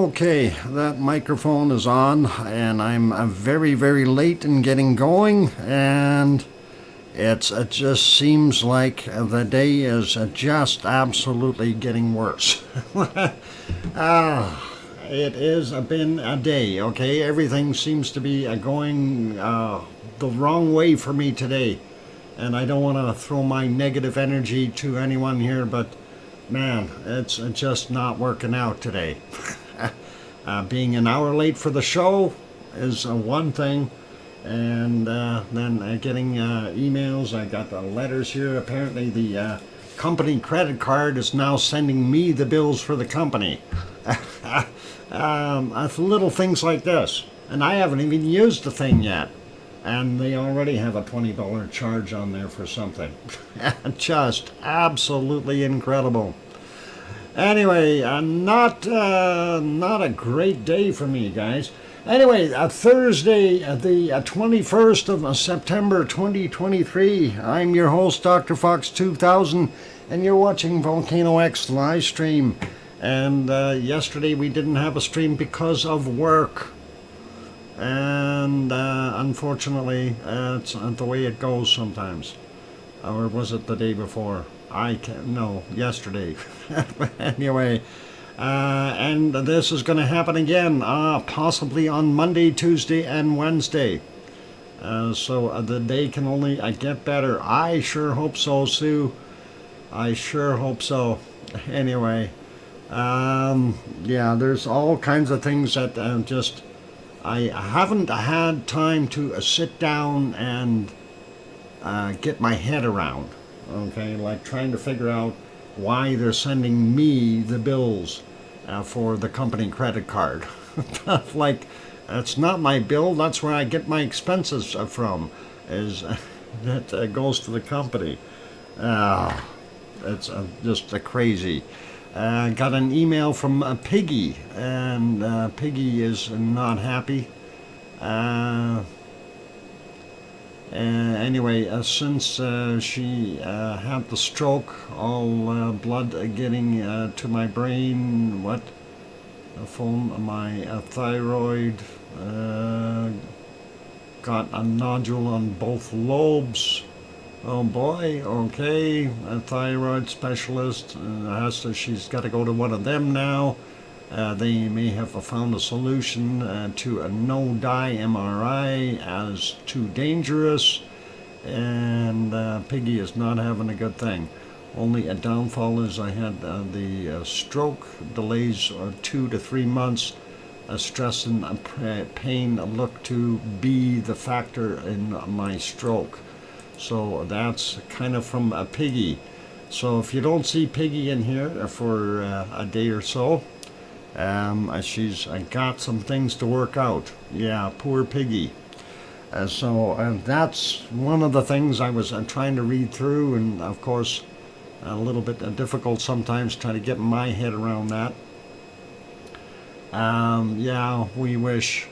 Okay, that microphone is on, and I'm very, very late in getting going, and it just seems like the day is just absolutely getting worse. It has been a day, okay? Everything seems to be going the wrong way for me today, and I don't want to throw my negative energy to anyone here, but man, it's just not working out today. Being an hour late for the show is one thing, and then getting emails. I got the letters here. Apparently the company credit card is now sending me the bills for the company. Little things like this, and I haven't even used the thing yet, and they already have a $20 charge on there for something. Just absolutely incredible. Anyway, not a great day for me, guys. Anyway, Thursday, the 21st of September 2023. I'm your host, DrFox2000, and you're watching VolcanoX live stream. And yesterday we didn't have a stream because of work. And unfortunately, it's the way it goes sometimes. Or was it the day before? No, yesterday. Anyway, and this is going to happen again, possibly on Monday, Tuesday, and Wednesday. So the day can only get better. I sure hope so, Sue. I sure hope so. Anyway, yeah, there's all kinds of things that I haven't had time to sit down and get my head around. Okay, like trying to figure out why they're sending me the bills for the company credit card. Like, it's not my bill, that's where I get my expenses from, is that goes to the company. It's just crazy. Got an email from Piggy, and Piggy is not happy. Anyway, since she had the stroke, all blood getting to my brain, from my thyroid, got a nodule on both lobes. Oh boy, okay, a thyroid specialist, she's got to go to one of them now. They may have found a solution to a no-dye MRI as too dangerous, and Piggy is not having a good thing. Only a downfall is I had the stroke, delays of 2 to 3 months. Stress and pain look to be the factor in my stroke. So that's kind of from Piggy. So if you don't see Piggy in here for a day or so, she's got some things to work out. Yeah, poor Piggy. So that's one of the things I was trying to read through, and of course a little bit difficult sometimes trying to get my head around that. Yeah, we wish.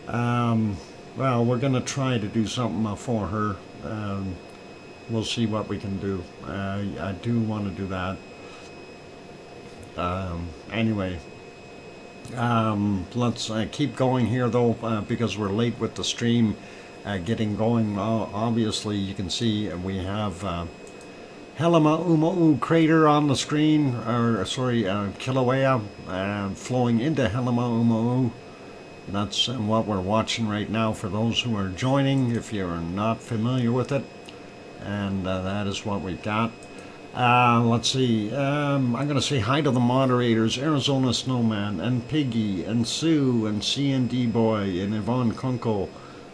Well, we're going to try to do something for her. We'll see what we can do. I do want to do that. Anyway. Let's keep going here though, because we're late with the stream getting going. Obviously you can see we have Helima crater on the screen, or sorry, Kilauea flowing into Helima. That's what we're watching right now for those who are joining, if you're not familiar with it. And that is what we've got. Let's see, I'm going to say hi to the moderators, Arizona Snowman, and Piggy, and Sue, and C&D Boy, and Yvonne Kunkel,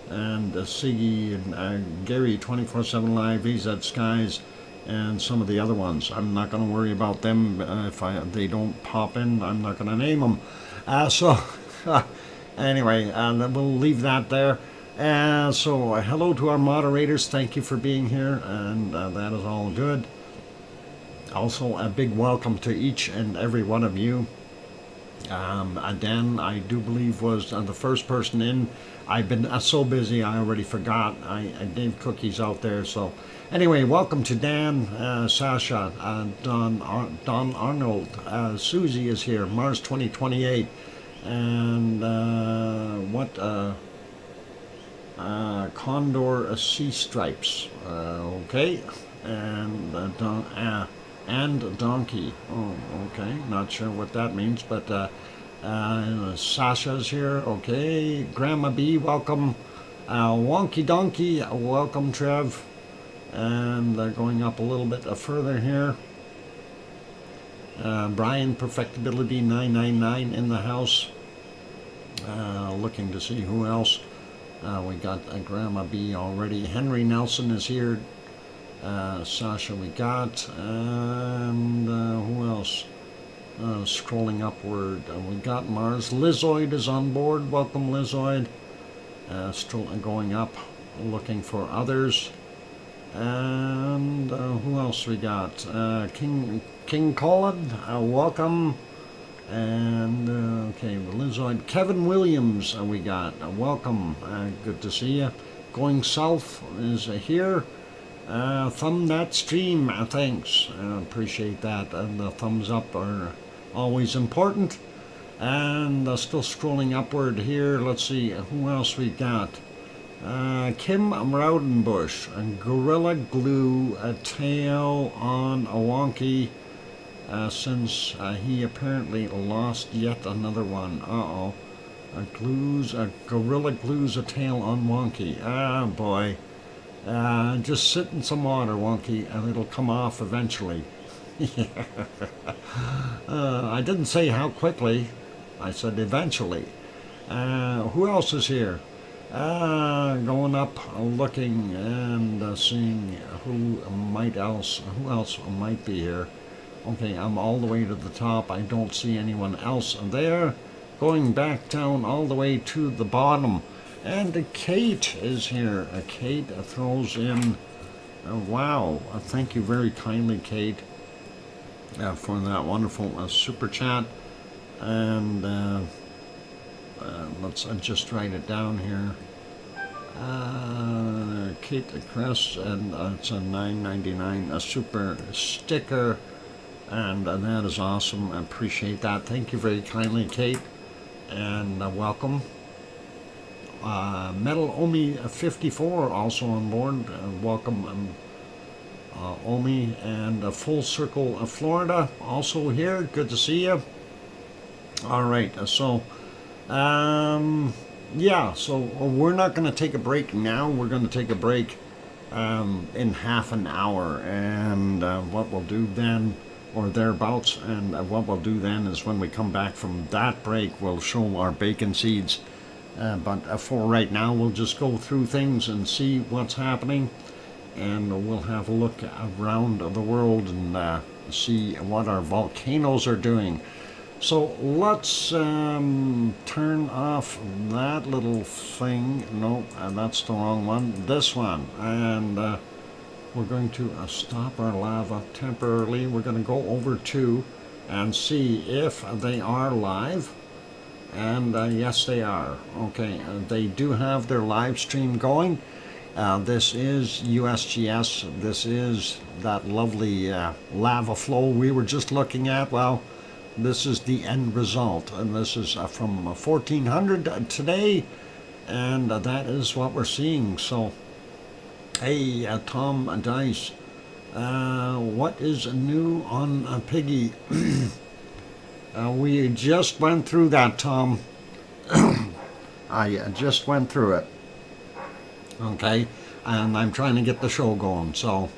and Siggy, and Gary 24/7 Live, VZ Skies, and some of the other ones. I'm not going to worry about them. If they don't pop in, I'm not going to name them. Anyway, we'll leave that there. So hello to our moderators. Thank you for being here, and that is all good. Also, a big welcome to each and every one of you. Dan, I do believe, was the first person in. I've been so busy, I already forgot. I gave cookies out there. So anyway, welcome to Dan, Sasha, Don Arnold. Susie is here, Mars 2028. And what condor sea stripes, okay, and donkey. Oh, okay, not sure what that means, but Sasha's here. Okay, Grandma B, welcome. Wonky Donkey, welcome, Trev. And going up a little bit further here. Brian Perfectibility 999 in the house. Looking to see who else. We got Grandma B already. Henry Nelson is here. Sasha we got. And who else? Scrolling upward. We got Mars. Lizoid is on board. Welcome, Lizoid. Still going up, looking for others. And who else we got? King Colin, welcome. And okay, Lizoid. Kevin Williams, we got. Welcome. Good to see you. Going South is here. Thumb that stream. Thanks. Appreciate that. And the thumbs up are always important. And still scrolling upward here. Let's see who else we got. Kim Raudenbush, Gorilla Glue, a tail on a wonky, since he apparently lost yet another one. Uh-oh. Gorilla glues a tail on wonky. Ah, boy. Just sit in some water, wonky, and it'll come off eventually. I didn't say how quickly. I said eventually. Who else is here? Going up, looking, and seeing who else might be here. Okay, I'm all the way to the top. I don't see anyone else there. Going back down all the way to the bottom. And Kate is here. Kate throws in, wow, thank you very kindly, Kate, for that wonderful super chat. And let's just write it down here. Kate Crest, and it's a $9.99 a super sticker, and that is awesome. I appreciate that. Thank you very kindly, Kate, and welcome. Metal Omi 54 also on board. Welcome, Omi, and Full Circle Florida also here. Good to see you. All right, so yeah, so we're not going to take a break now. We're going to take a break in half an hour, and what we'll do then, or thereabouts, and what we'll do then is when we come back from that break, we'll show our bacon seeds. But for right now, we'll just go through things and see what's happening, and we'll have a look around the world and see what our volcanoes are doing. So let's turn off that little thing. No, that's the wrong one. This one. And we're going to stop our lava temporarily. We're going to go over to and see if they are live. And yes, they are. Okay, they do have their live stream going. This is USGS. This is that lovely lava flow we were just looking at. Well, this is the end result, and this is from 1400 today, and that is what we're seeing. So, hey, Tom Dice, what is new on Piggy? We just went through that, Tom. I just went through it. Okay, and I'm trying to get the show going, so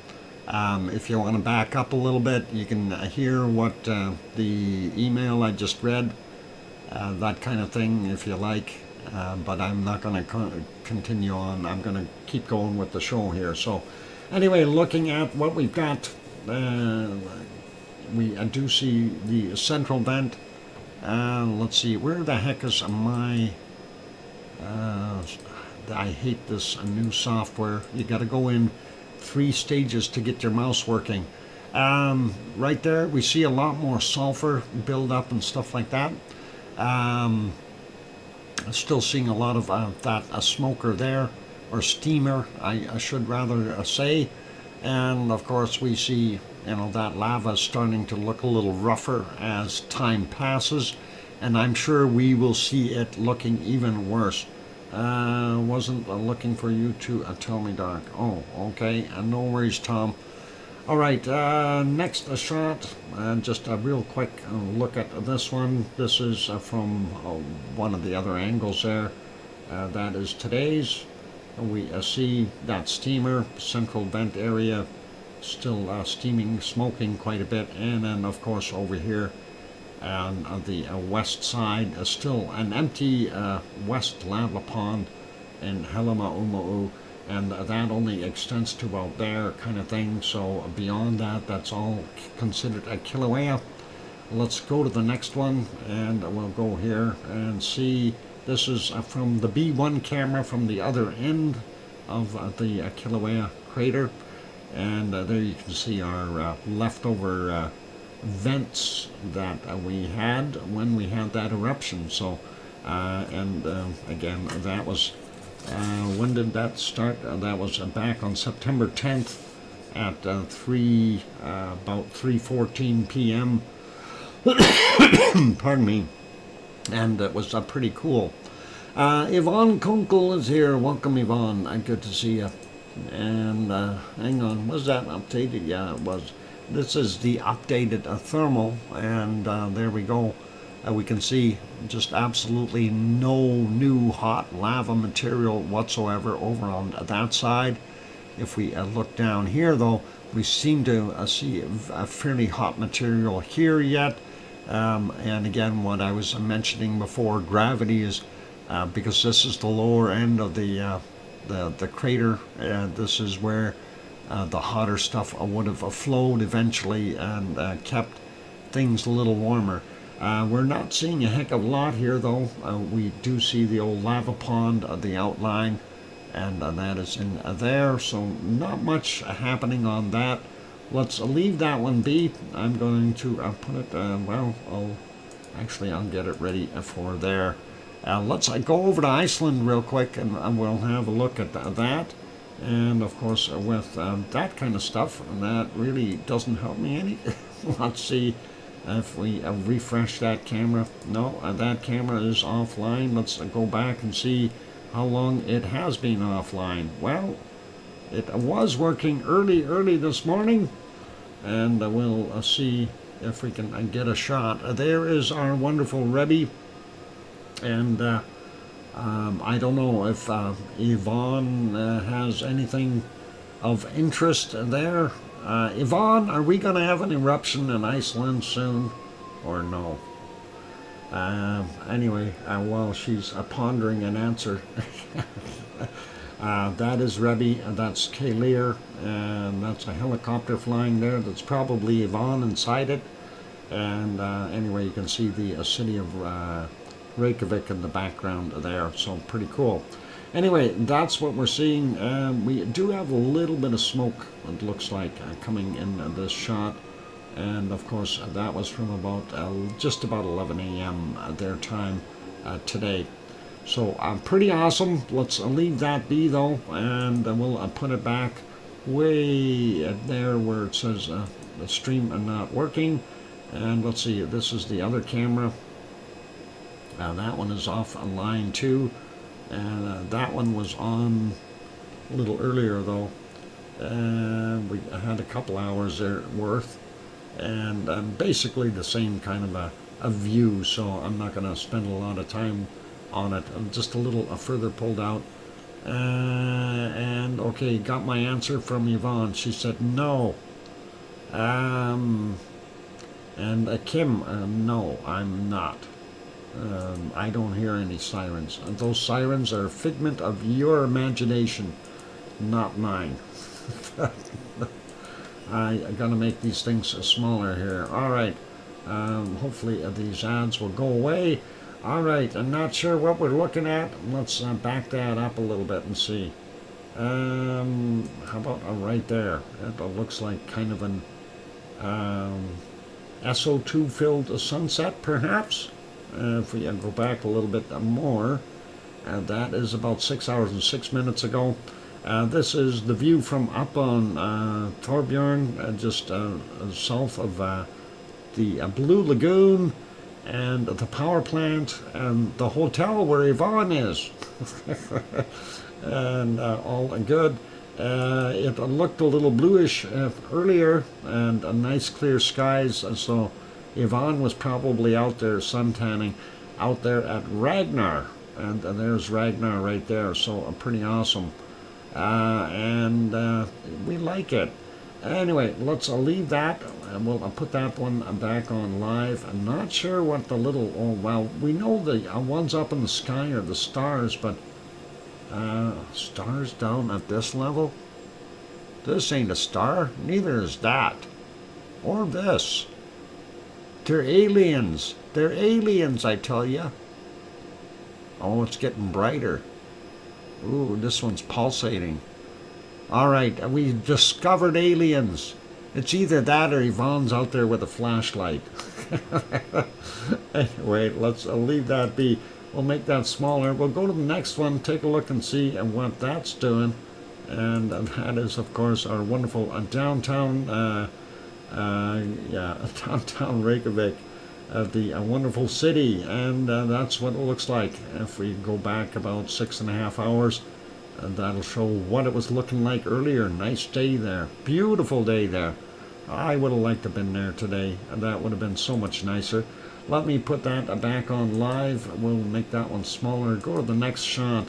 if you want to back up a little bit, you can hear what the email I just read, that kind of thing, if you like. But I'm not going to continue on. I'm going to keep going with the show here. So anyway, looking at what we've got, we do see the central vent. Let's see, where the heck is my... I hate this new software. You got to go in 3 stages to get your mouse working. Right there, we see a lot more sulfur build up and stuff like that. Still seeing a lot of that smoker there, or steamer, I should rather say. And of course, we see, you know, that lava starting to look a little rougher as time passes. and I'm sure we will see it looking even worse. Wasn't looking for you to tell me, Doc. Oh, okay. No worries, Tom. All right, next shot. Just a real quick look at this one. This is from one of the other angles there. That is today's. We see that steamer, central vent area, still steaming, smoking quite a bit. And then, of course, over here on the west side, still an empty west lava pond in Helema-Uma'u, and that only extends to about there kind of thing. So beyond that, that's all considered a Kilauea. Let's go to the next one, and we'll go here and see. This is from the B1 camera from the other end of the Kilauea crater, and there you can see our leftover vents that we had when we had that eruption. So again, that was when did that start? That was back on September 10th at about 3:14 p.m. Pardon me. And it was pretty cool. Yvonne Kunkel is here. Welcome, Yvonne. Good to see you. And hang on, was that updated? Yeah, it was. This is the updated thermal, and there we go. We can see just absolutely no new hot lava material whatsoever over on that side. If we look down here, though, we seem to see a fairly hot material here yet. And again, what I was mentioning before, gravity is because this is the lower end of the crater. This is where the hotter stuff would have flowed eventually and kept things a little warmer. We're not seeing a heck of a lot here, though. We do see the old lava pond, the outline, and that is in there. So not much happening on that. Let's leave that one be. I'm going to put it, I'll get it ready for there. Let's go over to Iceland real quick, and we'll have a look at that. And of course, with that kind of stuff, that really doesn't help me any. Let's see if we refresh that camera. No, that camera is offline. Let's go back and see how long it has been offline. Well, it was working early this morning, and we'll see if we can get a shot. There is our wonderful Rebbe, and I don't know if Yvonne has anything of interest there. Yvonne, are we going to have an eruption in Iceland soon, or no? Anyway, while she's pondering an answer, that is Rebbe, that's Kayleer, and that's a helicopter flying there. That's probably Yvonne inside it. And anyway, you can see the city of Reykjavik in the background there, so pretty cool. Anyway, that's what we're seeing. We do have a little bit of smoke, it looks like, coming in this shot. And of course, that was from about just about 11 a.m. Their time today. So pretty awesome. Let's leave that be, though, and we'll put it back way there where it says the stream not working. And let's see, this is the other camera. That one is off line too, and that one was on a little earlier, though. We had a couple hours there worth, and basically the same kind of a view, so I'm not going to spend a lot of time on it. I'm just a little further pulled out. And okay, got my answer from Yvonne. She said no. And Kim, no, I'm not. I don't hear any sirens. Those sirens are a figment of your imagination, not mine. I gotta make these things smaller here. All right. Hopefully these ads will go away. All right. I'm not sure what we're looking at. Let's back that up a little bit and see. How about right there? It looks like kind of an SO2 filled sunset, perhaps. If we go back a little bit more, that is about 6 hours and 6 minutes ago. This is the view from up on Thorbjorn, just south of the Blue Lagoon, and the power plant and the hotel where Yvonne is. And all good. It looked a little bluish earlier, and nice clear skies, so Yvonne was probably out there suntanning out there at Ragnar, and there's Ragnar right there, so pretty awesome. And we like it. Anyway, let's leave that. We'll put that one back on live. I'm not sure what the little, oh well, we know the ones up in the sky are the stars, but stars down at this level? This ain't a star, neither is that. Or this. They're aliens. They're aliens, I tell ya. Oh, it's getting brighter. Ooh, this one's pulsating. All right, we discovered aliens. It's either that or Yvonne's out there with a flashlight. Anyway, let's leave that be. We'll make that smaller. We'll go to the next one, take a look and see what that's doing. And that is, of course, our wonderful downtown, downtown Reykjavik, the wonderful city. And that's what it looks like. If we go back about 6.5 hours, that'll show what it was looking like earlier. Nice day there. Beautiful day there. I would have liked to have been there today. That would have been so much nicer. Let me put that back on live. We'll make that one smaller. Go to the next shot.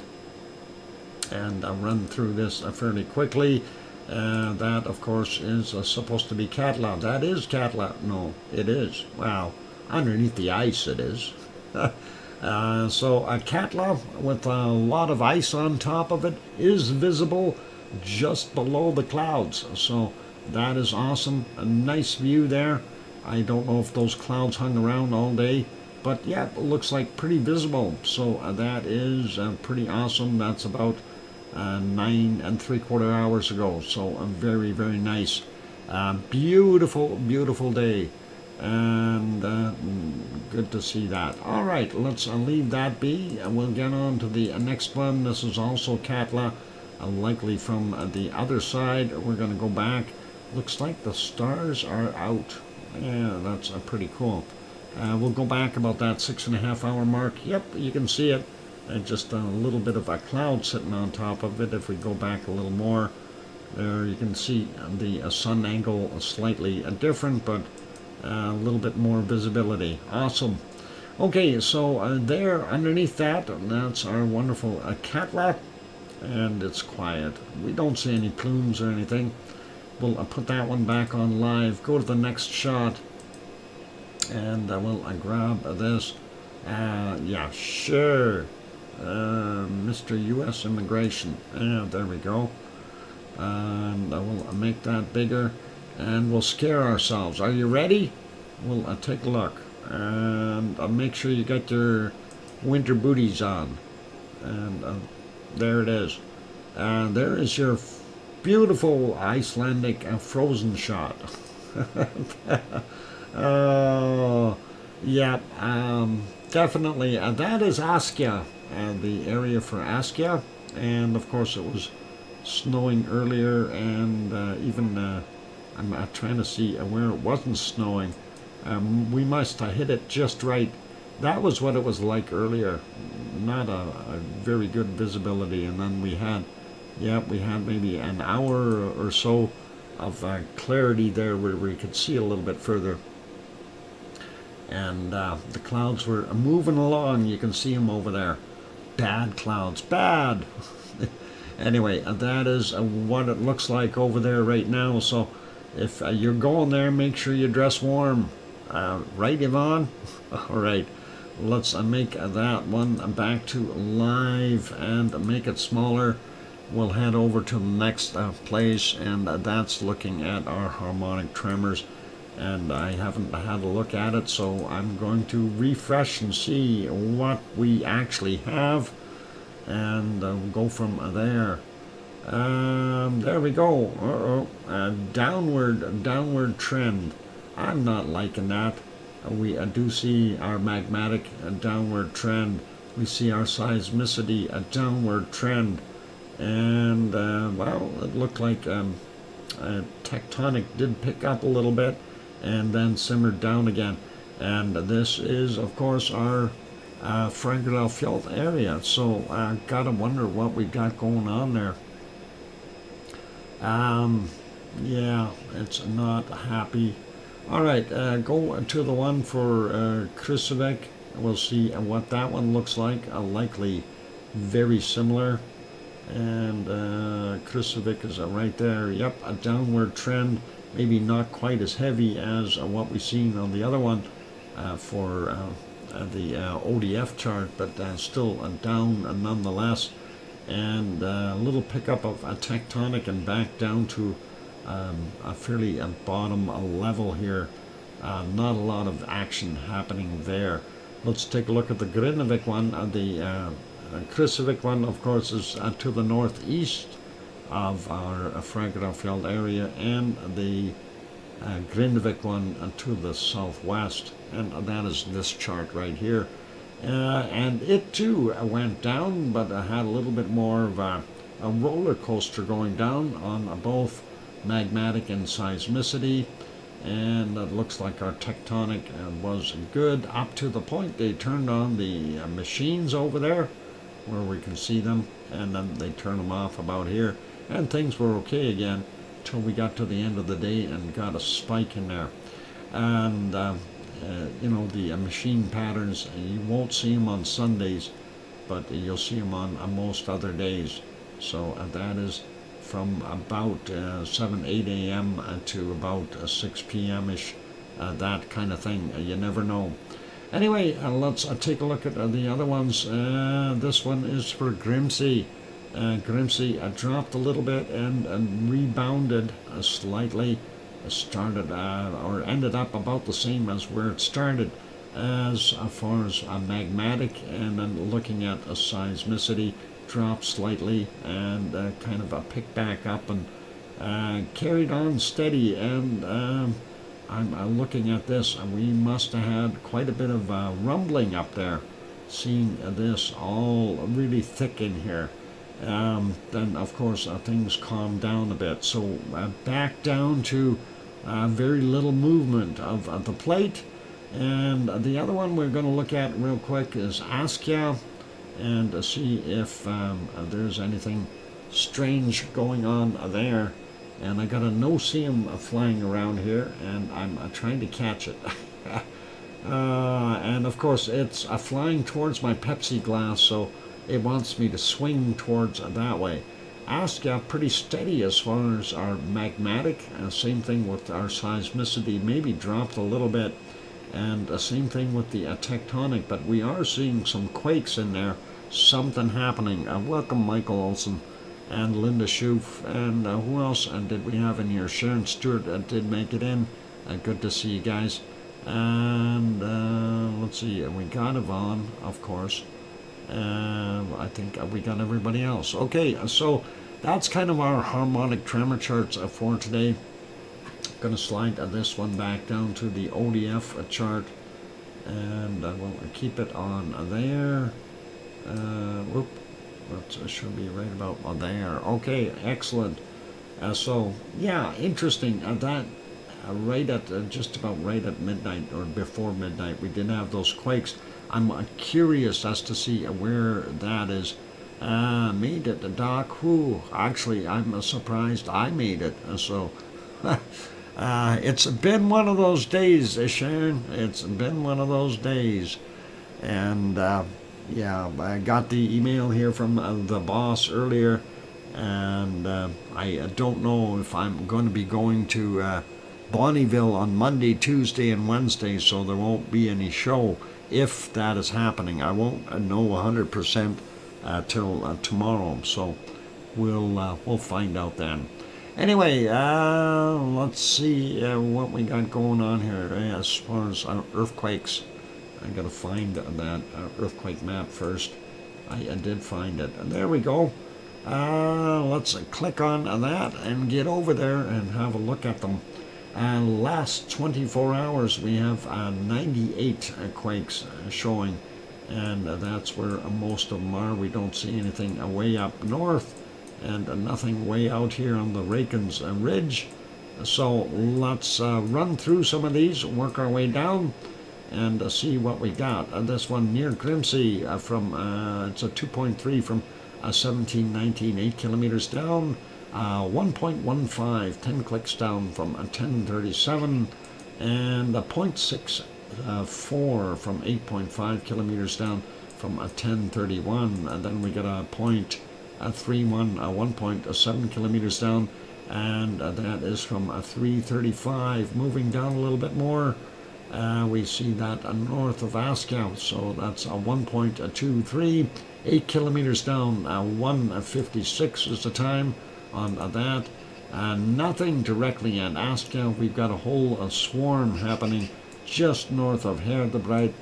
And I'll run through this fairly quickly. That, of course, is supposed to be Katla. That is Katla. No, it is. Wow. Underneath the ice it is. So Katla, with a lot of ice on top of it, is visible just below the clouds. So that is awesome. A nice view there. I don't know if those clouds hung around all day, but yeah, it looks like pretty visible. So that is pretty awesome. That's about 9 3/4 hours ago. So very, very nice. Beautiful, beautiful day. And good to see that. All right, let's leave that be. We'll get on to the next one. This is also Katla, likely from the other side. We're going to go back. Looks like the stars are out. Yeah, that's pretty cool. We'll go back about that 6.5 hour mark. Yep, you can see it. Just a little bit of a cloud sitting on top of it. If we go back a little more, there you can see the sun angle slightly different, but a little bit more visibility. Awesome. Okay, so there underneath that, that's our wonderful Katla, and it's quiet. We don't see any plumes or anything. We'll put that one back on live. Go to the next shot, and we'll grab this. Yeah, sure. Mr. U.S. Immigration. There we go. And we'll make that bigger, and we'll scare ourselves. Are you ready? We'll take a look, and make sure you got your winter booties on. And there it is. There is your beautiful Icelandic frozen shot. Oh, yeah, definitely. That is Askja, the area for Askja, and of course it was snowing earlier, and even I'm trying to see where it wasn't snowing. We must have hit it just right. That was what it was like earlier. Not a very good visibility, and then we had maybe an hour or so of clarity there where we could see a little bit further. And the clouds were moving along. You can see them over there. Bad clouds, bad. Anyway, that is what it looks like over there right now. So if you're going there, make sure you dress warm. Right, Yvonne? All right. Let's make that one back to live and make it smaller. We'll head over to the next place, and that's looking at our harmonic tremors. And I haven't had a look at it, so I'm going to refresh and see what we actually have, and go from there. There we go. Downward trend. I'm not liking that. We do see our magmatic downward trend. We see our seismicity a downward trend. And, well, it looked like tectonic did pick up a little bit and then simmered down again. And this is, of course, our Frankenfeld area. So gotta wonder what we've got going on there. Yeah, it's not happy. All right, go to the one for Krusevik. We'll see what that one looks like. Likely very similar. And Krusevik is right there. Yep, a downward trend. Maybe not quite as heavy as what we've seen on the other one for the ODF chart, but still down nonetheless. And a little pickup of a tectonic and back down to a fairly bottom level here. Not a lot of action happening there. Let's take a look at the Grindavik one. The Krusevik one, of course, is to the northeast of our Frankenfeld area, and the Grindavik one to the southwest, and that is this chart right here. And it too went down, but had a little bit more of a roller coaster going down on both magmatic and seismicity. And it looks like our tectonic was good up to the point they turned on the machines over there where we can see them, and then they turn them off about here, and things were okay again till we got to the end of the day and got a spike in there. And you know, the machine patterns, you won't see them on Sundays, but you'll see them on most other days. So that is from about 7-8 a.m. To about 6 p.m.-ish, that kind of thing. You never know. Anyway, let's take a look at the other ones. This one is for Grimsey. Grimsey dropped a little bit and rebounded slightly. Started or ended up about the same as where it started as far as magmatic, and then looking at a seismicity, dropped slightly and kind of picked back up and carried on steady. And I'm looking at this, we must have had quite a bit of rumbling up there, seeing this all really thick in here. Then of course things calmed down a bit, so back down to very little movement of the plate. And the other one we're going to look at real quick is Askia, and see if there's anything strange going on there. And I got a no-see-em flying around here, and I'm trying to catch it. And of course it's flying towards my Pepsi glass, so it wants me to swing towards that way. Askia pretty steady as far as our magmatic, same thing with our seismicity, maybe dropped a little bit, and same thing with the tectonic, but we are seeing some quakes in there, something happening. Welcome Michael Olson and Linda Schoof, and who else did we have in here? Sharon Stewart did make it in. Good to see you guys. And let's see, we got Yvonne, of course. I think we got everybody else. Okay, so that's kind of our harmonic tremor charts for today. I'm going to slide this one back down to the ODF chart, and we'll keep it on there. Whoop, that should be right about there. Okay, excellent. So yeah, interesting. That right at just about right at midnight or before midnight, we did have those quakes. I'm curious as to see where that is. Made it, Doc. Who? Actually, I'm surprised I made it. So it's been one of those days, Sharon. It's been one of those days. And yeah, I got the email here from the boss earlier, and I don't know if I'm going to be going to Bonneville on Monday, Tuesday, and Wednesday, so there won't be any show. If that is happening, I won't know 100% till tomorrow, so we'll find out then. Anyway, let's see what we got going on here as far as earthquakes. I gotta find that earthquake map first. I did find it, and there we go. Let's click on that and get over there and have a look at them. Last 24 hours we have 98 quakes showing, and that's where most of them are. We don't see anything way up north, and nothing way out here on the Rakens Ridge. So let's run through some of these, work our way down, and see what we got. This one near Grimsey from, it's a 2.3 from 1719, 8 kilometers down. 1.15, 10 clicks down from 1037, and a 0.64 from 8.5 kilometers down from 1031. And then we get a 0.31, 1.7 kilometers down, and that is from 335. Moving down a little bit more, we see that north of Askau, so that's a 1.23, 8 kilometers down, 1:56 is the time on that. Nothing directly at Askau. We've got a whole swarm happening just north of Herdebreit,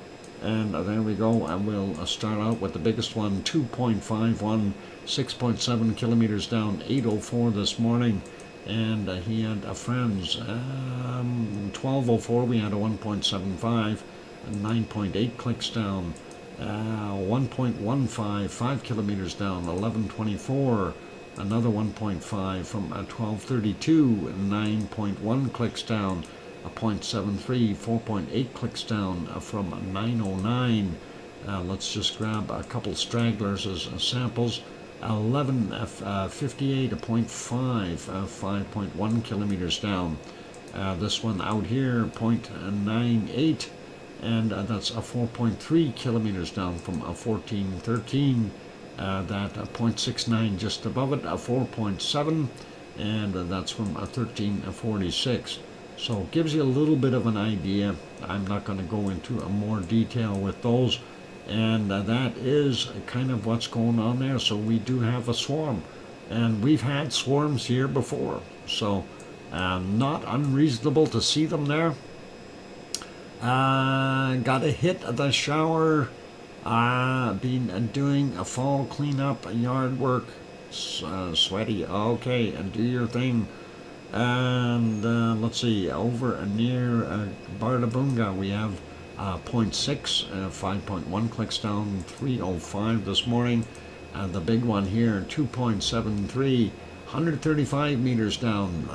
and there we go. And we'll start out with the biggest one, 2.51, 6.7 kilometers down, 8:04 this morning. And he had friends. 12:04 we had a 1.75, 9.8 clicks down. 1.15, 5 kilometers down, 11:24. Another 1.5 from 12:32, 9.1 clicks down. A 0.73, 4.8 clicks down from 9:09. Let's just grab a couple stragglers as samples. 11:58, a 0.5, 5.1 kilometers down. This one out here, 0.98, and that's a 4.3 kilometers down from 1413. That 0.69 just above it, a 4.7, and that's from 1346. So it gives you a little bit of an idea. I'm not going to go into more detail with those. And that is kind of what's going on there. So we do have a swarm, and we've had swarms here before, so not unreasonable to see them there. Got to hit the shower. Been doing a fall cleanup, yard work, sweaty. Okay, and do your thing. And let's see, over near Bardabunga we have 0.6, 5.1 clicks down, 3:05 this morning. The big one here, 2.73, 135 meters down.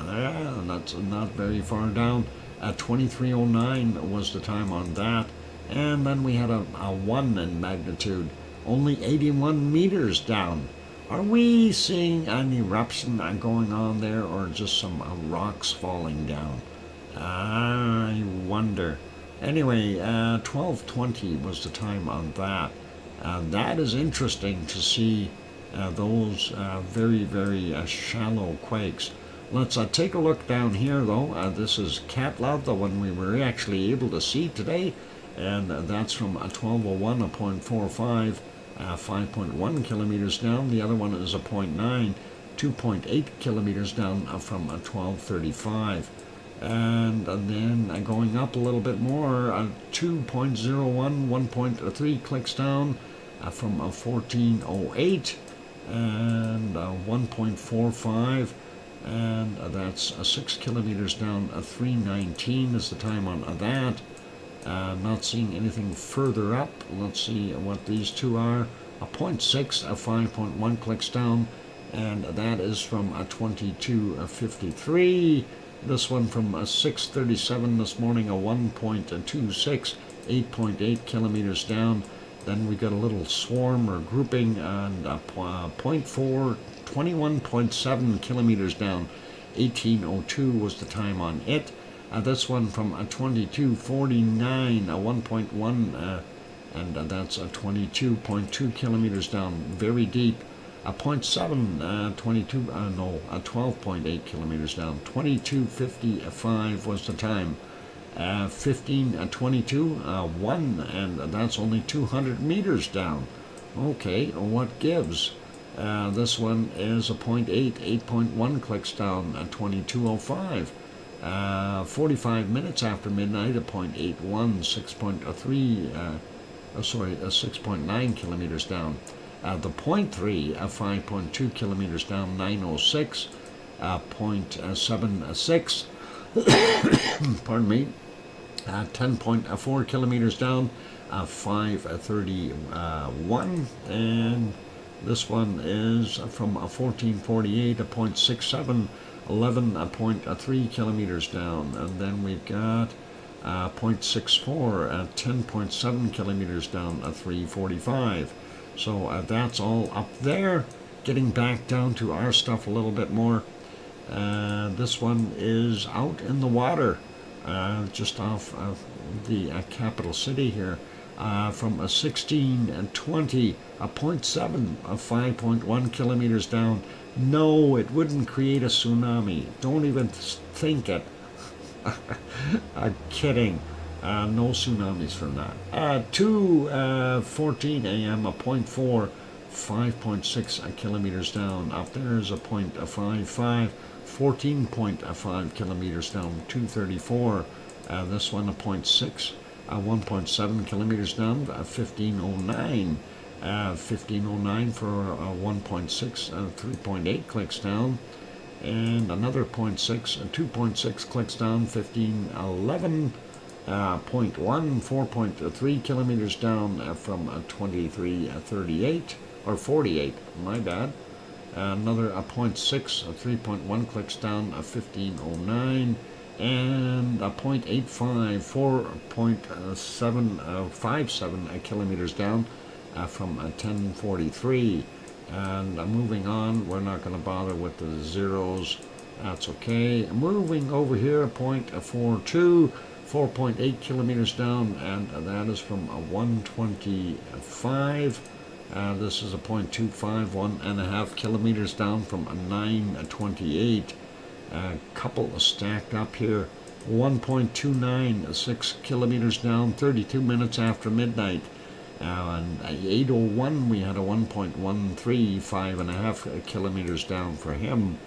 That's not very far down. 23:09 was the time on that. And then we had a 1 in magnitude, only 81 meters down. Are we seeing an eruption going on there, or just some rocks falling down? I wonder. Anyway, 12:20 was the time on that. That is interesting to see those very, very shallow quakes. Let's take a look down here, though. This is Katla, the one we were actually able to see today, and that's from 12:01, a 0.45, 5.1 kilometers down. The other one is a 0.9, 2.8 kilometers down from 12:35. And then going up a little bit more, 2.01, 1.3 clicks down from 14:08, and 1.45, and that's 6 kilometers down. 3:19 is the time on that. Not seeing anything further up. Let's see what these two are. A 0.6, a 5.1 clicks down, and that is from 22:53. This one from 6:37 this morning, a 1.26, 8.8 kilometers down. Then we got a little swarm or grouping, and 0.4, 21.7 kilometers down. 18:02 was the time on it. This one from 22:49, a 1.1, and that's 22.2 kilometers down, very deep. A 0.7, 12.8 kilometers down. 22:55 was the time. 15:22, 1, and that's only 200 meters down. Okay, what gives? This one is a 0.8, 8.1 clicks down, 22:05. 45 minutes after midnight, a 0.81, 6.9 kilometers down. The 0.3, 5.2 kilometers down, 9:06. 0.76, pardon me, 10.4 kilometers down, 5:31, and this one is from 14:48, a 0.67, 11.3 kilometers down. And then we've got 0.64 at 10.7 kilometers down at 3:45. So that's all up there. Getting back down to our stuff a little bit more. This one is out in the water, just off of the capital city here. From a 1620, a 0.7 of 5.1 kilometers down. No, it wouldn't create a tsunami. Don't even think it. I'm kidding. No tsunamis from that. 2:14 a.m. a 0.4, 5.6 kilometers down. Up there is a 0.55, 14.5 kilometers down. 2:34. This one a 0.6, 1.7 kilometers down. 15:09. 15:09 for 1.6, 3.8 clicks down. And another 0.6, 2.6 clicks down, 15:11, 0.1, 4.3 kilometers down from 23:38, or 48, my bad. Another 0.6, 3.1 clicks down, 15:09, and 0.85, 4.757 kilometers down from 10:43. And moving on, we're not going to bother with the zeros. That's okay. Moving over here, 0.42, 4.8 kilometers down, and that is from 125. This is a 0.25, 1.5 kilometers down from 928. A couple stacked up here. 1.29, 6 kilometers down, 32 minutes after midnight. And 8:01 we had a 1.13, 5.5 kilometers down for him.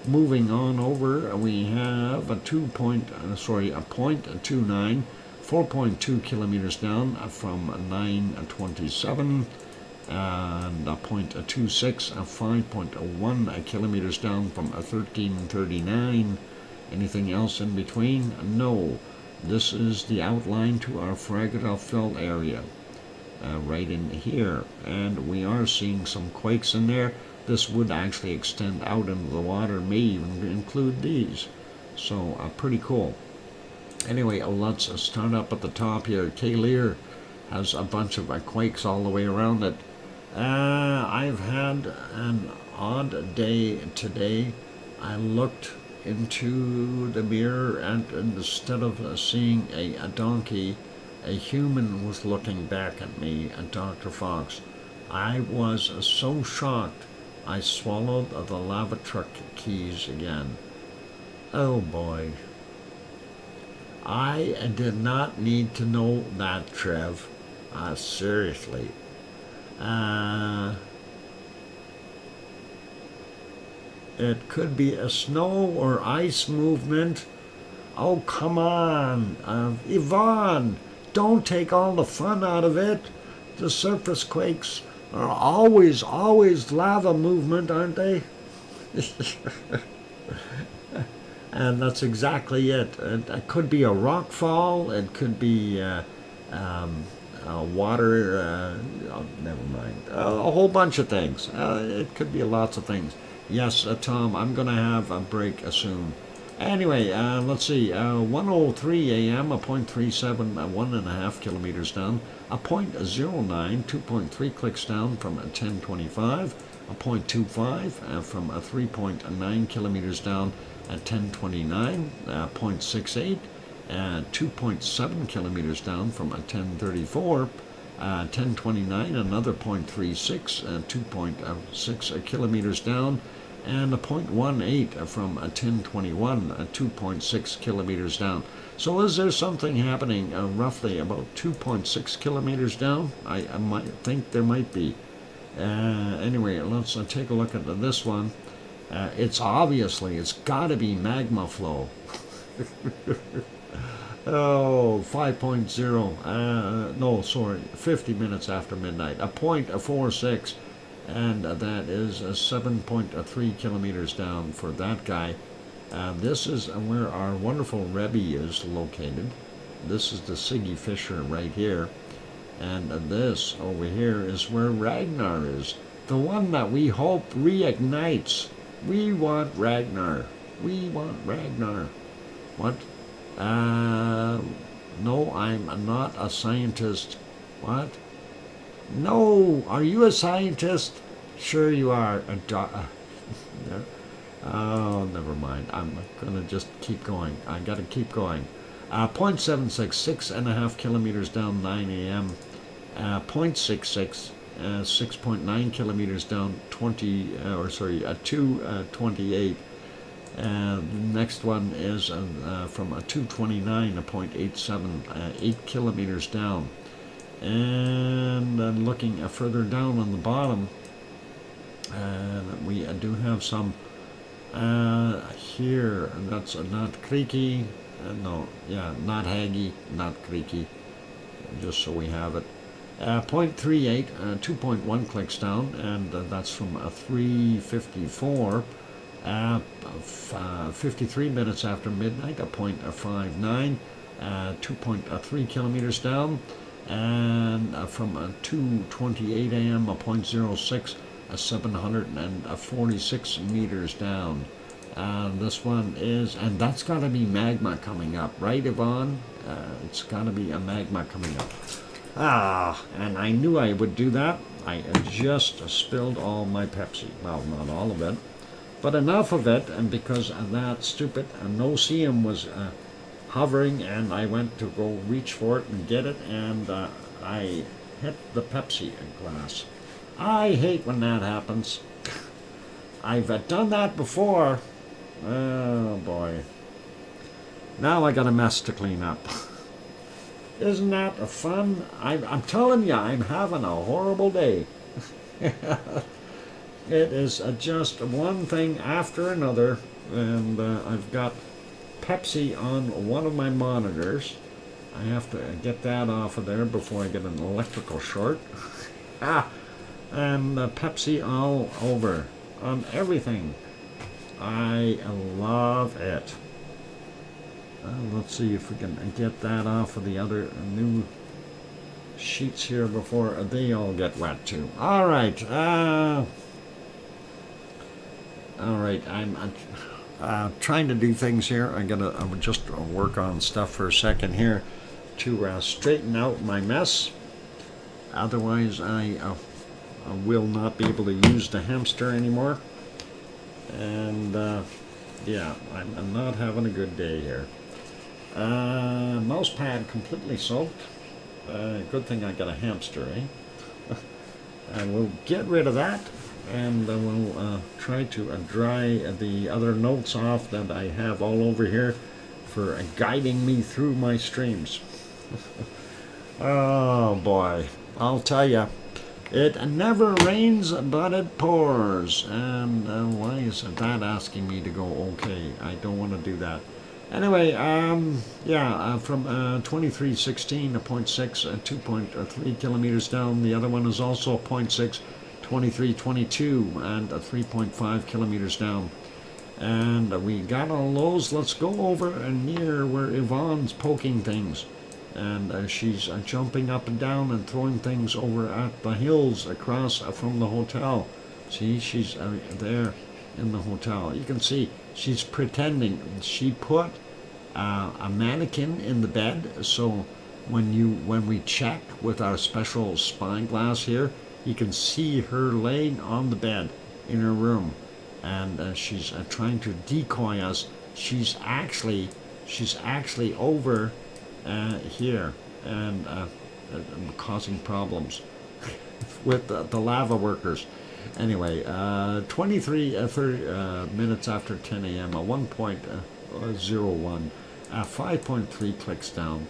Moving on over, we have a 0.29, 4.2 kilometers down from 9:27, and a 0.26, 5.1 kilometers down from 13:39. Anything else in between? No. This is the outline to our Fragedalfjall area. Right in here, and we are seeing some quakes in there. This would actually extend out into the water, may even include these. So pretty cool. Anyway, let's start up at the top here. Kayleer has a bunch of quakes all the way around it. I've had an odd day today. I looked into the mirror, and instead of seeing a donkey, a human was looking back at me, Dr. Fox. I was so shocked, I swallowed the lava truck keys again. Oh boy. I did not need to know that, Trev. Seriously. It could be a snow or ice movement. Oh, come on. Yvonne, don't take all the fun out of it. The surface quakes are always lava movement, aren't they? And that's exactly it. It could be a rock fall. It could be water. Never mind. A whole bunch of things. It could be lots of things. Yes, Tom, I'm going to have a break soon. Anyway, let's see. 1:03 a.m. a 0.37, 1.5 kilometers down. A 0.09, 2.3 clicks down from 10:25. A 0.25 from 3.9 kilometers down at 10:29. 0.68, 2.7 kilometers down from 10:34. 10:29, another 0.36, 2.6 kilometers down, and a 0.18 from 10:21, 2.6 kilometers down. So is there something happening roughly about 2.6 kilometers down? I might think there might be. Anyway, let's take a look at this one. It's got to be magma flow. Oh, 5.0, no, sorry, 50 minutes after midnight, a 0.46, and that is 7.3 kilometers down for that guy. This is where our wonderful Rebbe is located. This is the Siggy Fisher right here, and this over here is where Ragnar is, the one that we hope reignites. We want Ragnar. We want Ragnar. What? No, I'm not a scientist. What? No, are you a scientist? Sure you are. Oh, never mind. I'm going to just keep going. I got to keep going. 0.76, 6.5 kilometers down, 9 a.m. 0.66, 6.9 kilometers down, 2:28. The next one is from a 229, a 0.87, 8 kilometers down. And looking further down on the bottom, we do have some here. That's not creaky. No, yeah, not haggy, not creaky. Just so we have it. 0.38, 2.1 clicks down, and that's from a 3:54. 53 minutes after midnight, a 0.59, 2.3 kilometers down, and from 2:28 a.m. a 0.06, 746 meters down. This one is, and that's got to be magma coming up, right, Yvonne? It's got to be a magma coming up. And I knew I would do that. I just spilled all my Pepsi. Well, not all of it, but enough of it, and because that stupid no-see-um was hovering, and I went to go reach for it and get it, and I hit the Pepsi glass. I hate when that happens. I've done that before. Oh boy. Now I got a mess to clean up. Isn't that fun? I'm telling you, I'm having a horrible day. It is just one thing after another, and I've got Pepsi on one of my monitors. I have to get that off of there before I get an electrical short. And Pepsi all over on everything. I love it. Let's see if we can get that off of the other new sheets here before they all get wet too. All right. All right. I'm trying to do things here. I'm just work on stuff for a second here to straighten out my mess. Otherwise, I will not be able to use the hamster anymore. And yeah, I'm not having a good day here. Mouse pad completely soaked. Good thing I got a hamster, eh? And we'll get rid of that, and we'll try to dry the other notes off that I have all over here for guiding me through my streams. Oh boy, I'll tell you, it never rains but it pours. And why is that asking me to go okay? I don't want to do that. Anyway, yeah, from 2316 to 0.6, 2.3 kilometers down. The other one is also 0.6, 2322, and 3.5 kilometers down. And we got all those. Let's go over near where Yvonne's poking things. And she's jumping up and down and throwing things over at the hills across from the hotel. See, she's there in the hotel. You can see she's pretending. She put a mannequin in the bed, so when we check with our special spyglass here, you can see her laying on the bed in her room, and she's trying to decoy us. She's actually over here and causing problems with the lava workers. Anyway, 30 minutes after 10 a.m., a 1.01, 5.3 clicks down.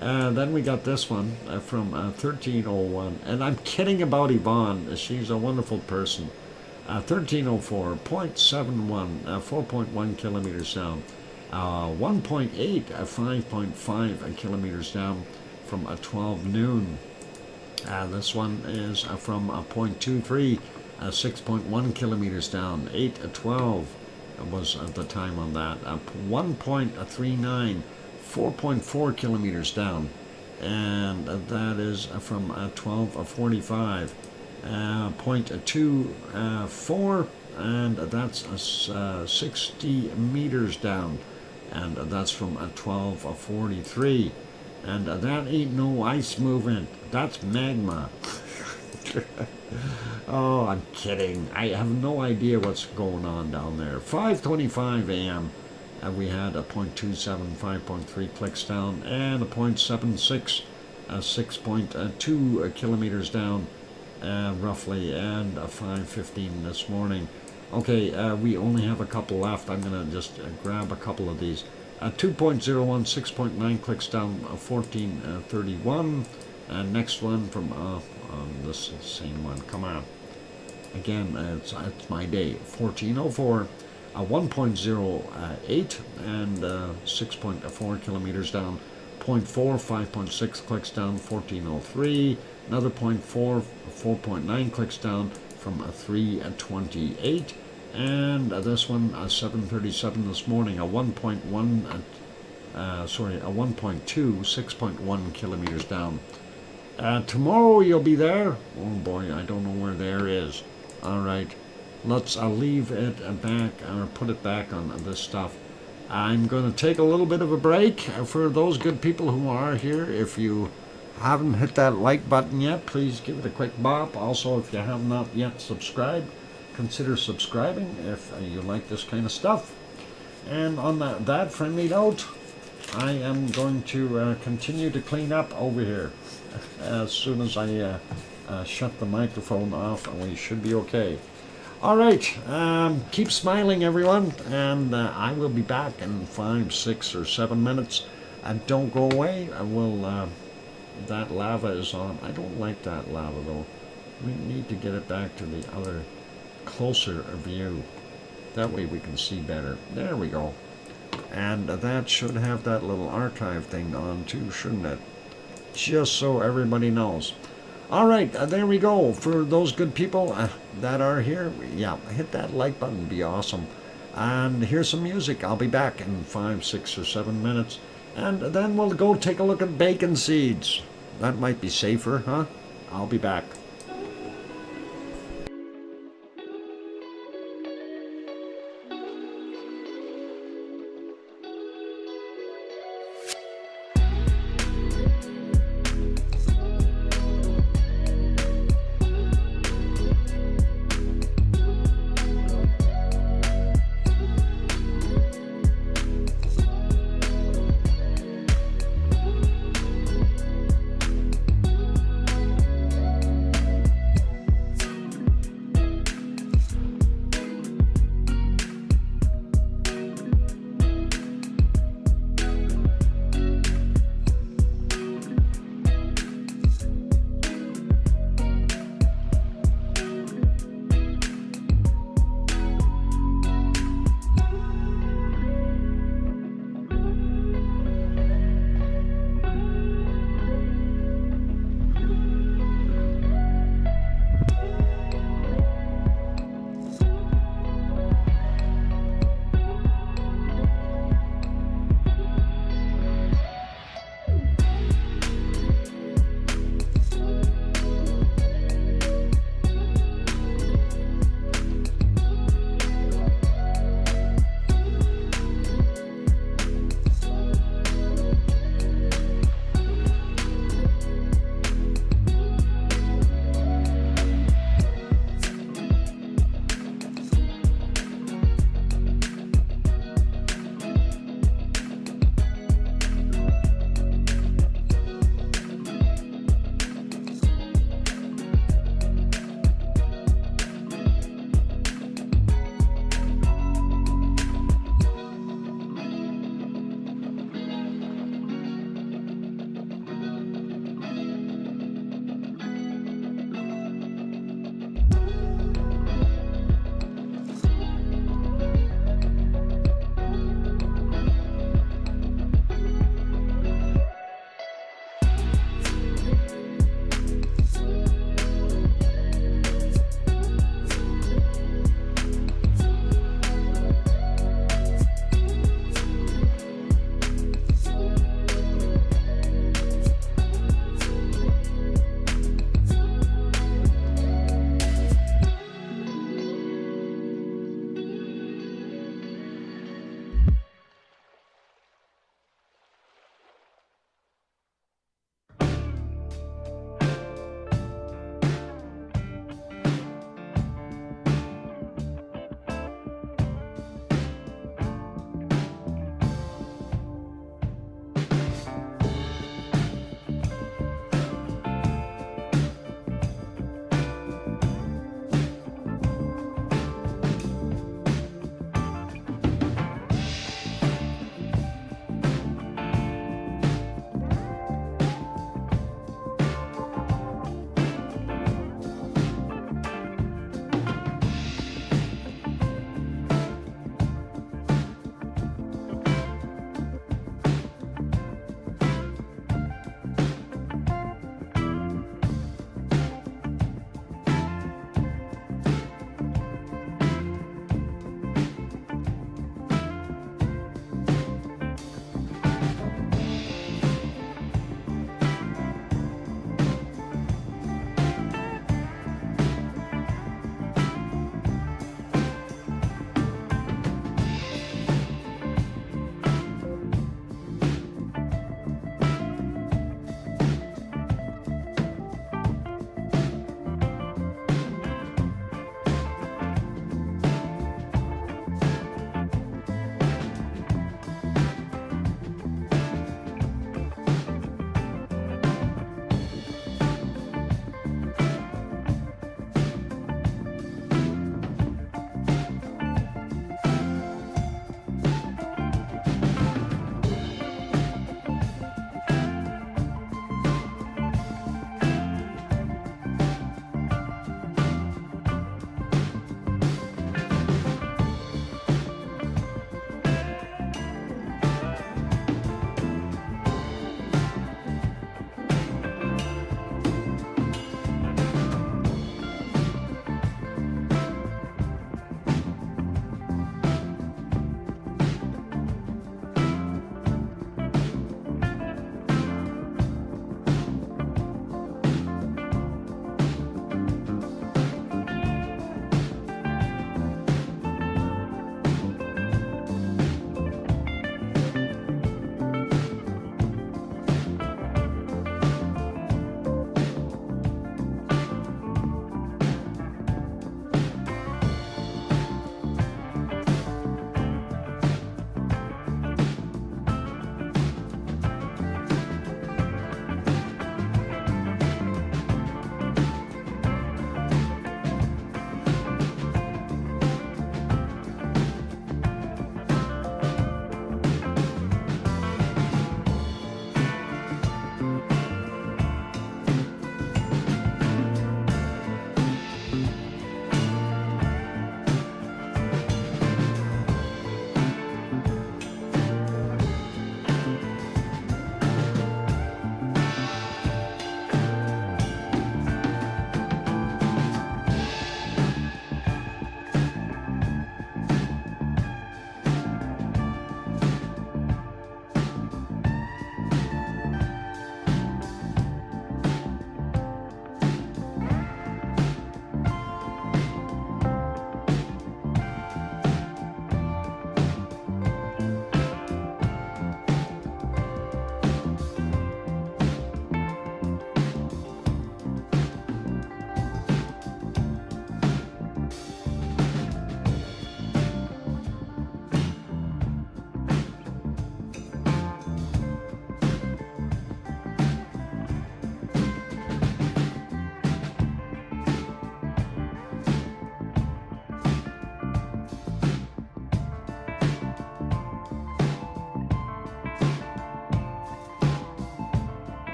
Then we got this one from 1301, and I'm kidding about Yvonne. She's a wonderful person. 1304, 0.71, 4.1 kilometers down. 1.8, 5.5 kilometers down from 12 noon. This one is from 0.23, 6.1 kilometers down. 8:12 was the time on that. 1.39, 4.4 kilometers down, and that is from 12:45. 0.24, and that's 60 meters down, and that's from 12:43. And that ain't no ice movement. That's magma. Oh, I'm kidding. I have no idea what's going on down there. 5:25 a.m. We had a 0.27, 5.3 clicks down, and a 0.76, 6.2 kilometers down, roughly, and a 5:15 this morning. Okay, we only have a couple left. I'm going to just grab a couple of these. 2.01, 6.9 clicks down, 14.31. Next one from this same one. Come on. Again, it's my day. 14.04, 1.08, and 6.4 kilometers down. 0.4, 5.6 clicks down, 14.03. Another 0.4, 4.9 clicks down from 3.28. And this one, 7:37 this morning, a 1.1, a 1.2, 6.1 kilometers down. Tomorrow you'll be there. Oh boy, I don't know where there is. All right, let's leave it back, or put it back on this stuff. I'm going to take a little bit of a break for those good people who are here. If you haven't hit that like button yet, please give it a quick bop. Also, if you have not yet subscribed, consider subscribing if you like this kind of stuff. And on that friendly note, I am going to continue to clean up over here. As soon as I shut the microphone off, we should be okay. All right, keep smiling, everyone, and I will be back in 5, 6, or 7 minutes. Don't go away. I will. That lava is on. I don't like that lava, though. We need to get it back to the other closer view. That way we can see better. There we go. And that should have that little archive thing on too, shouldn't it? Just so everybody knows. All right, there we go. For those good people that are here, yeah, hit that like button. Be awesome. And here's some music. I'll be back in 5, 6, or 7 minutes. And then we'll go take a look at bacon seeds. That might be safer, huh? I'll be back.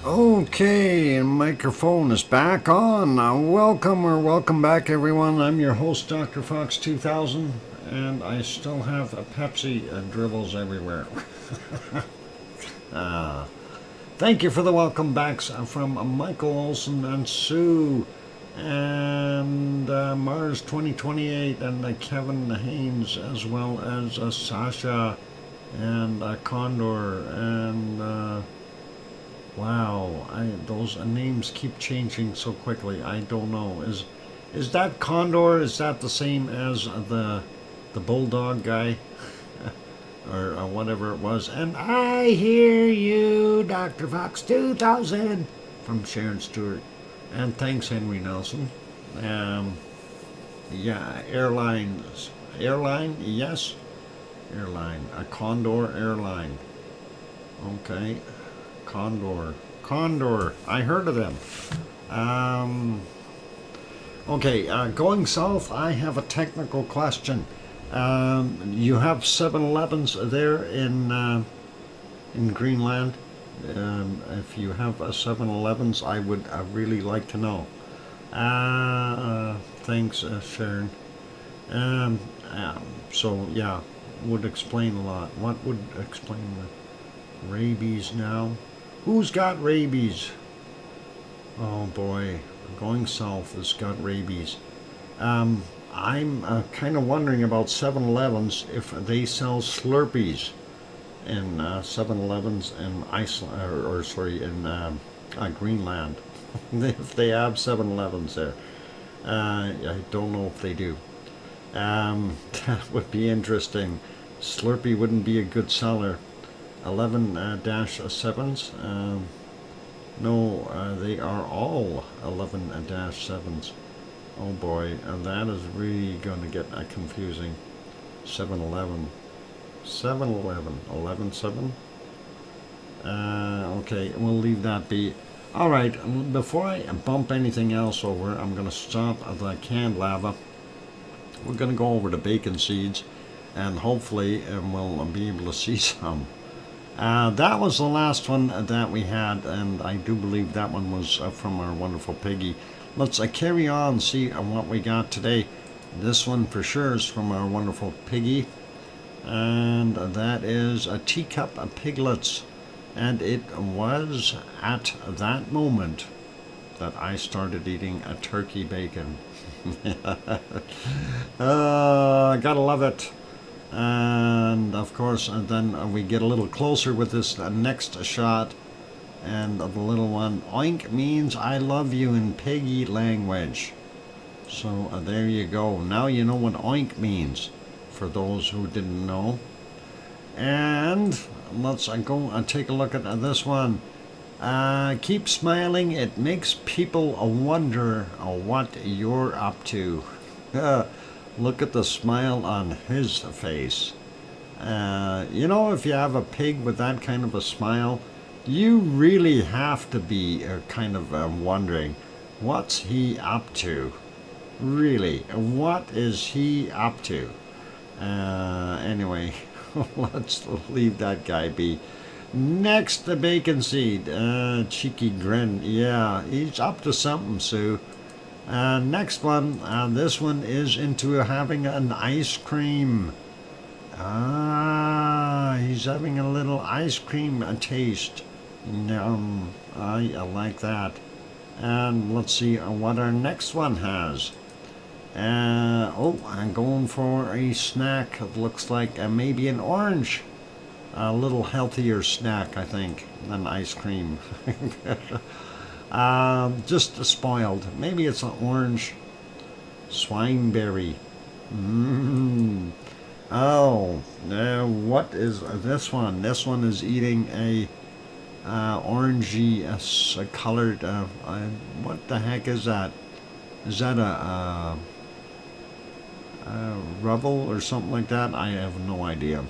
Okay, microphone is back on. Welcome back, everyone. I'm your host, DrFox2000, and I still have a Pepsi dribbles everywhere. Thank you for the welcome backs from Michael Olson and Sue, and Mars 2028, and Kevin Haynes, as well as Sasha, and Condor, and wow, those names keep changing so quickly. I don't know. Is that Condor? Is that the same as the bulldog guy, or whatever it was? And I hear you, Dr. Fox 2000, from Sharon Stewart, and thanks Henry Nelson. Yeah, airline, yes, airline, a Condor airline. Okay. Condor. I heard of them. Okay, going south, I have a technical question. You have 7-Elevens there in Greenland. If you have 7-Elevens, I would really like to know. Thanks, Sharon. So yeah, would explain a lot. What would explain the rabies now? Who's got rabies? Oh boy, going south has got rabies. I'm kind of wondering about 7-Elevens, if they sell Slurpees in 7-Elevens in Iceland, or sorry, in Greenland. If they have 7-Elevens there. I don't know if they do. That would be interesting. Slurpee wouldn't be a good seller. 11-7s. No, they are all 11-7s. Oh boy, and that is really going to get confusing. 7-Eleven. 7-Eleven. 11-7? Okay, we'll leave that be. Alright, before I bump anything else over, I'm going to stop the canned lava. We're going to go over the bacon seeds, and hopefully we'll be able to see some. That was the last one that we had, and I do believe that one was from our wonderful Piggy. Let's carry on, see what we got today. This one for sure is from our wonderful Piggy, and that is a teacup of piglets, and it was at that moment that I started eating a turkey bacon. I gotta love it. And of course, and then we get a little closer with this next shot, and the little one, oink means I love you in Piggy language. So there you go. Now you know what oink means, for those who didn't know. And let's go and take a look at this one. Keep smiling, it makes people wonder what you're up to. Look at the smile on his face. You know, if you have a pig with that kind of a smile, you really have to be kind of wondering, what's he up to? Really, what is he up to? Anyway, let's leave that guy be. Next, the bacon seed. Cheeky grin. Yeah, he's up to something, Sue. Next one, this one is into having an ice cream. He's having a little ice cream taste. I like that. And let's see what our next one has. I'm going for a snack. It looks like maybe an orange. A little healthier snack, I think, than ice cream. Just spoiled. Maybe it's an orange swineberry. Oh, what is this one? This one is eating a orangey colored. What the heck is that? Is that a rubble or something like that? I have no idea.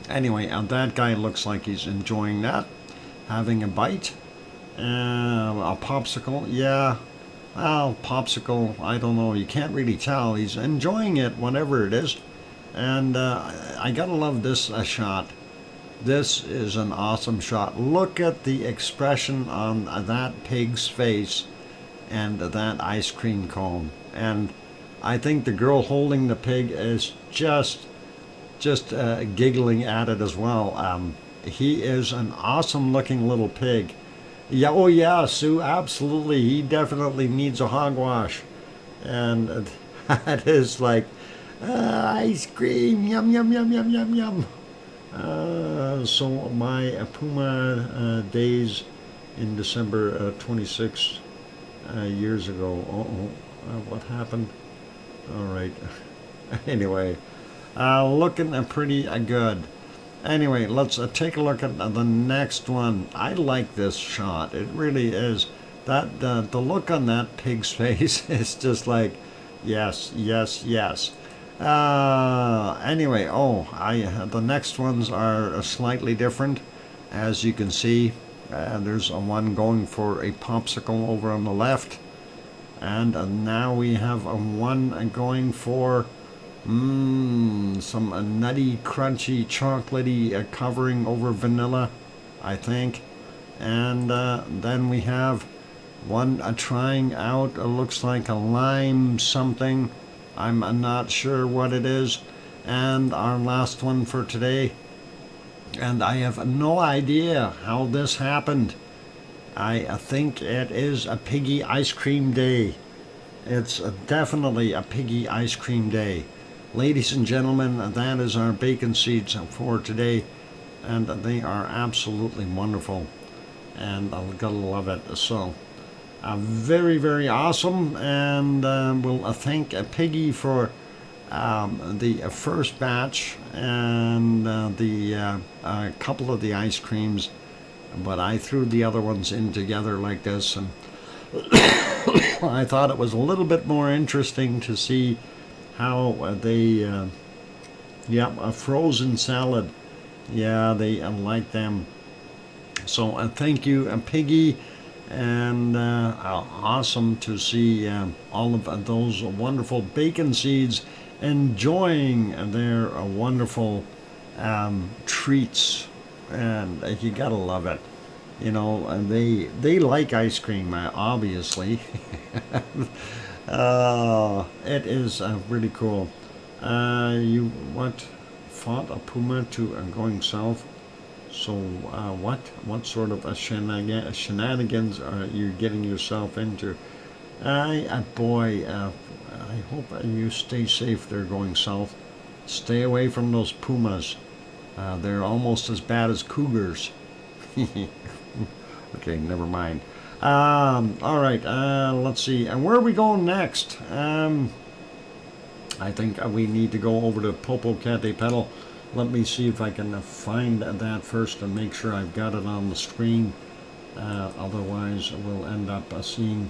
Anyway, that guy looks like he's enjoying that, having a bite. A popsicle, yeah. Well, popsicle, I don't know. You can't really tell. He's enjoying it, whatever it is. And I gotta love this shot. This is an awesome shot. Look at the expression on that pig's face and that ice cream cone. And I think the girl holding the pig is just giggling at it as well. He is an awesome looking little pig. Yeah, oh yeah, Sue, absolutely. He definitely needs a hogwash. And that is like ice cream, yum, yum, yum, yum, yum, yum. So my Puma days in December 26 years ago. What happened? All right. Anyway, looking pretty good. Anyway, let's take a look at the next one. I like this shot. It really is. That the look on that pig's face is just like, yes, yes, yes. Anyway, the next ones are slightly different. As you can see, there's a one going for a popsicle over on the left, and now we have a one going for some nutty, crunchy, chocolatey covering over vanilla, I think. And then we have one trying out, looks like a lime something. I'm not sure what it is. And our last one for today. And I have no idea how this happened. I think it is a piggy ice cream day. It's definitely a piggy ice cream day. Ladies and gentlemen, that is our bacon seeds for today, and they are absolutely wonderful, and I'm gonna love it. So, very, very awesome, and we'll thank Piggy for the first batch and the couple of the ice creams, but I threw the other ones in together like this, and I thought it was a little bit more interesting to see how they, a frozen salad. Yeah, they like them. So thank you, Piggy, and awesome to see all of those wonderful bacon seeds enjoying their wonderful treats, and you gotta love it. You know, and they like ice cream, obviously. It is really cool. You fought a puma to going south. So what sort of shenanigans are you getting yourself into? Boy, I hope you stay safe there going south. Stay away from those pumas. They're almost as bad as cougars. Okay, never mind. All right, let's see. And where are we going next? I think we need to go over to Popocatépetl. Let me see if I can find that first and make sure I've got it on the screen. Otherwise, we'll end up seeing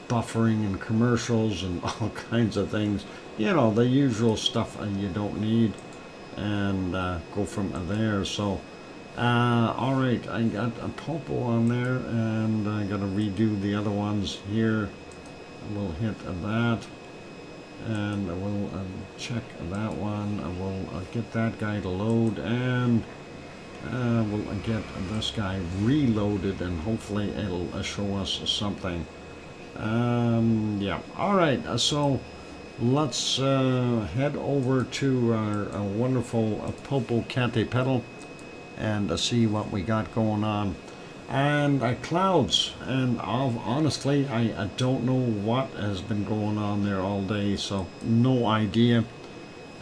buffering and commercials and all kinds of things. You know, the usual stuff you don't need. And go from there. So, all right, I got a Popo on there, and I got to redo the other ones here. We'll hit that, and we'll check that one. We'll get that guy to load, and we'll get this guy reloaded, and hopefully it'll show us something. Yeah, all right, so let's head over to our wonderful Popocatépetl and see what we got going on. And clouds, and honestly, I don't know what has been going on there all day, so no idea.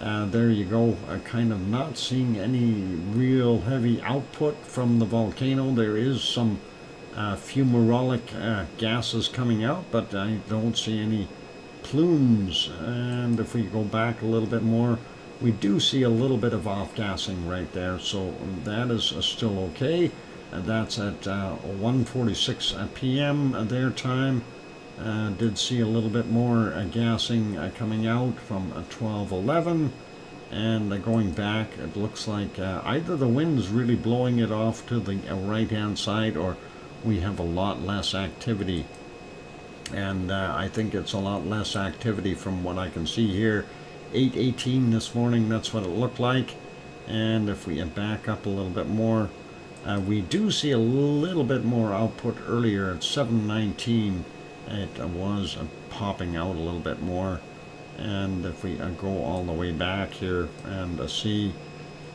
There you go, kind of not seeing any real heavy output from the volcano. There is some fumarolic gases coming out, but I don't see any plumes. And if we go back a little bit more, we do see a little bit of off-gassing right there, so that is still okay. That's at 1:46 p.m. their time. Did see a little bit more gassing coming out from 12:11, and going back, it looks like either the wind's really blowing it off to the right-hand side, or we have a lot less activity. And I think it's a lot less activity from what I can see here. 8:18 this morning, that's what it looked like. And if we back up a little bit more, we do see a little bit more output earlier at 719. It was popping out a little bit more. And if we go all the way back here and see,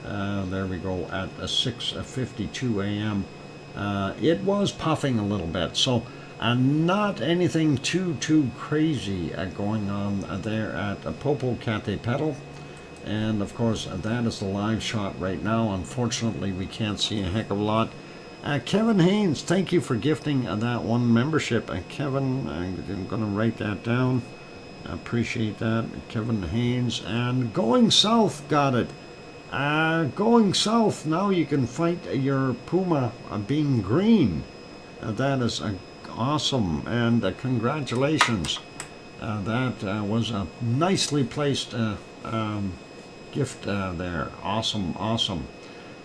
there we go at 6:52 a.m. It was puffing a little bit, so not anything too crazy going on there at Popocatépetl. And of course, that is the live shot right now. Unfortunately, we can't see a heck of a lot. Kevin Haynes, thank you for gifting that one membership. Kevin, I'm going to write that down. Appreciate that. Kevin Haynes. And Going South got it. Going South, now you can fight your puma being green. That is awesome, and congratulations. That was a nicely placed gift there. Awesome.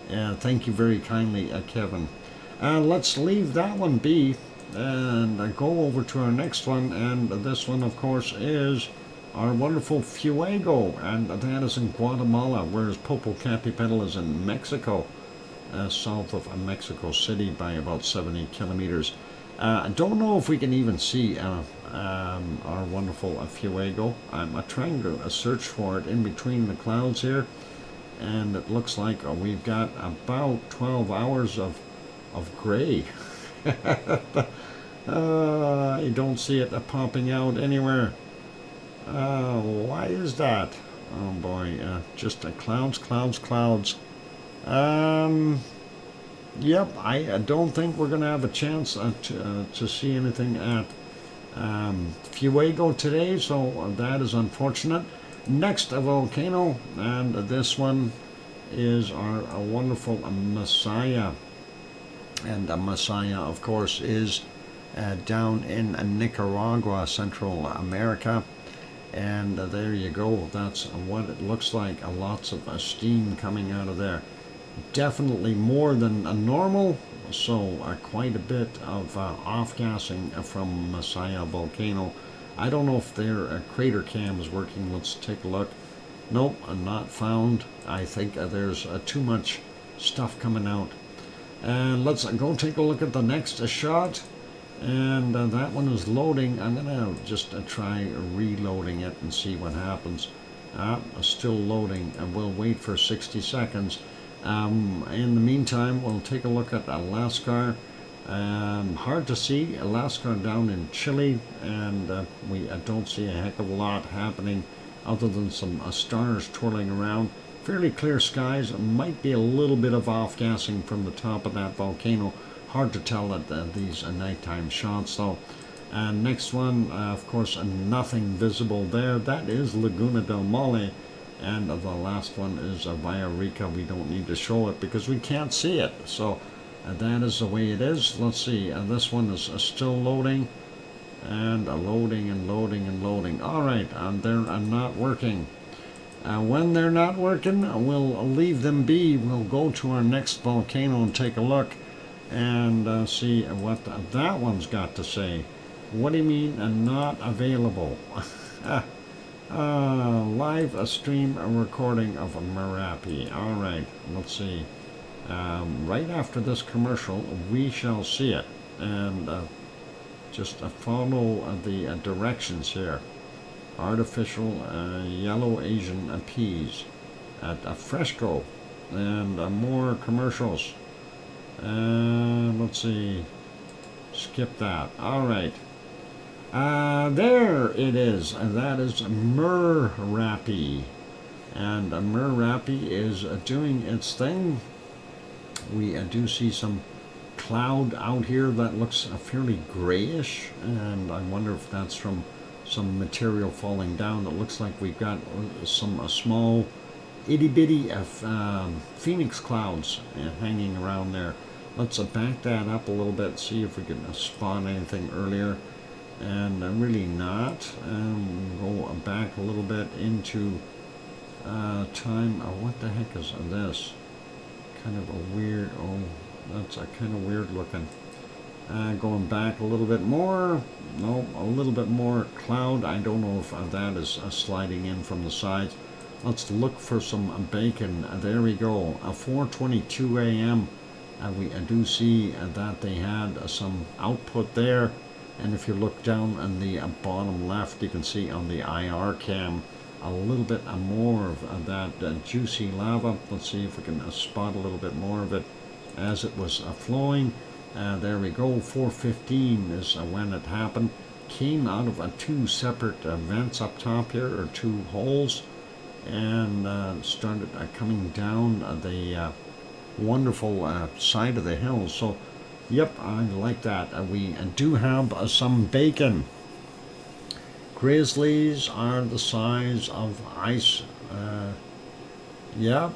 Thank you very kindly, Kevin. Let's leave that one be and go over to our next one, and this one, of course, is our wonderful Fuego, and that is in Guatemala, whereas Popocatépetl is in Mexico, south of Mexico City by about 70 kilometers. I don't know if we can even see our wonderful Fuego. I'm trying to search for it in between the clouds here, and it looks like we've got about 12 hours of gray. I don't see it popping out anywhere. Why is that? Oh boy, just clouds. Yep, I don't think we're going to have a chance to see anything at Fuego today, so that is unfortunate. Next, a volcano, and this one is our wonderful Messiah. And Messiah, of course, is down in Nicaragua, Central America. And there you go. That's what it looks like. Lots of steam coming out of there. Definitely more than normal. So quite a bit of off-gassing from Messiah volcano. I don't know if their crater cam is working. Let's take a look. Nope, not found. I think there's too much stuff coming out. And let's go take a look at the next shot. And that one is loading. I'm going to just try reloading it and see what happens. Still loading, and we'll wait for 60 seconds. In the meantime, we'll take a look at Alaska. Hard to see. Alaska down in Chile, and we don't see a heck of a lot happening other than some stars twirling around. Fairly clear skies. Might be a little bit of off-gassing from the top of that volcano. Hard to tell at these nighttime shots, though. And next one, of course, nothing visible there. That is Laguna del Mole. And the last one is Villarrica. We don't need to show it because we can't see it. So that is the way it is. Let's see. This one is still loading. And loading. All right. They're not working. When they're not working, we'll leave them be. We'll go to our next volcano and take a look and see what that one's got to say. What do you mean not available? Live stream recording of Merapi. All right, let's see. Right after this commercial, we shall see it. And just follow the directions here. Artificial yellow Asian peas at Fresco. And more commercials. Let's see. Skip that. All right. There it is. That is Merapi. And Merapi is doing its thing. We do see some cloud out here that looks fairly grayish. And I wonder if that's from some material falling down. It looks like we've got some small itty-bitty phoenix clouds hanging around there. Let's back that up a little bit, see if we can spawn anything earlier. And really not. Go back a little bit into time. What the heck is this? Kind of a weird, that's a kind of weird looking. Going back a little bit more. Nope, a little bit more cloud. I don't know if that is sliding in from the sides. let's look for some bacon. There we go. 4:22 a.m. We do see that they had some output there. And if you look down on the bottom left, you can see on the IR cam a little bit more of that juicy lava. Let's see if we can spot a little bit more of it as it was flowing. There we go. 4:15 is when it happened. Came out of two separate vents up top here, or two holes, and started coming down the wonderful side of the hill. So yep, I like that. We do have some bacon. Grizzlies are the size of ice. Yeah,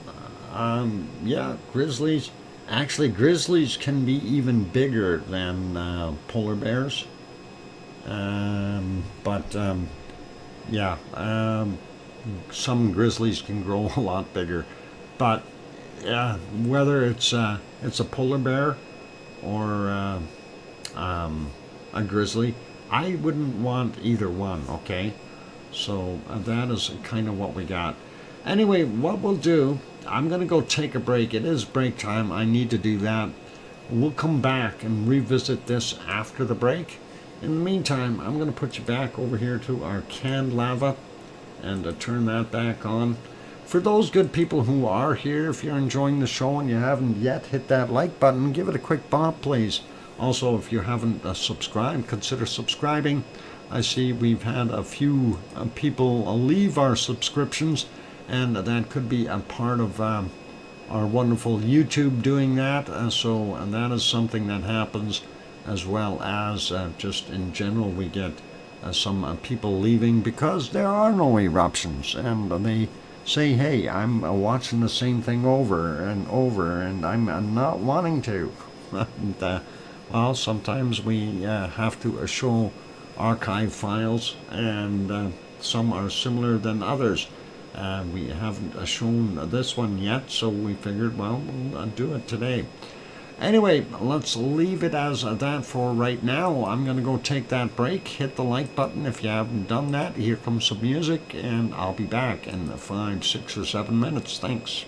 grizzlies. Actually, grizzlies can be even bigger than polar bears. Some grizzlies can grow a lot bigger. But whether it's a polar bear or a grizzly, I wouldn't want either one, okay? So that is kind of what we got. Anyway, what we'll do, I'm going to go take a break. It is break time. I need to do that. We'll come back and revisit this after the break. In the meantime, I'm going to put you back over here to our canned lava and turn that back on. For those good people who are here, if you're enjoying the show and you haven't yet hit that like button, give it a quick bump, please. Also, if you haven't subscribed, consider subscribing. I see we've had a few people leave our subscriptions, and that could be a part of our wonderful YouTube doing that. So that is something that happens, as well as just in general we get some people leaving because there are no eruptions, and they say, hey, I'm watching the same thing over and over, and I'm not wanting to. And, well, sometimes we have to show archive files, and some are similar than others. We haven't shown this one yet, so we figured, well, we'll do it today. Anyway, let's leave it as that for right now. I'm going to go take that break. Hit the like button if you haven't done that. Here comes some music, and I'll be back in 5, 6, or 7 minutes. Thanks.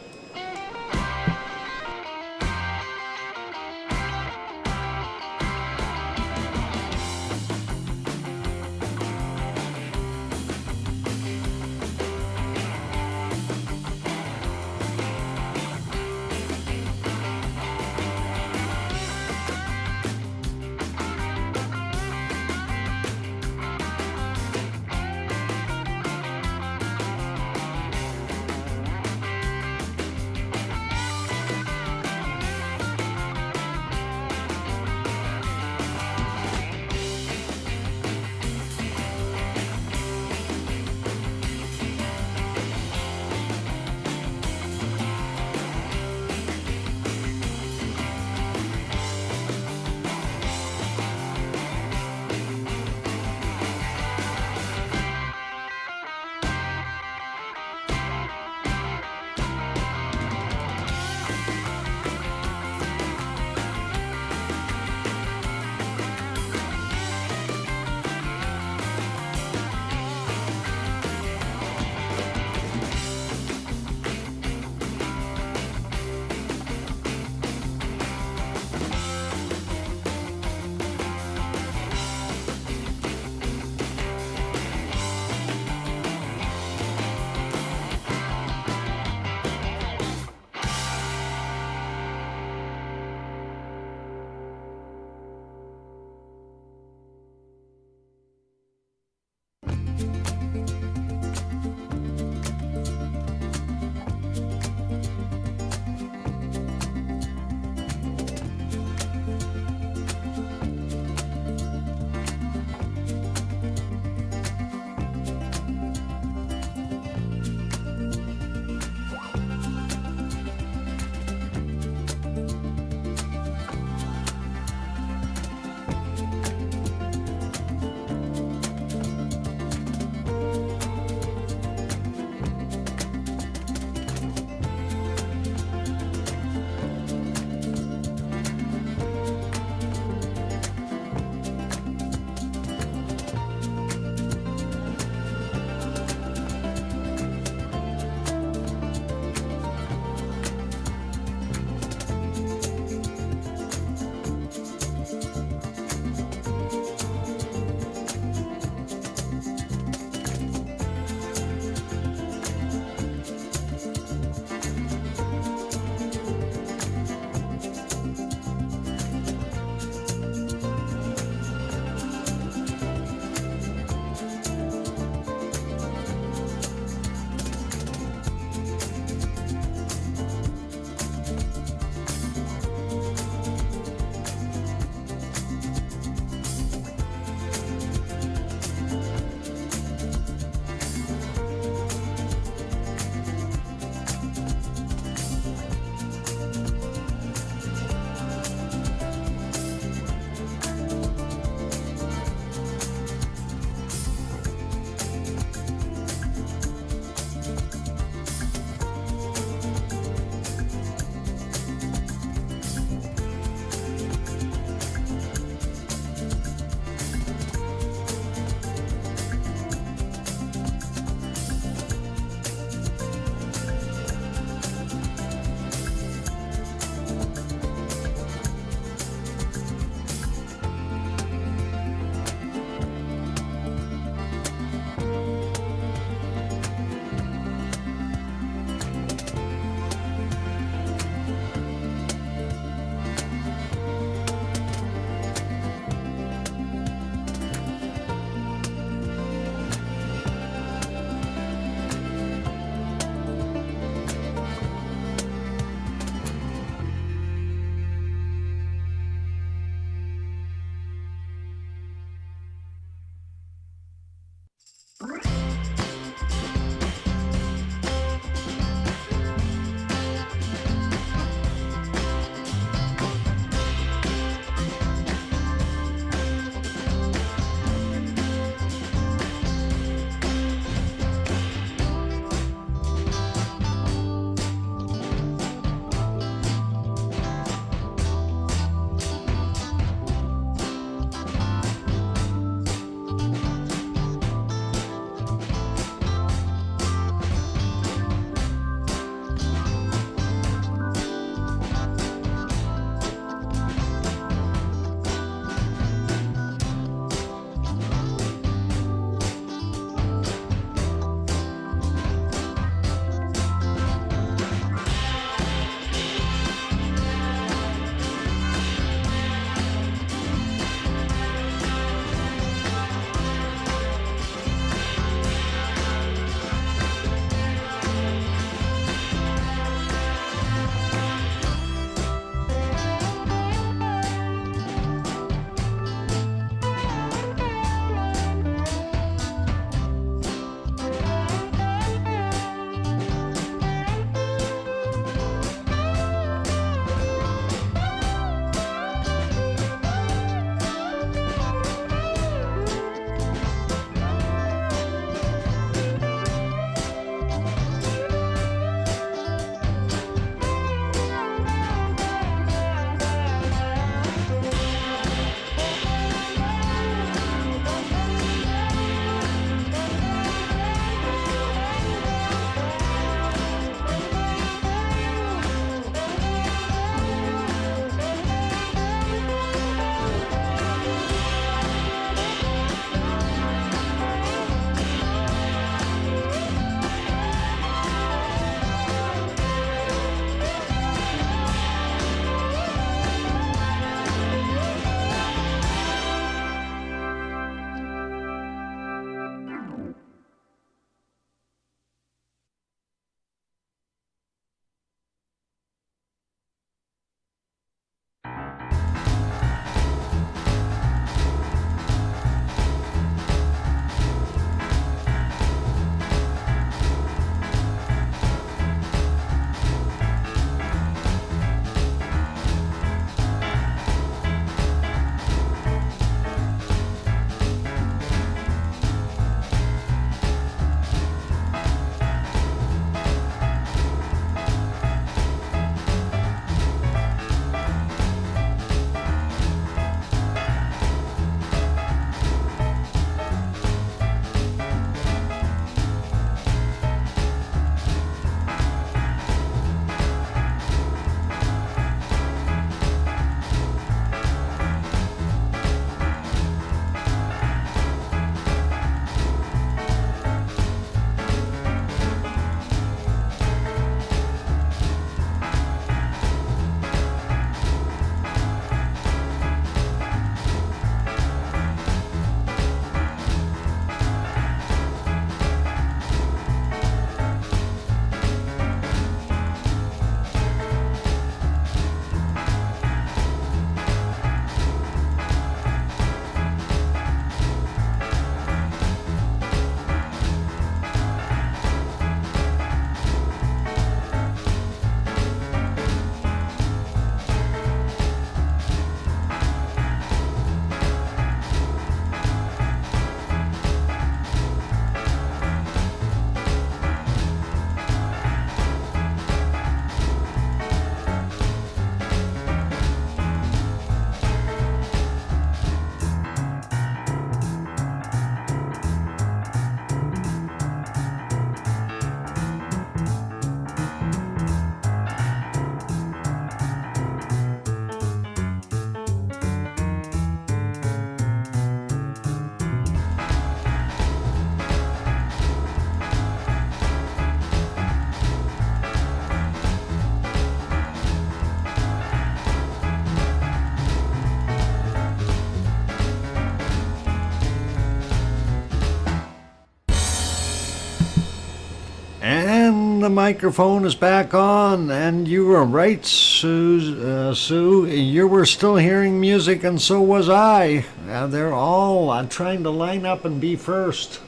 the microphone is back on, and you were right, Sue. You were still hearing music, and so was I. They're all trying to line up and be first.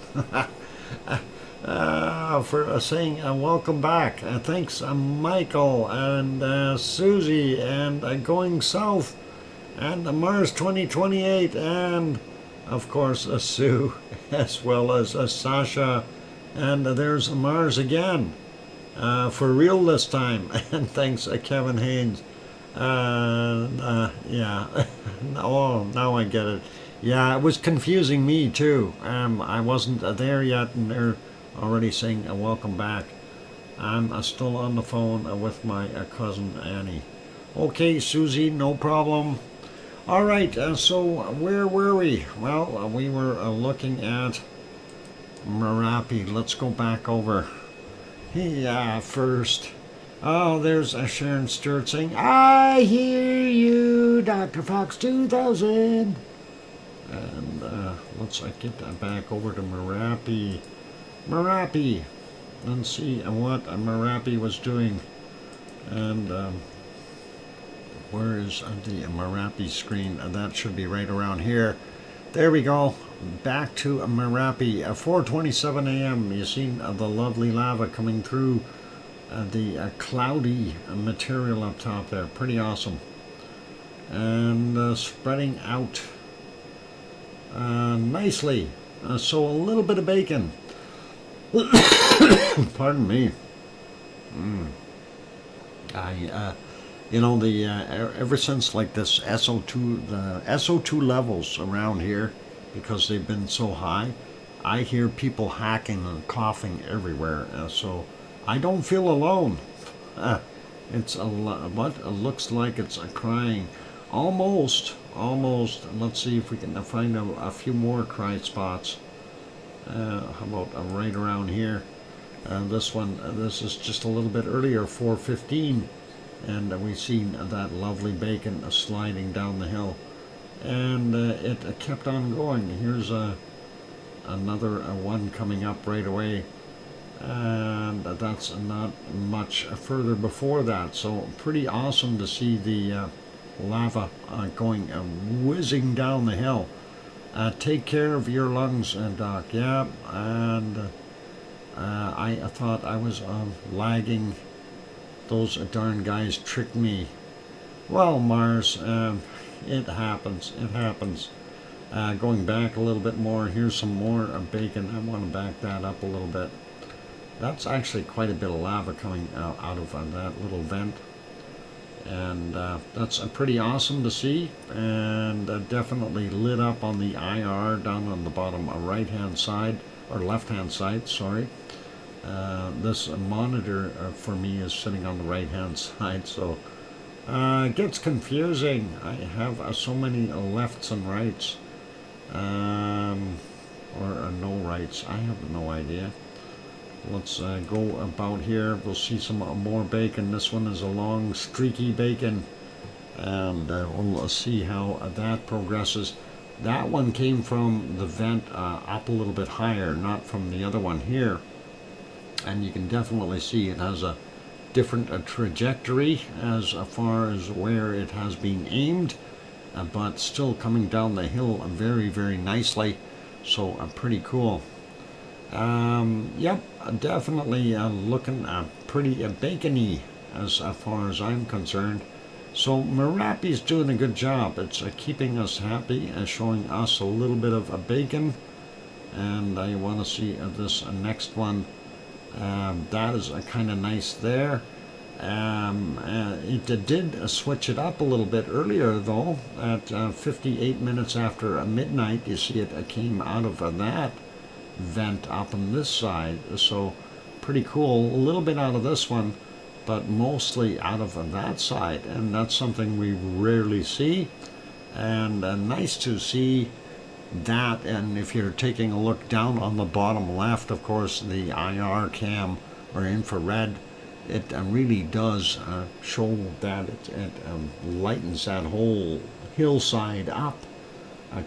For saying welcome back. Thanks, Michael and Susie and Going South and Mars 2028 and of course Sue as well as Sasha and there's Mars again for real this time and thanks Kevin Haynes. Yeah. Oh, now I get it. Yeah, it was confusing me too. I wasn't there yet and they're already saying welcome back. I'm still on the phone with my cousin Annie. Okay, Susie, no problem. All right, so where were we? Well, we were looking at Merapi. Let's go back over. Yeah, first. Oh, there's Sharon Stewart saying, I hear you, DrFox2000. And let's get back over to Merapi. Merapi. Let's see what Merapi was doing. And where is the Merapi screen? That should be right around here. There we go. Back to Merapi. 4:27 a.m. You seen the lovely lava coming through the cloudy material up top there. Pretty awesome. And spreading out nicely. So a little bit of bacon. Pardon me. You know, the ever since like this SO2, the SO2 levels around here, because they've been so high, I hear people hacking and coughing everywhere. So I don't feel alone. It's a what it looks like it's crying. Almost. Let's see if we can find a few more cry spots. How about right around here? This one, this is just a little bit earlier, 4:15, and we've seen that lovely bacon sliding down the hill, and it kept on going. Here's another one coming up right away, and that's not much further before that. So pretty awesome to see the lava going whizzing down the hill. Take care of your lungs, Doc. Yeah, and I thought I was lagging. Those darn guys tricked me. Well, Mars, it happens. It happens. Going back a little bit more, here's some more bacon. I want to back that up a little bit. That's actually quite a bit of lava coming out of that little vent. And that's pretty awesome to see, and definitely lit up on the IR down on the bottom right hand side, or left hand side, sorry. This monitor for me is sitting on the right hand side, so it gets confusing. I have so many lefts and rights, or no rights. I have no idea. Let's go about here. We'll see some more bacon. This one is a long streaky bacon, and we'll see how that progresses. That one came from the vent up a little bit higher, not from the other one here, and you can definitely see it has a different trajectory as far as where it has been aimed, but still coming down the hill very, very nicely. So pretty cool. Yep, definitely looking pretty bacony as far as I'm concerned. So Merapi's doing a good job. It's keeping us happy and showing us a little bit of bacon. And I want to see this next one. That is kind of nice there. It did switch it up a little bit earlier though. At 58 minutes after midnight, you see it came out of that vent up on this side, so pretty cool. A little bit out of this one, but mostly out of that side, and that's something we rarely see, and nice to see that. And if you're taking a look down on the bottom left, of course, the IR cam or infrared, it really does show that it lightens that whole hillside up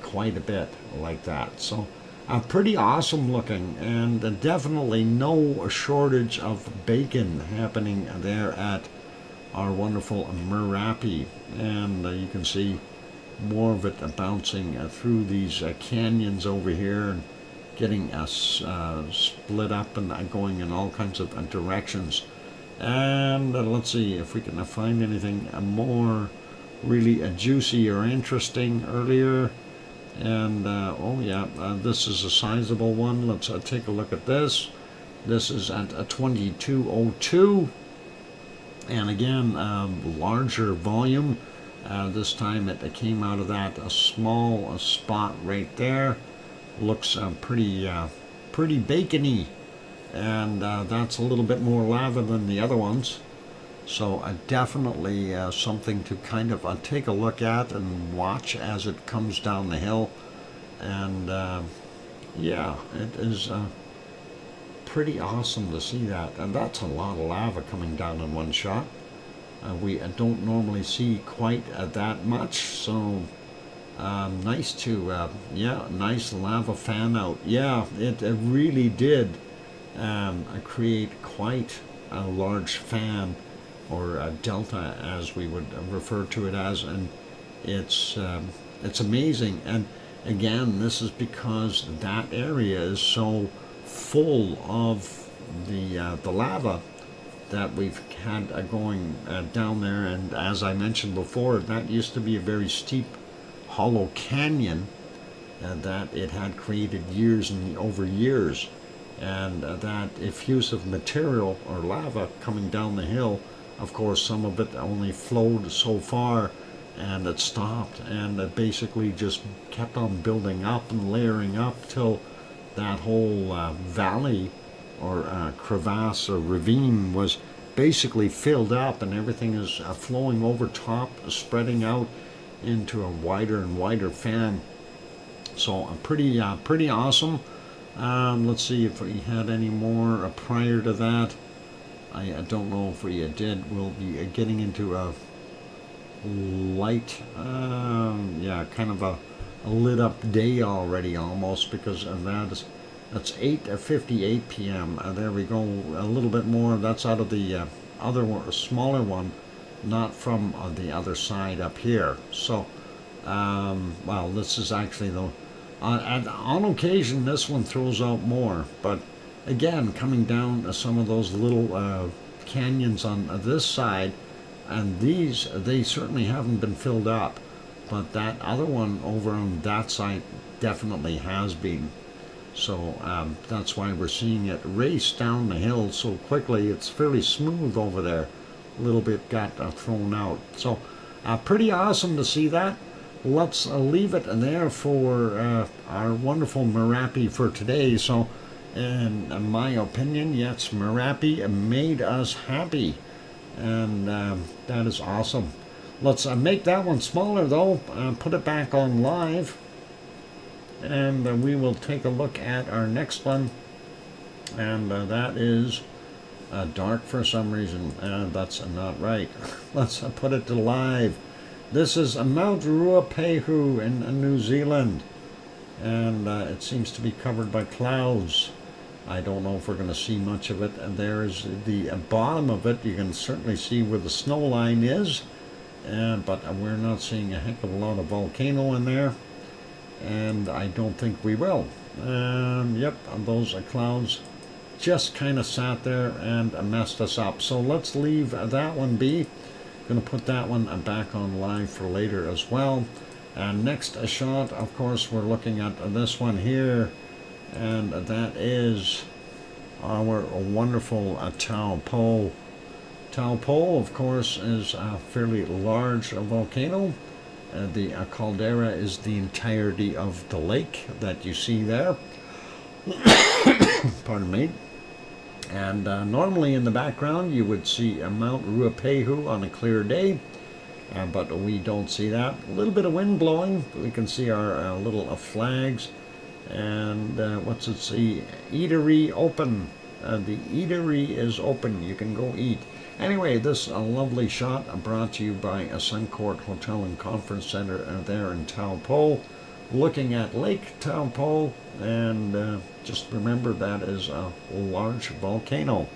quite a bit like that. So Pretty awesome looking, and definitely no shortage of bacon happening there at our wonderful Merapi. And you can see more of it bouncing through these canyons over here and getting split up and going in all kinds of directions. And let's see if we can find anything more really juicy or interesting earlier. And oh yeah, this is a sizable one. Let's take a look at this. This is at 2202, and again, larger volume. This time it came out of that small spot right there. Looks pretty bacony, and that's a little bit more lava than the other ones. So definitely something to kind of take a look at and watch as it comes down the hill. And yeah, it is pretty awesome to see that. And that's a lot of lava coming down in one shot. We don't normally see quite that much, so nice to, yeah, nice lava fan out. Yeah, it really did create quite a large fan, or a delta as we would refer to it as, and it's amazing. And again, this is because that area is so full of the lava that we've had going down there. And as I mentioned before, that used to be a very steep hollow canyon that it had created years and over years, and that effusive material or lava coming down the hill, of course, some of it only flowed so far and it stopped, and it basically just kept on building up and layering up till that whole valley or crevasse or ravine was basically filled up, and everything is flowing over top, spreading out into a wider and wider fan. So pretty awesome. Let's see if we had any more prior to that. I don't know if we did. We'll be getting into a light, yeah, kind of a lit up day already almost, because that's 8:58 p.m. There we go. A little bit more. That's out of the other one, smaller one, not from the other side up here. So, well, this is actually the on occasion this one throws out more, but again, coming down some of those little canyons on this side, and these, they certainly haven't been filled up, but that other one over on that side definitely has been. So that's why we're seeing it race down the hill so quickly. It's fairly smooth over there. A little bit got thrown out. So pretty awesome to see that. Let's leave it there for our wonderful Merapi for today. So, in my opinion, yes, Merapi made us happy, and that is awesome. Let's make that one smaller though, put it back on live, and we will take a look at our next one, and that is dark for some reason. That's not right. Let's put it to live. This is Mount Ruapehu in New Zealand, and it seems to be covered by clouds. I don't know if we're going to see much of it. And there's the bottom of it. You can certainly see where the snow line is, but we're not seeing a heck of a lot of volcano in there, and I don't think we will. Yep, those clouds just kind of sat there and messed us up. So let's leave that one be. Going to put that one back on live for later as well. And next shot, of course, we're looking at this one here, and that is our wonderful Taupo. Taupo, of course, is a fairly large volcano. The caldera is the entirety of the lake that you see there. Pardon me. And normally in the background you would see Mount Ruapehu on a clear day, but we don't see that. A little bit of wind blowing. We can see our little flags, and what's it say? Eatery open. The eatery is open. You can go eat. Anyway, this lovely shot brought to you by a Suncourt Hotel and Conference Center there in Taupo. looking at Lake Taupo, and just remember that is a large volcano.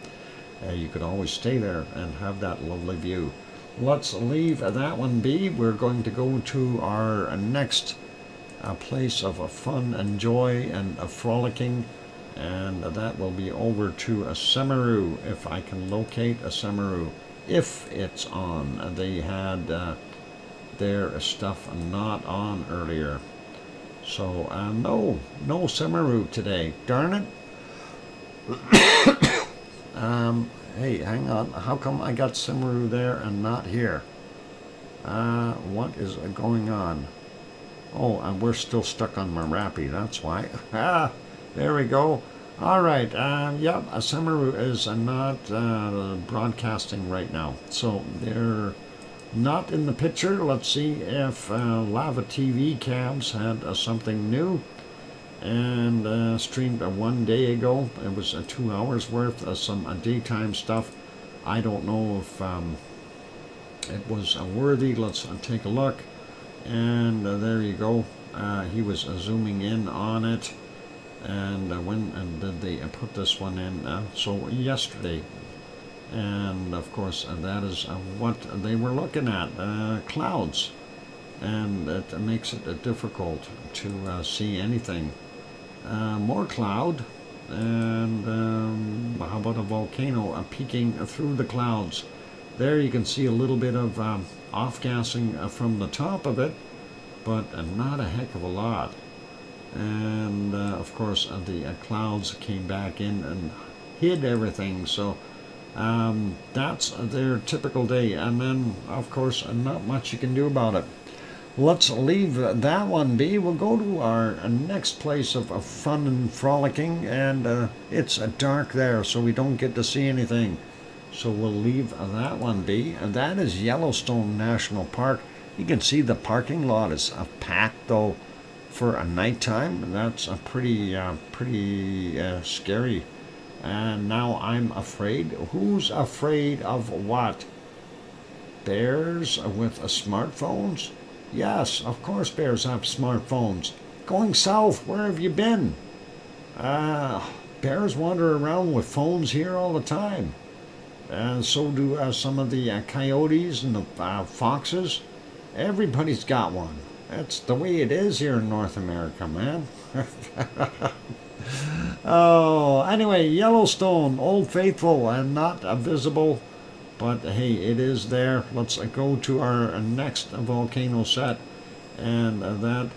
You could always stay there and have that lovely view. Let's leave that one be. We're going to go to our next place of fun and joy and frolicking, and that will be over to Semeru, if I can locate Semeru, if it's on. They had their stuff not on earlier. So no Semeru today, darn it. Hey, hang on, how come I got Semeru there and not here? What is going on? Oh, and we're still stuck on Merapi, that's why. There we go. All right, yep, Semeru is not broadcasting right now, so they're not in the picture. Let's see if Lava TV Cams had something new and streamed 1 day ago. It was 2 hours worth of some daytime stuff. I don't know if it was worthy. Let's take a look. And there you go. He was zooming in on it. And when did they put this one in? So yesterday. And of course that is what they were looking at, clouds. And it makes it difficult to see anything. More cloud, and how about a volcano peeking through the clouds? There you can see a little bit of off-gassing from the top of it, but not a heck of a lot. And of course the clouds came back in and hid everything, so that's their typical day. And then of course not much you can do about it. Let's leave that one be. We'll go to our next place of fun and frolicking, and it's dark there, so we don't get to see anything. So we'll leave that one be. And that is Yellowstone National Park. You can see the parking lot is packed, though, for a nighttime. That's pretty scary. And now I'm afraid. Who's afraid of what? Bears with smartphones? Yes, of course bears have smartphones. Going south, where have you been? Bears wander around with phones here all the time. And so do some of the coyotes and the foxes. Everybody's got one. That's the way it is here in North America, man. Oh, anyway, Yellowstone, Old Faithful, and not visible. But hey, it is there. Let's go to our next volcano set. And that,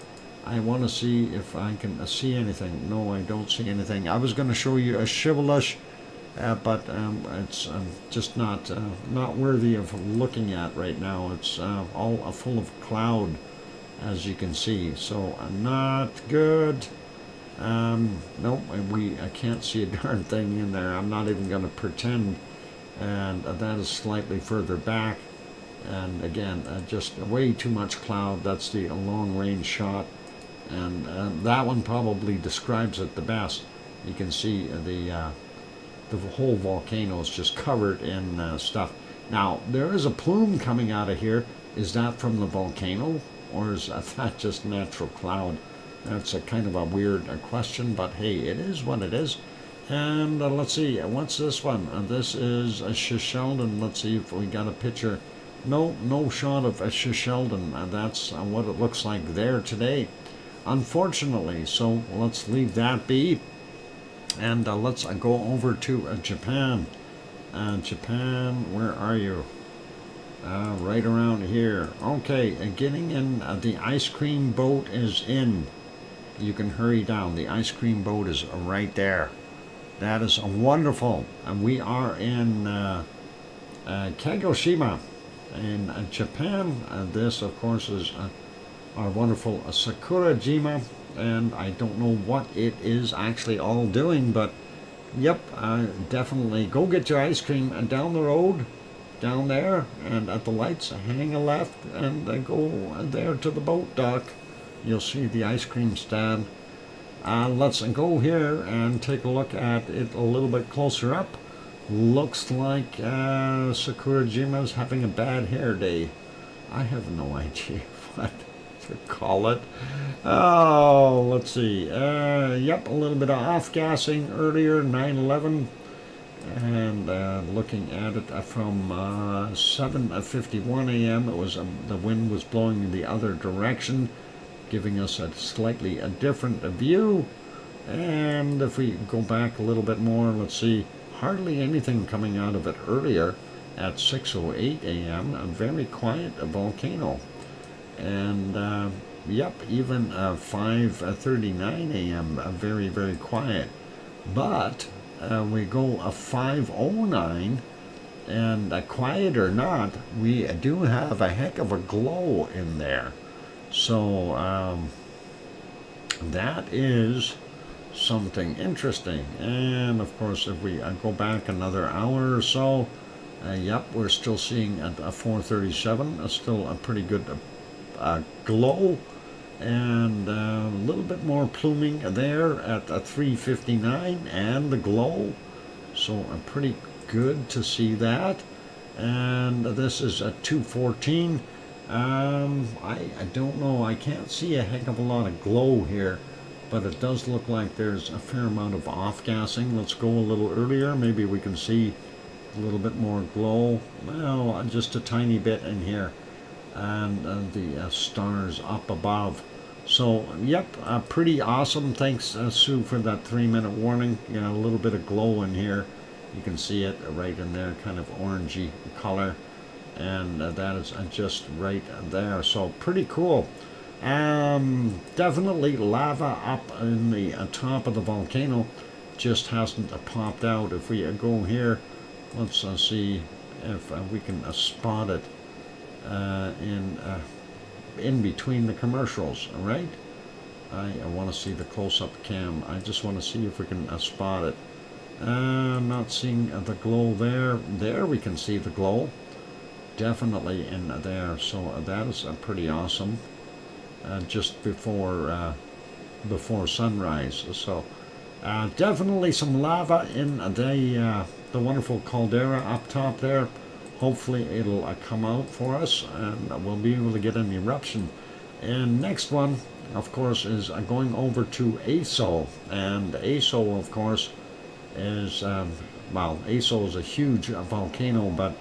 I want to see if I can see anything. No, I don't see anything. I was going to show you a Shivelish, but it's just not worthy of looking at right now. It's all full of cloud, as you can see. So not good. Nope, I can't see a darn thing in there. I'm not even going to pretend. And that is slightly further back, and again just way too much cloud. That's the long range shot, and that one probably describes it the best. You can see the whole volcano is just covered in stuff. Now there is a plume coming out of here. Is that from the volcano, or is that just natural cloud? That's a kind of a weird question, but hey, it is what it is. And let's see, what's this one? This is a Shisheldon. Let's see if we got a picture. No shot of a Shisheldon. That's what it looks like there today, unfortunately. So let's leave that be. And let's go over to Japan. Japan, where are you? Right around here. Okay, getting in. The ice cream boat is in. You can hurry down. The ice cream boat is right there. That is wonderful. And we are in Kagoshima in Japan. This, of course, is our wonderful Sakurajima. And I don't know what it is actually all doing, but yep, definitely go get your ice cream down the road, down there, and at the lights, hang a left and go there to the boat dock. You'll see the ice cream stand. Let's go here and take a look at it a little bit closer up. Looks like Sakurajima's having a bad hair day. I have no idea what to call it. Oh, let's see. Yep, a little bit of off-gassing earlier, 9/11. And looking at it from 7:51 a.m., it was the wind was blowing in the other direction, giving us a slightly a different view. And if we go back a little bit more, let's see, hardly anything coming out of it earlier at 6:08 a.m. A very quiet volcano. And yep, even 5:39 a.m. Very, very quiet. But we go a 5:09, and quiet or not, we do have a heck of a glow in there. So that is something interesting. And of course, if we go back another hour or so, yep, we're still seeing a 4:37, still a pretty good glow, and a little bit more pluming there at 3:59 and the glow. So pretty good to see that. And this is at 2:14. I don't know, I can't see a heck of a lot of glow here, but it does look like there's a fair amount of off-gassing. Let's go a little earlier. Maybe we can see a little bit more glow. Well, just a tiny bit in here. And the stars up above. So, yep, pretty awesome. Thanks, Sue, for that 3-minute warning. You know, a little bit of glow in here. You can see it right in there, kind of orangey color. And that is just right there. So, pretty cool. Definitely lava up in the top of the volcano. Just hasn't popped out. If we go here, let's see if we can spot it in between the commercials. All right, I want to see the close-up cam. I just want to see if we can spot it. I'm not seeing the glow there. There we can see the glow, definitely in there. So that is pretty awesome. Just before sunrise. So definitely some lava in the wonderful caldera up top there. Hopefully it'll come out for us, and we'll be able to get an eruption. And next one, of course, is going over to ASO. And ASO, of course, is, well, ASO is a huge volcano, but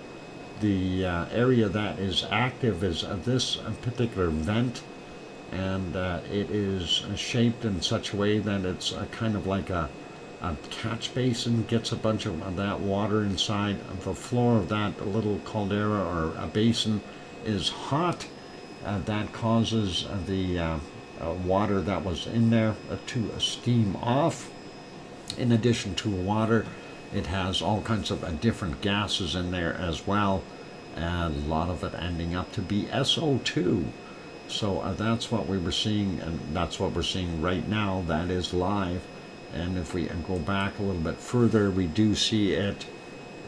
the area that is active is this particular vent. And it is shaped in such a way that it's kind of like a catch basin, gets a bunch of that water inside. The floor of that little caldera or a basin is hot. That causes the water that was in there to steam off. In addition to water, it has all kinds of different gases in there as well, and a lot of it ending up to be SO2. So that's what we were seeing, and that's what we're seeing right now. That is live. And if we go back a little bit further, we do see it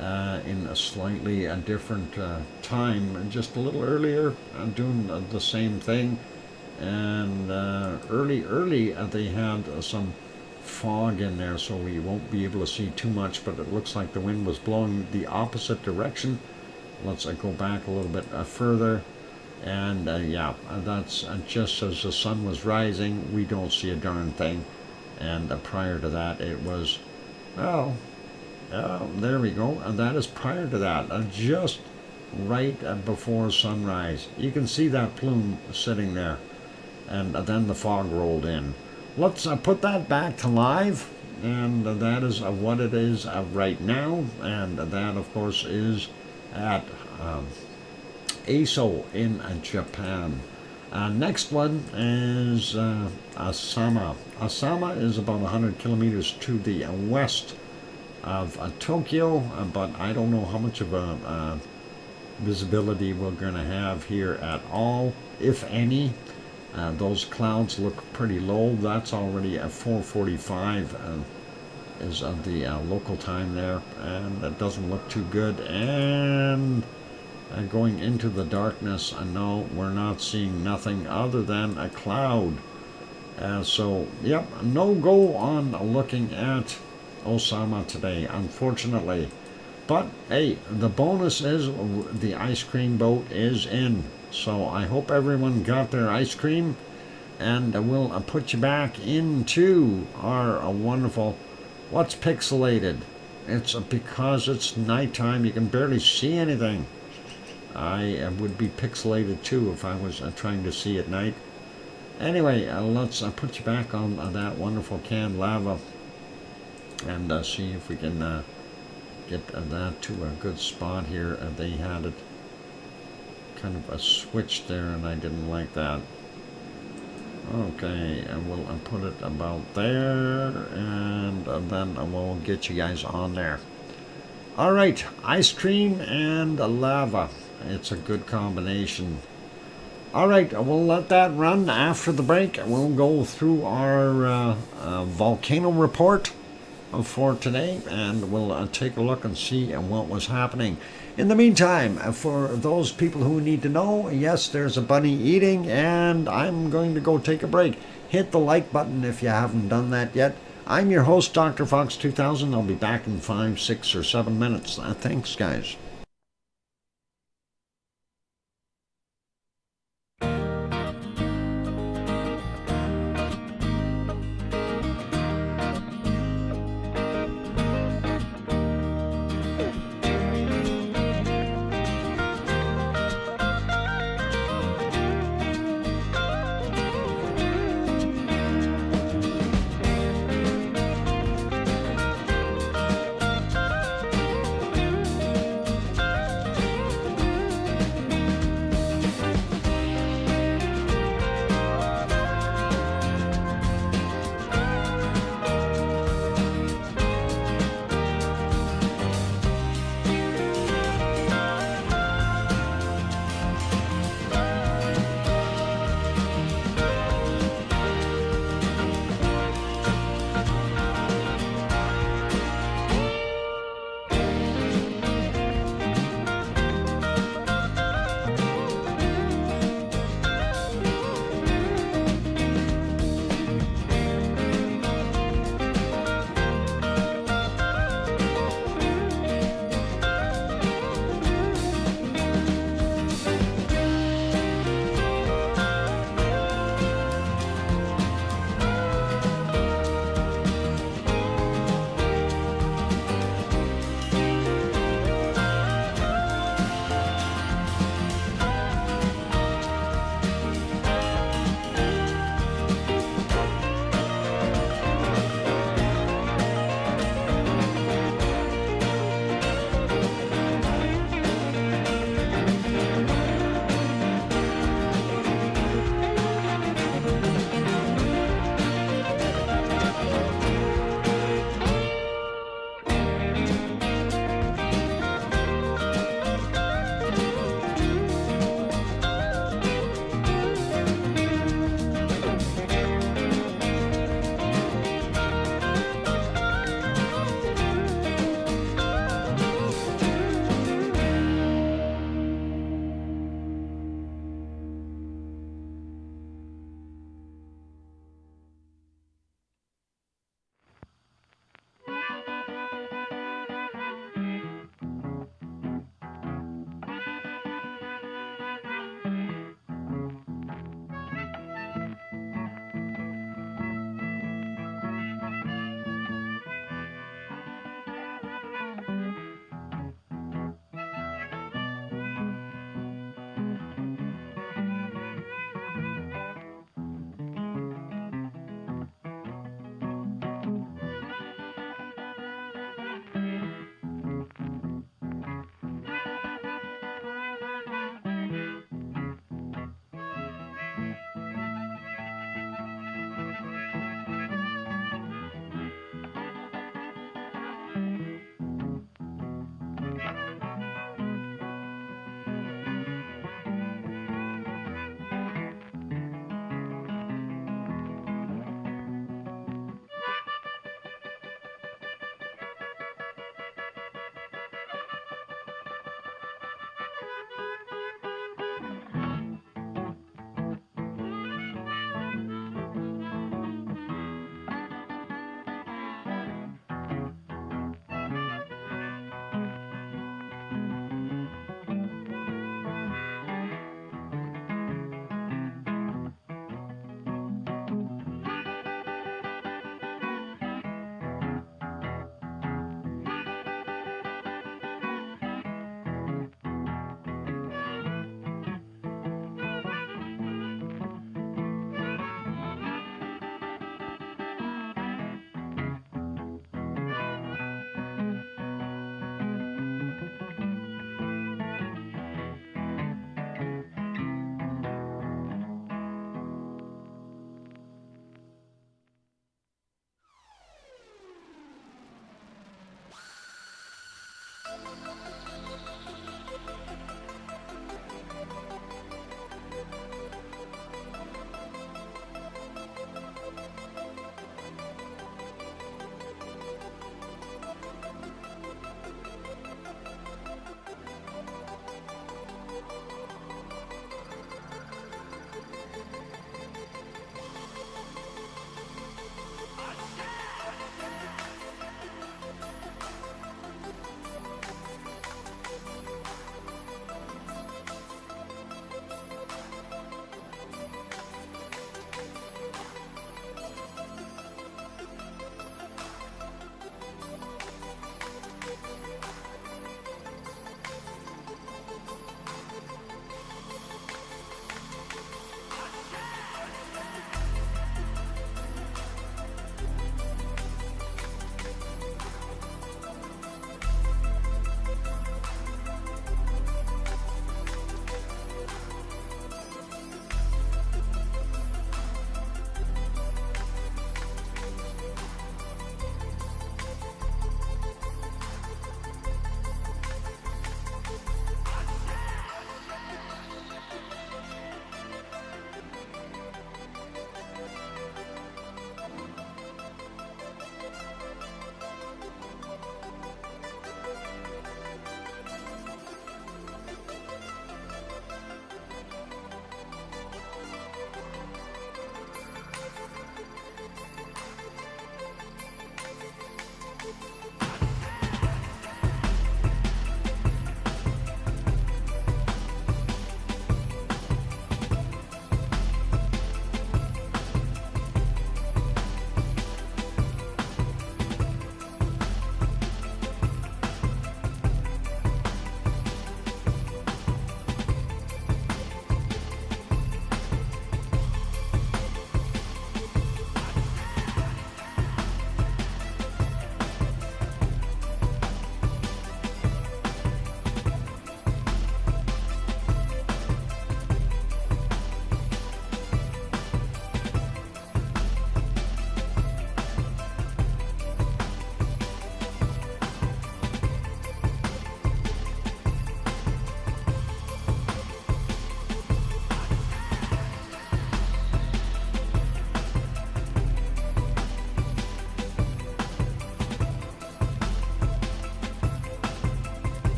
in a slightly different time, just a little earlier, doing the same thing. And early they had some fog in there, so we won't be able to see too much, but it looks like the wind was blowing the opposite direction. Let's go back a little bit further. And yeah, that's just as the sun was rising. We don't see a darn thing. And prior to that, it was, well, there we go. And that is prior to that, just right before sunrise. You can see that plume sitting there. And then the fog rolled in. Let's put that back to live. And that is what it is right now. And that, of course, is at ASO in Japan. Next one is Asama. Asama is about 100 kilometers to the west of Tokyo, but I don't know how much of a visibility we're going to have here at all, if any. Those clouds look pretty low. That's already at 4:45 is the local time there, and that doesn't look too good. And going into the darkness, no, we're not seeing nothing other than a cloud. So, yep, no go on looking at Osama today, unfortunately. But, hey, the bonus is the ice cream boat is in. So I hope everyone got their ice cream. and we'll put you back into our wonderful, what's pixelated? It's because it's nighttime, you can barely see anything. I would be pixelated too if I was trying to see at night. Anyway, let's put you back on that wonderful canned lava and see if we can get that to a good spot here. They had it kind of a switch there and I didn't like that. Okay, and we'll put it about there, and then we'll get you guys on there. All right, ice cream and lava. It's a good combination. All right, we'll let that run. After the break, we'll go through our volcano report for today, and we'll take a look and see what was happening. In the meantime, for those people who need to know, yes, there's a bunny eating, and I'm going to go take a break. Hit the like button if you haven't done that yet. I'm your host, DrFox2000. I'll be back in 5, 6, or 7 minutes. Thanks, guys.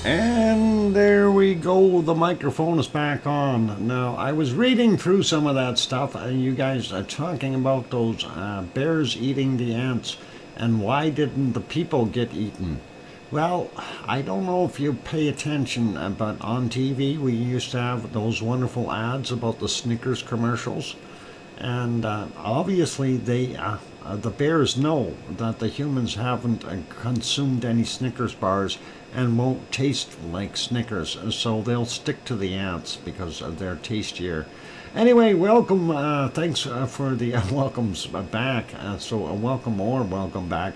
And there we go, the microphone is back on. Now, I was reading through some of that stuff, and you guys are talking about those bears eating the ants, and why didn't the people get eaten? Well, I don't know if you pay attention, but on TV we used to have those wonderful ads about the Snickers commercials, and obviously the bears know that the humans haven't consumed any Snickers bars and won't taste like Snickers, so they'll stick to the ants because they're tastier. Anyway, welcome. Thanks for the welcomes back. Welcome or welcome back.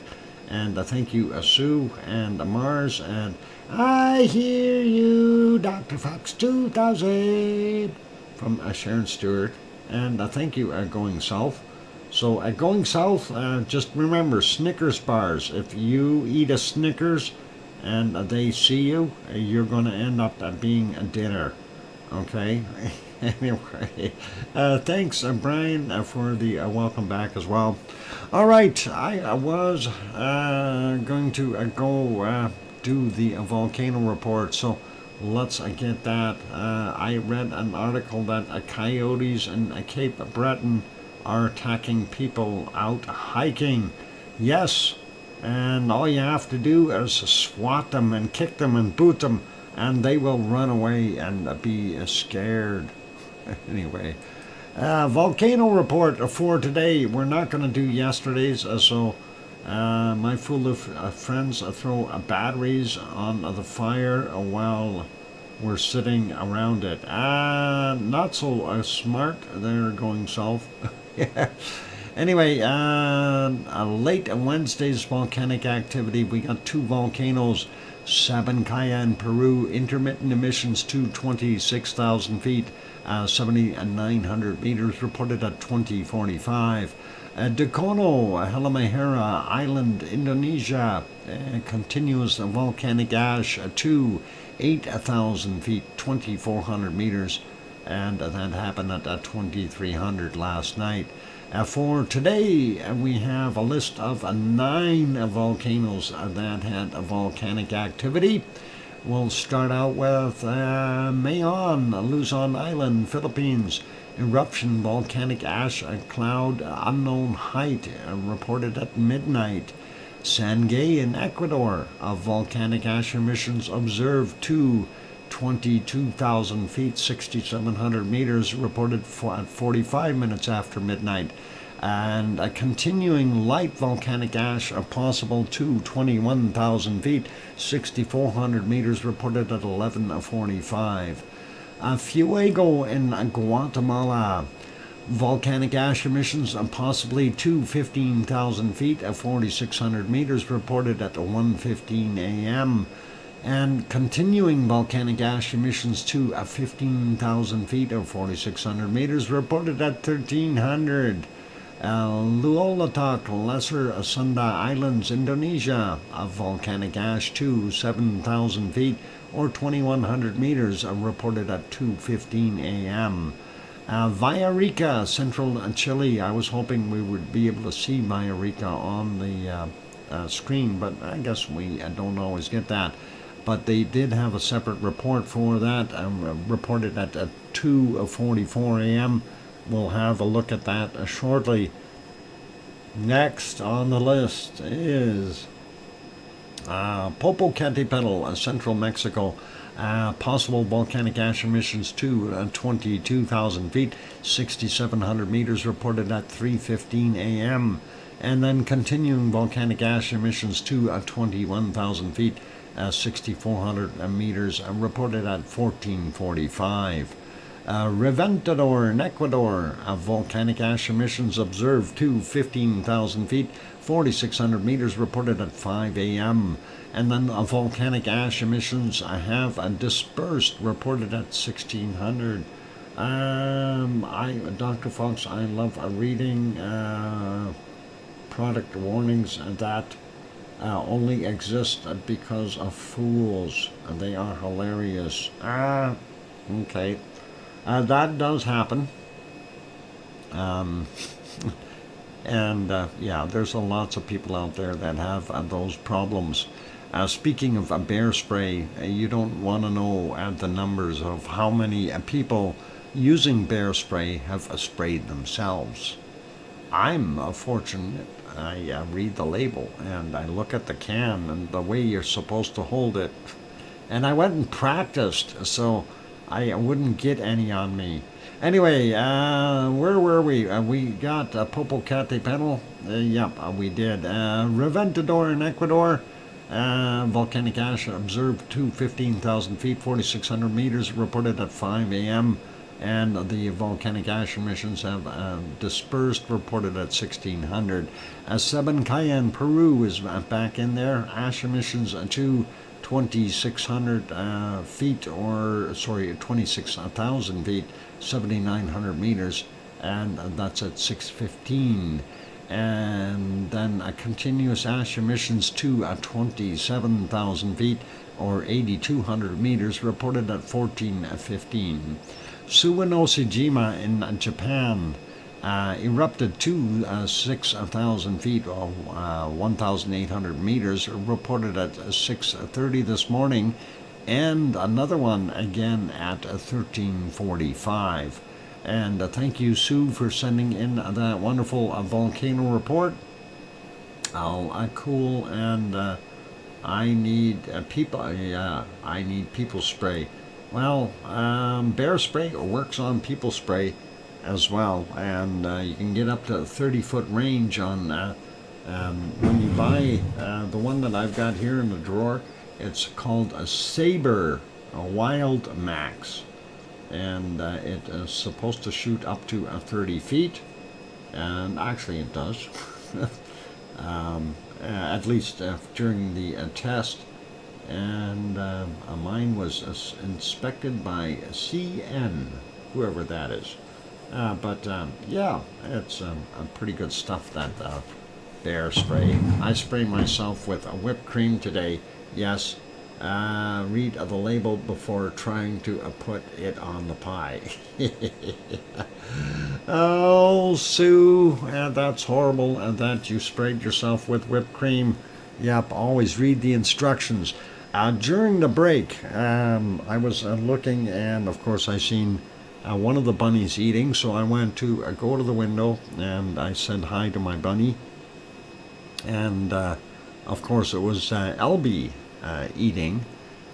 And thank you, Sue and Mars. And I hear you, DrFox2000 from Sharon Stewart. And thank you, Going South. So going south, just remember Snickers bars. If you eat a Snickers and they see you, you're going to end up being a dinner. Okay? Anyway, thanks, Brian, for the welcome back as well. All right, I was going to go do the volcano report, so let's get that. I read an article that coyotes in Cape Breton are attacking people out hiking. Yes, and all you have to do is swat them and kick them and boot them, and they will run away and be scared. Anyway, volcano report for today. We're not going to do yesterday's, so my fool of friends throw batteries on the fire while we're sitting around it. Not so smart. They're going south. Yeah. Anyway, late Wednesday's volcanic activity. We got two volcanoes, Sabancaya in Peru, intermittent emissions to 26,000 feet, 7,900 meters reported at 2045. Dukono, Halmahera Island, Indonesia, continuous volcanic ash to 8,000 feet, 2,400 meters, and that happened at 2,300 last night. For today, we have a list of 9 volcanoes that had volcanic activity. We'll start out with Mayon, Luzon Island, Philippines. Eruption, volcanic ash, cloud, unknown height, reported at midnight. Sangay in Ecuador, volcanic ash emissions observed to 22,000 feet, 6,700 meters, reported at 45 minutes after midnight. And a continuing light volcanic ash possible to 21,000 feet, 6,400 meters, reported at 11:45. Fuego in Guatemala, volcanic ash emissions possibly to 15,000 feet, 4,600 meters, reported at 1:15 a.m. And continuing volcanic ash emissions to 15,000 feet or 4,600 meters, reported at 1,300. Luolatak, Lesser Sunda Islands, Indonesia, volcanic ash to 7,000 feet or 2,100 meters, reported at 2:15 a.m. Villarrica, Central Chile. I was hoping we would be able to see Villarrica on the screen, but I guess we don't always get that. But they did have a separate report for that, reported at 2:44 a.m. We'll have a look at that shortly. Next on the list is Popocatépetl, Central Mexico. Possible volcanic ash emissions to 22,000 feet, 6,700 meters, reported at 3:15 a.m. And then continuing volcanic ash emissions to 21,000 feet, 6,400 meters, reported at 14:45. Reventador in Ecuador, volcanic ash emissions observed to 15,000 feet, 4,600 meters, reported at 5 a.m. And then volcanic ash emissions have dispersed, reported at 1,600. Dr. Fox, I love reading product warnings that only exist because of fools. They are hilarious. Okay. That does happen. And yeah, there's lots of people out there that have those problems. Speaking of bear spray, you don't want to know the numbers of how many people using bear spray have sprayed themselves. I'm fortunate. I read the label and I look at the can and the way you're supposed to hold it. And I went and practiced so I wouldn't get any on me. Anyway, where were we? We got Popocatépetl. Yep, we did. Reventador in Ecuador. Volcanic ash observed to 15,000 feet, 4,600 meters, reported at 5 a.m. And the volcanic ash emissions have dispersed, reported at 1,600. Sabancaya in Peru is back in there. Ash emissions to 2,600 feet, or sorry, 26,000 feet, 7,900 meters, and that's at 6:15. And then continuous ash emissions to 27,000 feet, or 8,200 meters, reported at 14:15. Suwanosejima in Japan erupted to 6,000 feet, or 1,800 meters, reported at 6:30 this morning, and another one again at 13:45. And thank you, Sue, for sending in that wonderful volcano report. Cool, and I need people. I need people spray. Well, bear spray works on people spray as well, and you can get up to 30-foot range on when you buy the one that I've got here in the drawer. It's called a Saber, a Wild Max, and it is supposed to shoot up to 30 feet, and actually it does. At least during the test. And mine was inspected by CN, whoever that is. Yeah, it's pretty good stuff, that bear spray. I spray myself with whipped cream today. Yes, read the label before trying to put it on the pie. Oh, Sue, that's horrible that you sprayed yourself with whipped cream. Yep, always read the instructions. During the break, I was looking, and of course I seen one of the bunnies eating, so I went to go to the window, and I said hi to my bunny. And of course it was Elby eating,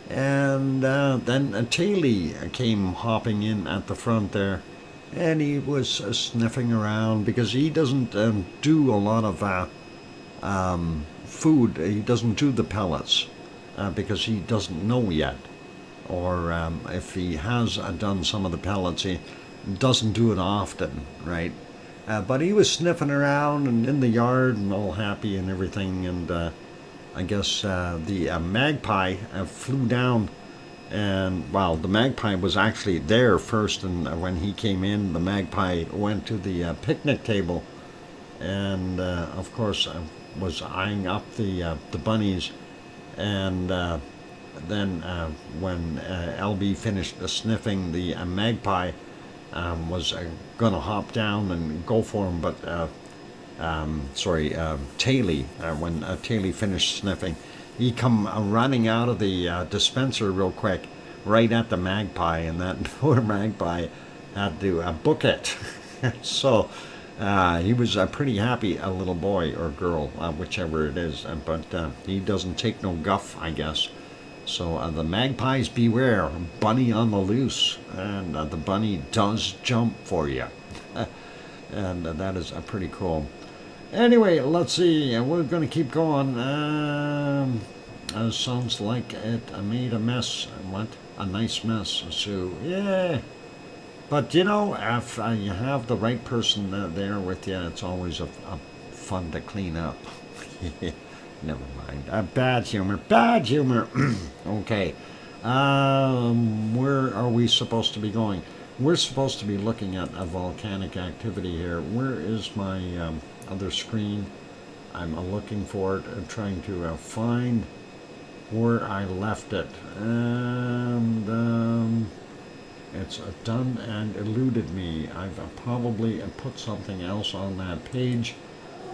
and then Taylor came hopping in at the front there, and he was sniffing around because he doesn't do a lot of food. He doesn't do the pellets because he doesn't know yet, or if he has done some of the pellets, he doesn't do it often, right? But he was sniffing around and in the yard and all happy and everything, and I guess the magpie flew down, and well, the magpie was actually there first, and when he came in, the magpie went to the picnic table, and of course was eyeing up the bunnies, and then when LB finished sniffing, the magpie was gonna hop down and go for him, but Taylor, when Taylor finished sniffing, he come running out of the dispenser real quick, right at the magpie, and that poor magpie had to book it. So he was a pretty happy little boy or girl, whichever it is, but he doesn't take no guff, I guess. So the magpies beware, bunny on the loose, and the bunny does jump for you. And that is pretty cool. Anyway, let's see, we're going to keep going. Sounds like it made a mess. What? A nice mess, Sue. Yeah. But you know, if you have the right person there with you, it's always fun to clean up. Never mind. Bad humor. Bad humor. Okay. Where are we supposed to be going? We're supposed to be looking at a volcanic activity here. Where is my other screen? I'm looking for it and trying to find where I left it. And it's done and eluded me. I've probably put something else on that page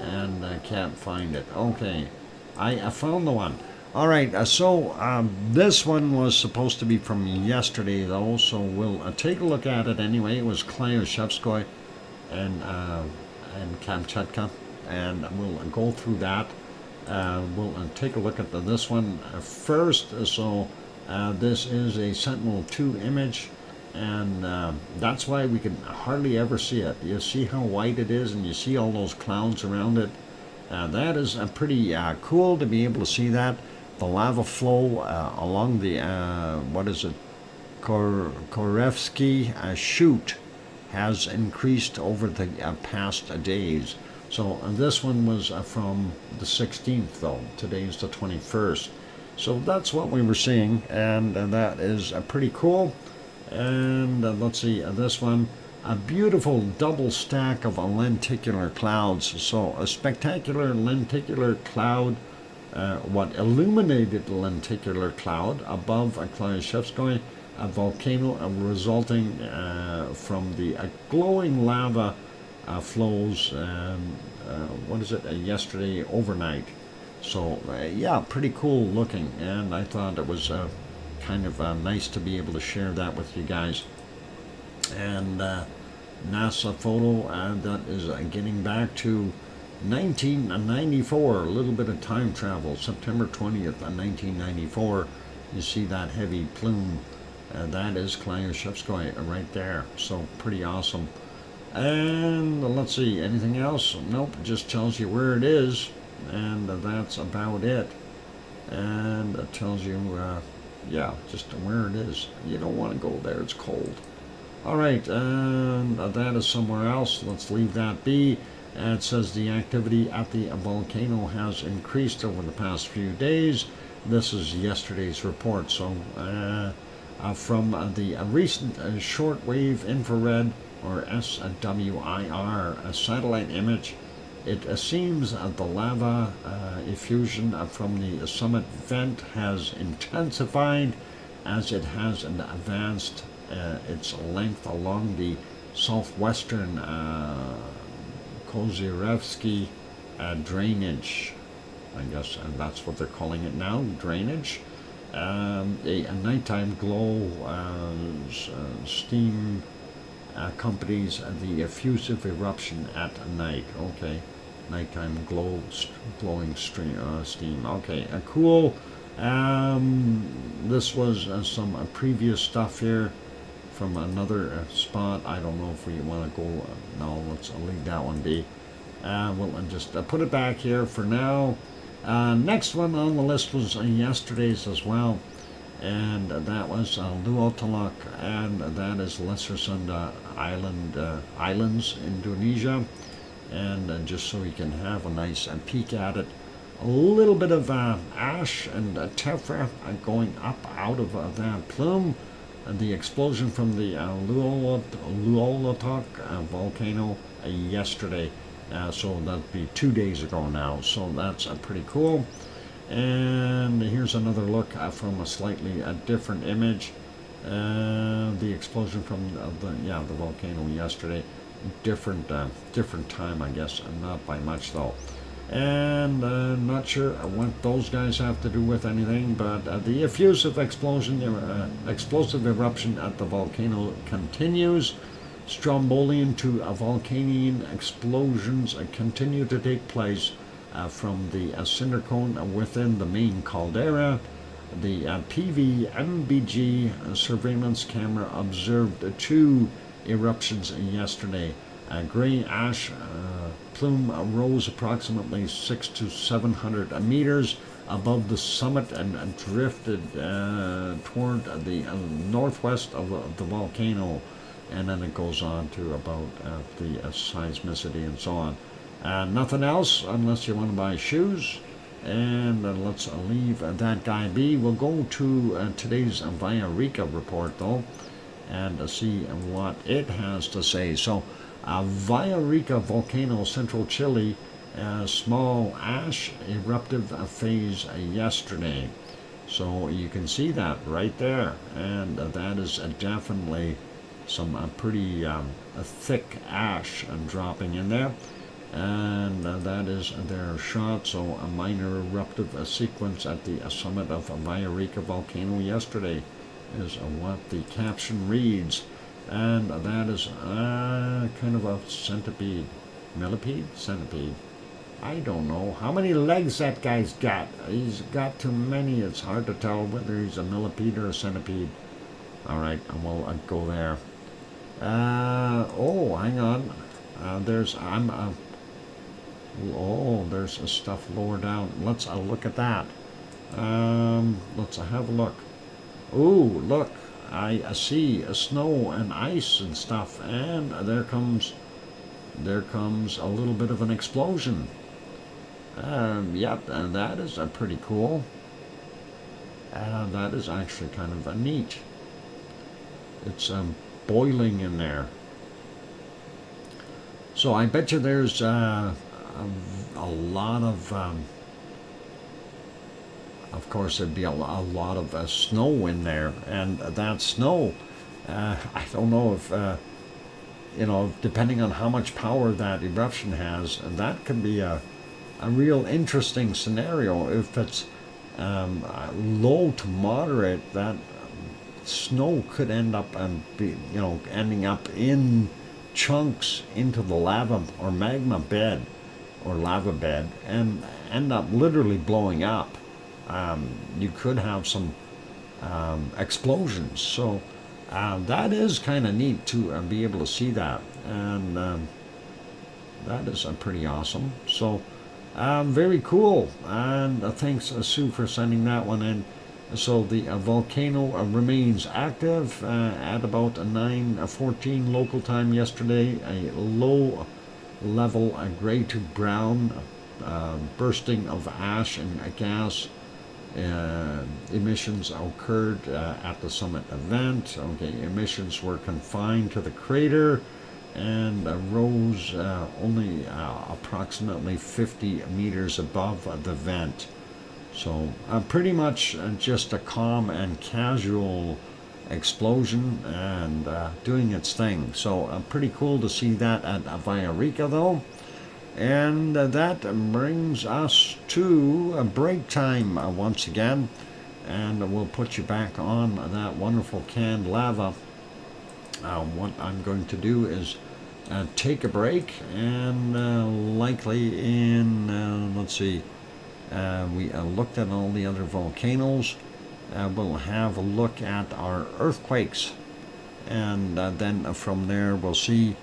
and I can't find it. Okay. I found the one. All right, this one was supposed to be from yesterday, though, so we'll take a look at it anyway. It was Klyushevskoye and Kamchatka, and we'll go through that. We'll take a look at this one first. This is a Sentinel-2 image, and that's why we can hardly ever see it. You see how white it is, and you see all those clouds around it. That is pretty cool to be able to see that. The lava flow along the, Korevsky chute has increased over the past days. So this one was from the 16th, though. Today is the 21st. So that's what we were seeing, and that is pretty cool. And let's see, this one, a beautiful double stack of lenticular clouds. So a spectacular lenticular cloud, illuminated lenticular cloud above Klyushevskoye, a volcano resulting from the glowing lava flows, yesterday overnight. So, yeah, pretty cool looking, and I thought it was kind of nice to be able to share that with you guys. And NASA photo that is getting back to 1994, a little bit of time travel, September 20th, 1994. You see that heavy plume. That is Klyushevskoye right there. So pretty awesome. And let's see, anything else? Nope, it just tells you where it is, and that's about it. And it tells you, yeah, just where it is. You don't want to go there, it's cold. All right, and that is somewhere else. Let's leave that be. And it says the activity at the volcano has increased over the past few days. This is yesterday's report. So from the recent shortwave infrared, or SWIR, satellite image, it seems the lava effusion from the summit vent has intensified as it has advanced its length along the southwestern Kozyrevsky drainage. I guess that's what they're calling it now, drainage. A nighttime glow steam accompanies the effusive eruption at night. Okay, nighttime glowing steam. Okay, cool. This was some previous stuff here from another spot. I don't know if we want to go. No, let's leave that one be. We'll just put it back here for now. Next one on the list was yesterday's as well, and that was Luotalak, and that is Lesser Sunda Islands, Indonesia. And just so you can have a nice peek at it, a little bit of ash and tephra going up out of that plume. The explosion from the Luotalak volcano yesterday. So that'd be 2 days ago now. So that's pretty cool. And here's another look from a slightly different image. The explosion from the volcano yesterday. Different time, I guess, not by much though. And not sure what those guys have to do with anything, but the effusive explosive eruption at the volcano continues. Strombolian to Vulcanian explosions continue to take place from the cinder cone within the main caldera. The PVMBG surveillance camera observed 2 eruptions yesterday. A gray ash plume rose approximately 600 to 700 meters above the summit and drifted toward the northwest of the volcano. And then it goes on to about the seismicity and so on. Nothing else unless you want to buy shoes. And let's leave that guy be. We'll go to today's Villarrica report though, and see what it has to say. So Villarrica volcano, central Chile, small ash eruptive phase yesterday. So you can see that right there, and that is definitely some pretty thick ash dropping in there. and that is their shot. So a minor eruptive sequence at the summit of Villarrica volcano yesterday is what the caption reads, and that is kind of a centipede, millipede, centipede. I don't know how many legs that guy's got. He's got too many. It's hard to tell whether he's a millipede or a centipede. All right, we'll go there. Oh, hang on. There's there's stuff lower down. Let's look at that. Let's have a look. Oh, look! I see snow and ice and stuff, and there comes a little bit of an explosion. Yep, and that is pretty cool. That is actually kind of neat. It's boiling in there. So I bet you there's a lot of course there'd be a lot of snow in there, and that snow, I don't know if, depending on how much power that eruption has, that could be a real interesting scenario. If it's low to moderate, that snow could end up ending up in chunks into the lava or magma bed or lava bed and end up literally blowing up. You could have some explosions. So that is kind of neat to be able to see that, and that is pretty awesome. So very cool, and thanks Sue for sending that one in. So the volcano remains active at about 9:14 local time yesterday. A low level gray to brown bursting of ash and gas emissions occurred at the summit event. Okay, emissions were confined to the crater and rose only approximately 50 meters above the vent. So pretty much just a calm and casual explosion and doing its thing. So pretty cool to see that at Villarrica though. And that brings us to a break time once again. And we'll put you back on that wonderful canned lava. What I'm going to do is take a break, and likely in, let's see, we looked at all the other volcanoes. We'll have a look at our earthquakes, and then from there we'll see.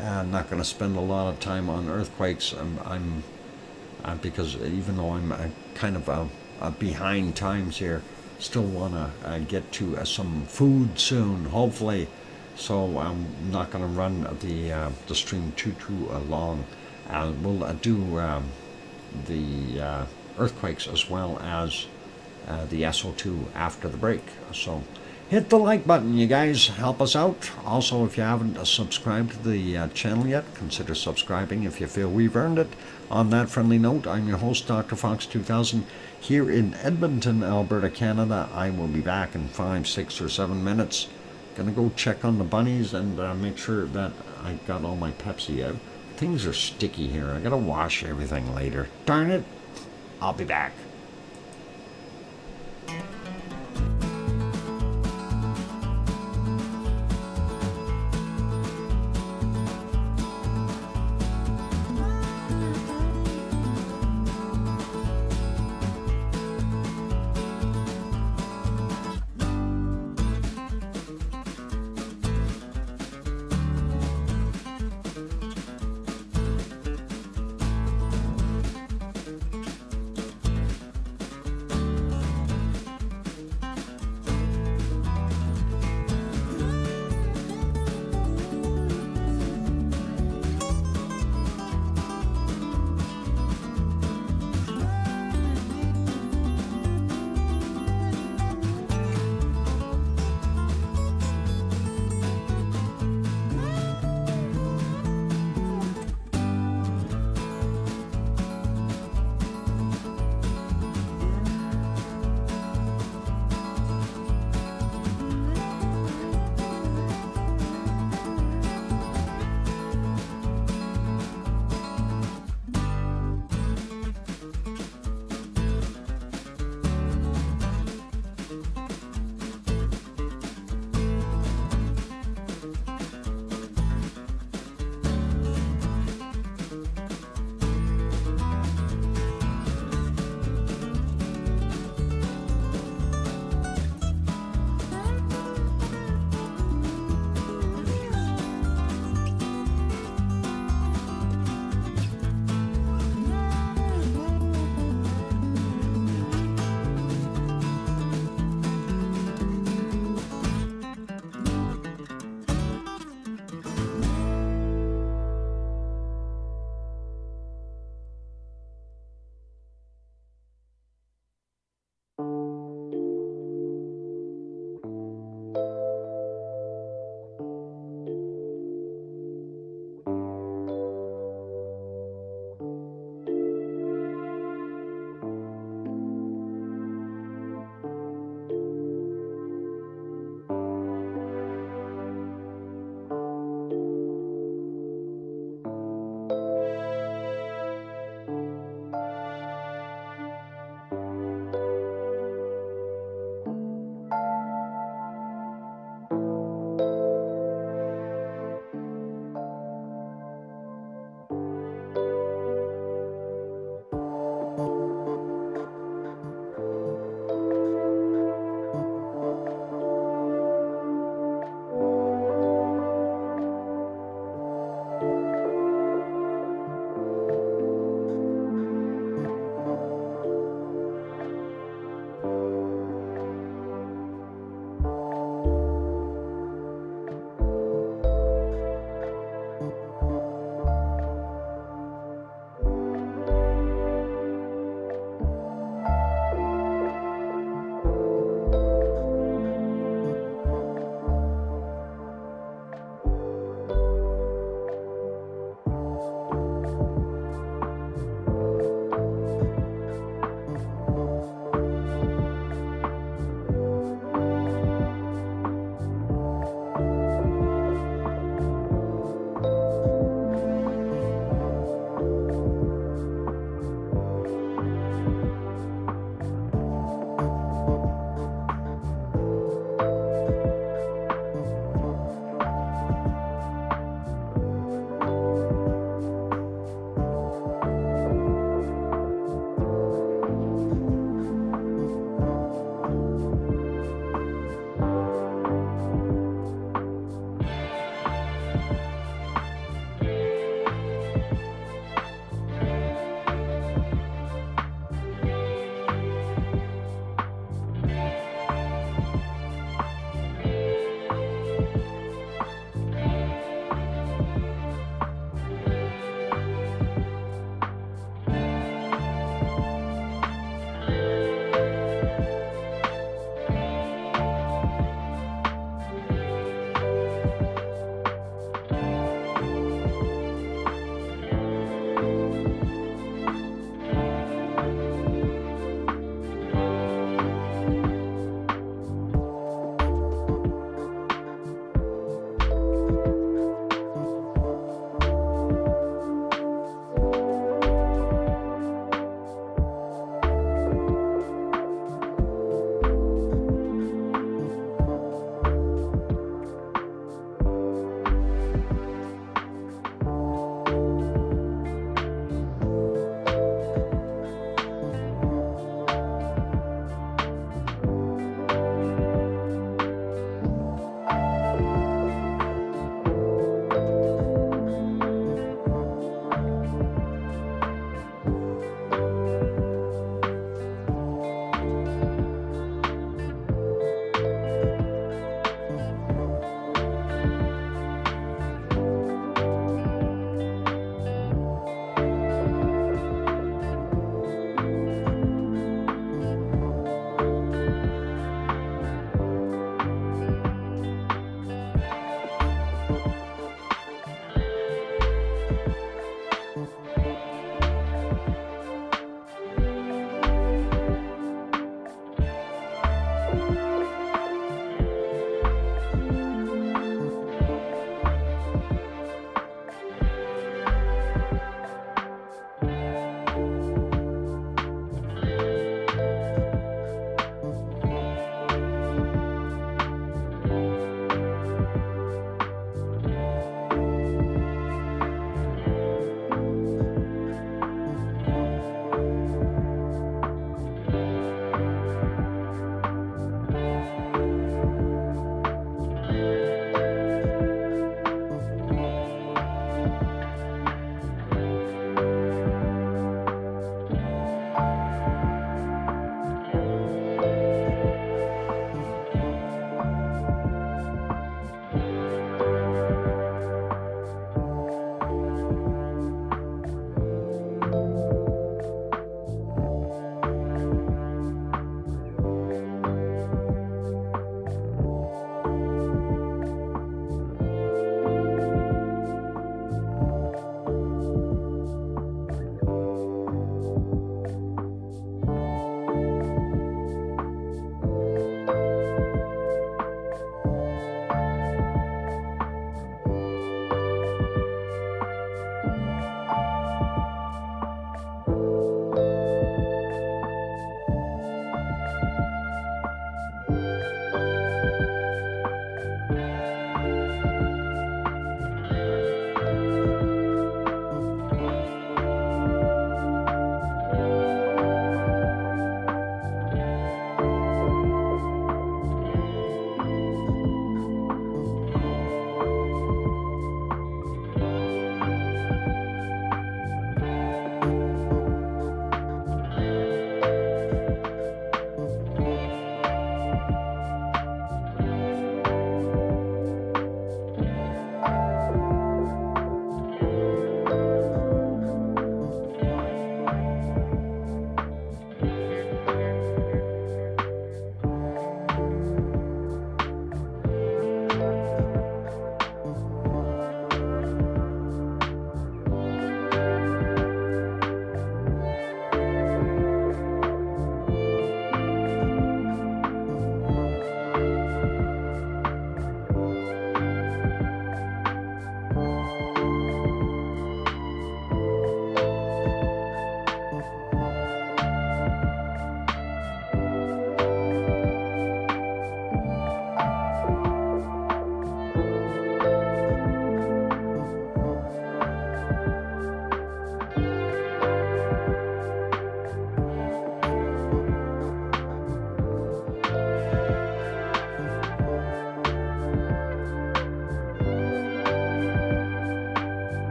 I'm not going to spend a lot of time on earthquakes. I'm because even though I'm kind of behind times here, still want to get to some food soon, hopefully. So I'm not going to run the stream too long. We'll do the earthquakes as well as the SO2 after the break. So hit the like button, you guys. Help us out. Also, if you haven't subscribed to the channel yet, consider subscribing if you feel we've earned it. On that friendly note, I'm your host, DrFox2000, here in Edmonton, Alberta, Canada. I will be back in 5, 6, or 7 minutes. Gonna go check on the bunnies and make sure that I got all my Pepsi out. Things are sticky here. I gotta wash everything later. Darn it. I'll be back.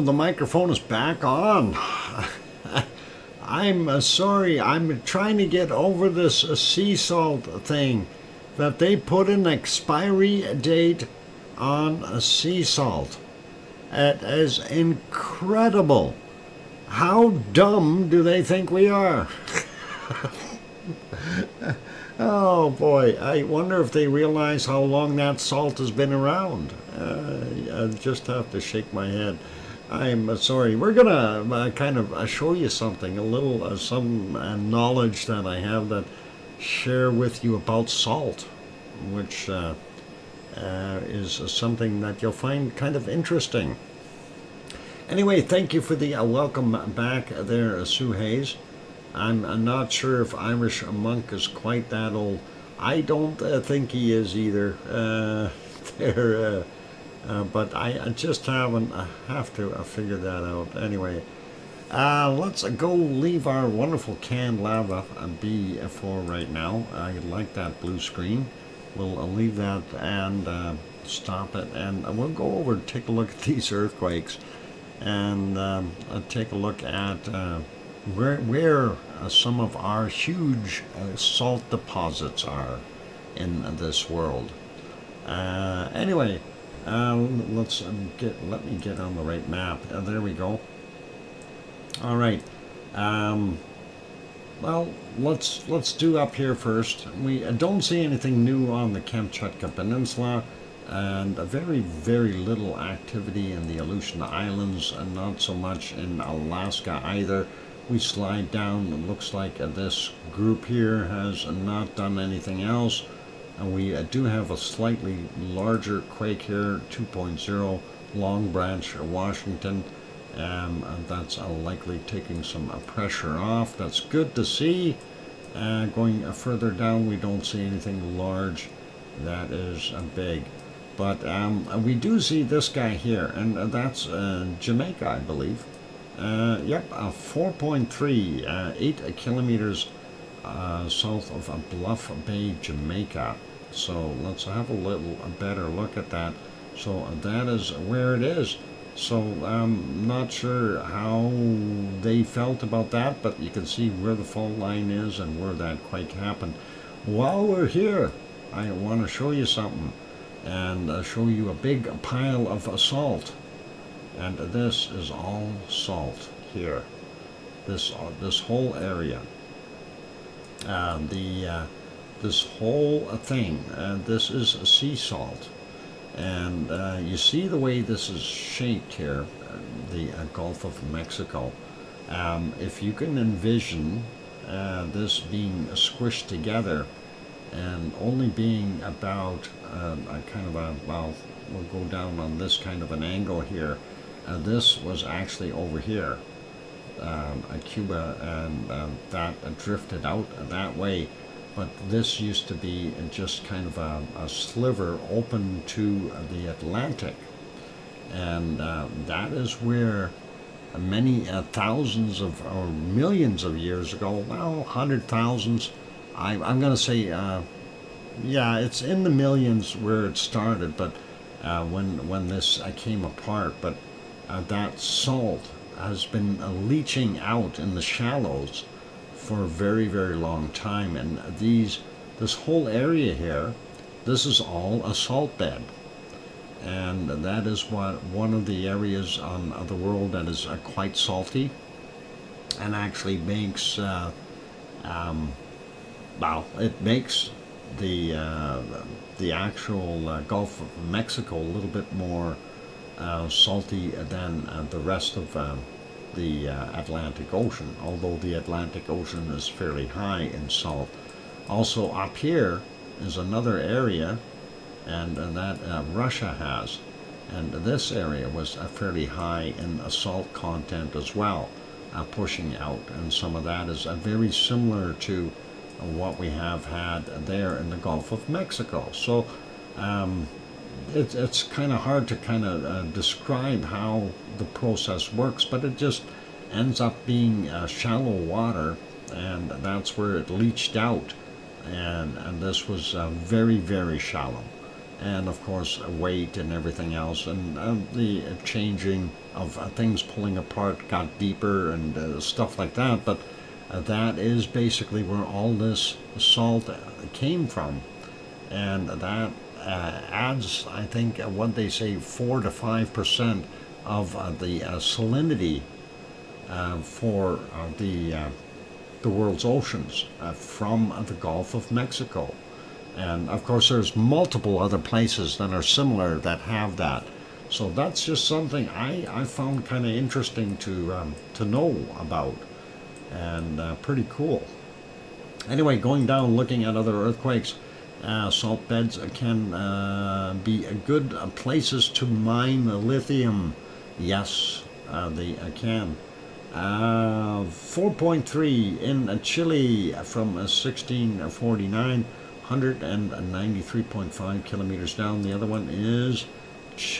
the microphone is back on. I'm sorry, I'm trying to get over this sea salt thing, that they put an expiry date on sea salt. It is incredible. How dumb do they think we are? Oh boy, I wonder if they realize how long that salt has been around. I just have to shake my head. I'm sorry. We're gonna kind of show you something, a little some knowledge that I have that share with you about salt, which is something that you'll find kind of interesting. Anyway, thank you for the welcome back there, Sue Hayes. I'm not sure if Irish Monk is quite that old. I don't think he is either. But I just have to figure that out. Anyway, let's go leave our wonderful canned lava be for right now. I like that blue screen. We'll leave that and stop it, and we'll go over and take a look at these earthquakes and take a look at where some of our huge salt deposits are in this world. Anyway, let me get on the right map. There we go. All right. Well, let's do up here first. We don't see anything new on the Kamchatka Peninsula, and very, very little activity in the Aleutian Islands, and not so much in Alaska either. We slide down, it looks like this group here has not done anything else. And we do have a slightly larger quake here, 2.0, Long Branch, Washington. That's likely taking some pressure off. That's good to see. Going further down, we don't see anything large that is big. But we do see this guy here, and that's Jamaica, I believe. Yep, 4.3, 8 kilometers south of Bluff Bay, Jamaica. So let's have a better look at that. So that is where it is. So I'm not sure how they felt about that, but you can see where the fault line is and where that quake happened. While we're here, I want to show you something, and show you a big pile of salt. And this is all salt here. This whole area. This whole thing, this is sea salt, and you see the way this is shaped here, the Gulf of Mexico. If you can envision this being squished together and only being about well, we'll go down on this kind of an angle here. This was actually over here, Cuba, and that drifted out that way. But this used to be just kind of a sliver open to the Atlantic. And that is where many thousands of, or millions of years ago, well, 100,000s, I'm going to say, yeah, it's in the millions where it started, but when this this apart. But that salt has been leaching out in the shallows for a very, very long time, and this whole area here, this is all a salt bed, and that is one of the areas on the world that is quite salty, and actually makes well, it makes the actual Gulf of Mexico a little bit more salty than the rest of the Atlantic Ocean, although the Atlantic Ocean is fairly high in salt. Also up here is another area, and that Russia has, and this area was fairly high in salt content as well, pushing out, and some of that is very similar to what we have had there in the Gulf of Mexico. So it's kind of hard to describe how the process works, but it just ends up being shallow water, and that's where it leached out, and this was very, very shallow, and of course weight and everything else, and the changing of things pulling apart got deeper and stuff like that. But that is basically where all this salt came from, and that adds, I think, what they say, 4 to 5% of the salinity for the world's oceans from the Gulf of Mexico. And of course, there's multiple other places that are similar that have that. So that's just something I found kind of interesting to know about, and pretty cool. Anyway, going down, looking at other earthquakes, salt beds can be good places to mine lithium. Yes, they can. 4.3 in Chile from 1649, 193.5 kilometers down. The other one is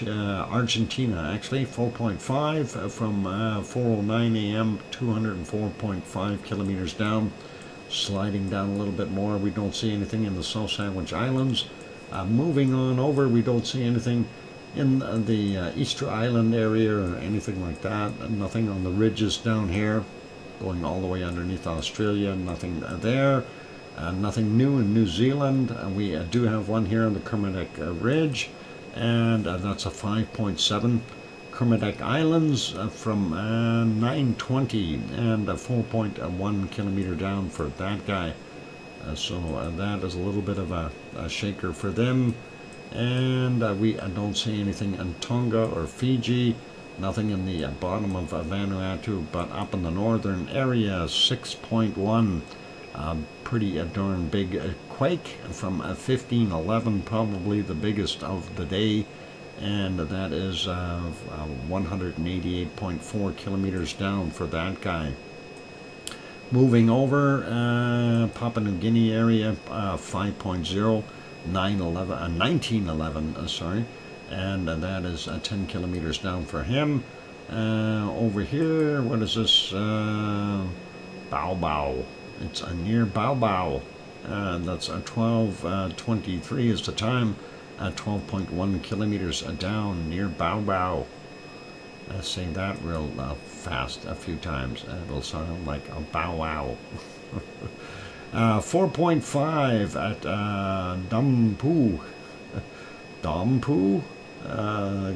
Argentina, actually, 4.5 from 4:09 a.m., 204.5 kilometers down. Sliding down a little bit more, we don't see anything in the South Sandwich Islands. Moving on over, we don't see anything in the Easter Island area or anything like that. Nothing on the ridges down here, going all the way underneath Australia, nothing there. Nothing new in New Zealand. We do have one here on the Kermadec Ridge, and that's a 5.7. Kermadec Islands from 920 and 4.1 kilometer down for that guy. So that is a little bit of a shaker for them. And we don't see anything in Tonga or Fiji. Nothing in the bottom of Vanuatu, but up in the northern area, 6.1. Pretty darn big quake from 1511, probably the biggest of the day, and that is 188.4 kilometers down for that guy. Moving over, Papua New Guinea area, 5.0, 1911, sorry, and that is 10 kilometers down for him. Over here, what is this? Bao Bao. It's near Bao Bao. That's 12:23 is the time. 12.1 kilometers down near Bao Bao. Say that real fast a few times. It'll sound like a bow wow. 4.5 at Dampu. Dampu?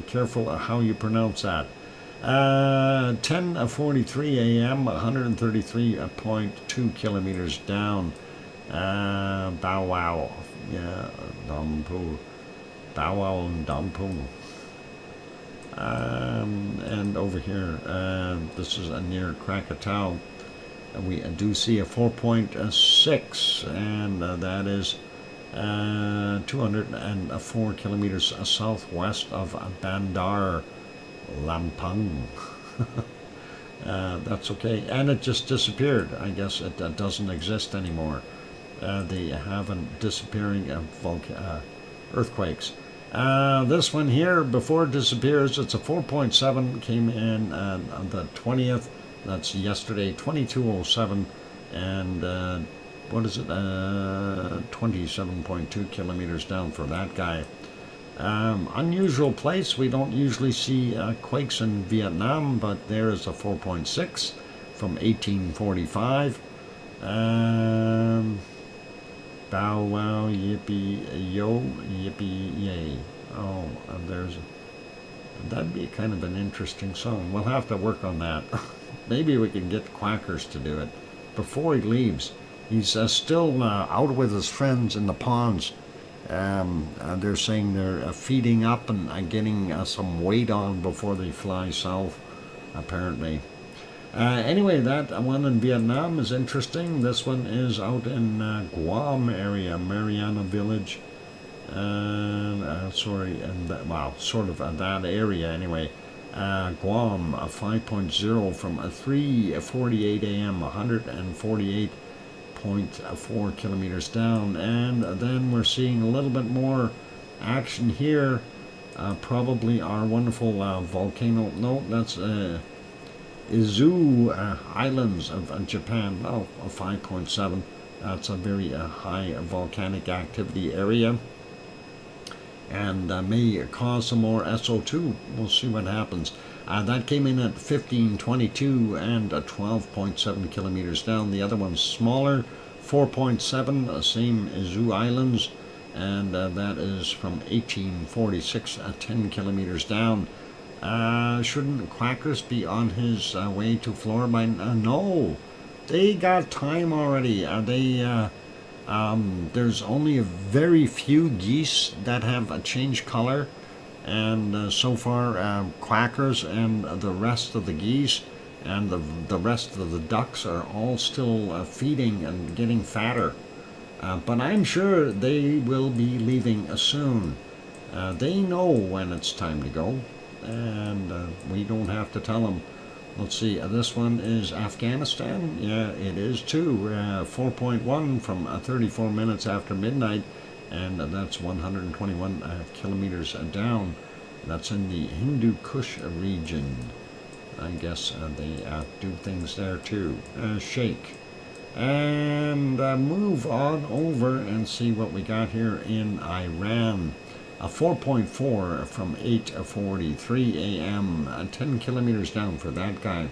Careful how you pronounce that. 10:43 a.m., 133.2 kilometers down. Bow wow. Yeah, Dampu. Bow wow and Dampu. And over here, this is near Krakatoa. We do see a 4.6, and that is 204 kilometers southwest of Bandar Lampung. That's okay, and it just disappeared. I guess it doesn't exist anymore. They haven't disappearing earthquakes. This one here, before it disappears, it's a 4.7, came in on the 20th. That's yesterday, 2207, and what is it? 27.2 kilometers down for that guy. Unusual place. We don't usually see quakes in Vietnam, but there is a 4.6 from 1845. Bow wow, yippee yo, yippee yay. Oh, that'd be kind of an interesting song. We'll have to work on that. Maybe we can get Quackers to do it before he leaves. He's still out with his friends in the ponds. They're saying they're feeding up and getting some weight on before they fly south, apparently. Anyway, that one in Vietnam is interesting. This one is out in Guam area, Mariana Village. Sorry, and sort of that area anyway. Guam, 5.0 from 3:48 a.m., 148.4 kilometers down, and then we're seeing a little bit more action here. Probably our wonderful volcano. No, that's Izu Islands of Japan. Oh, a 5.7. That's a very high volcanic activity area. and may cause some more SO2. We'll see what happens. That came in at 1522 and 12.7 kilometers down. The other one's smaller, 4.7, same Zoo Islands, and that is from 1846, 10 kilometers down. Shouldn't Quackers be on his way to Florida by no, they got time already. There's only a very few geese that have changed color, and so far Quackers and the rest of the geese and the rest of the ducks are all still feeding and getting fatter. But I'm sure they will be leaving soon. They know when it's time to go, and we don't have to tell them. Let's see, this one is Afghanistan. Yeah, it is too. 4.1 from 34 minutes after midnight, and that's 121 kilometers down. That's in the Hindu Kush region. I guess they do things there too. Shake. And move on over and see what we got here in Iran. 4.4 from 8:43 a.m. 10 kilometers down for that guy.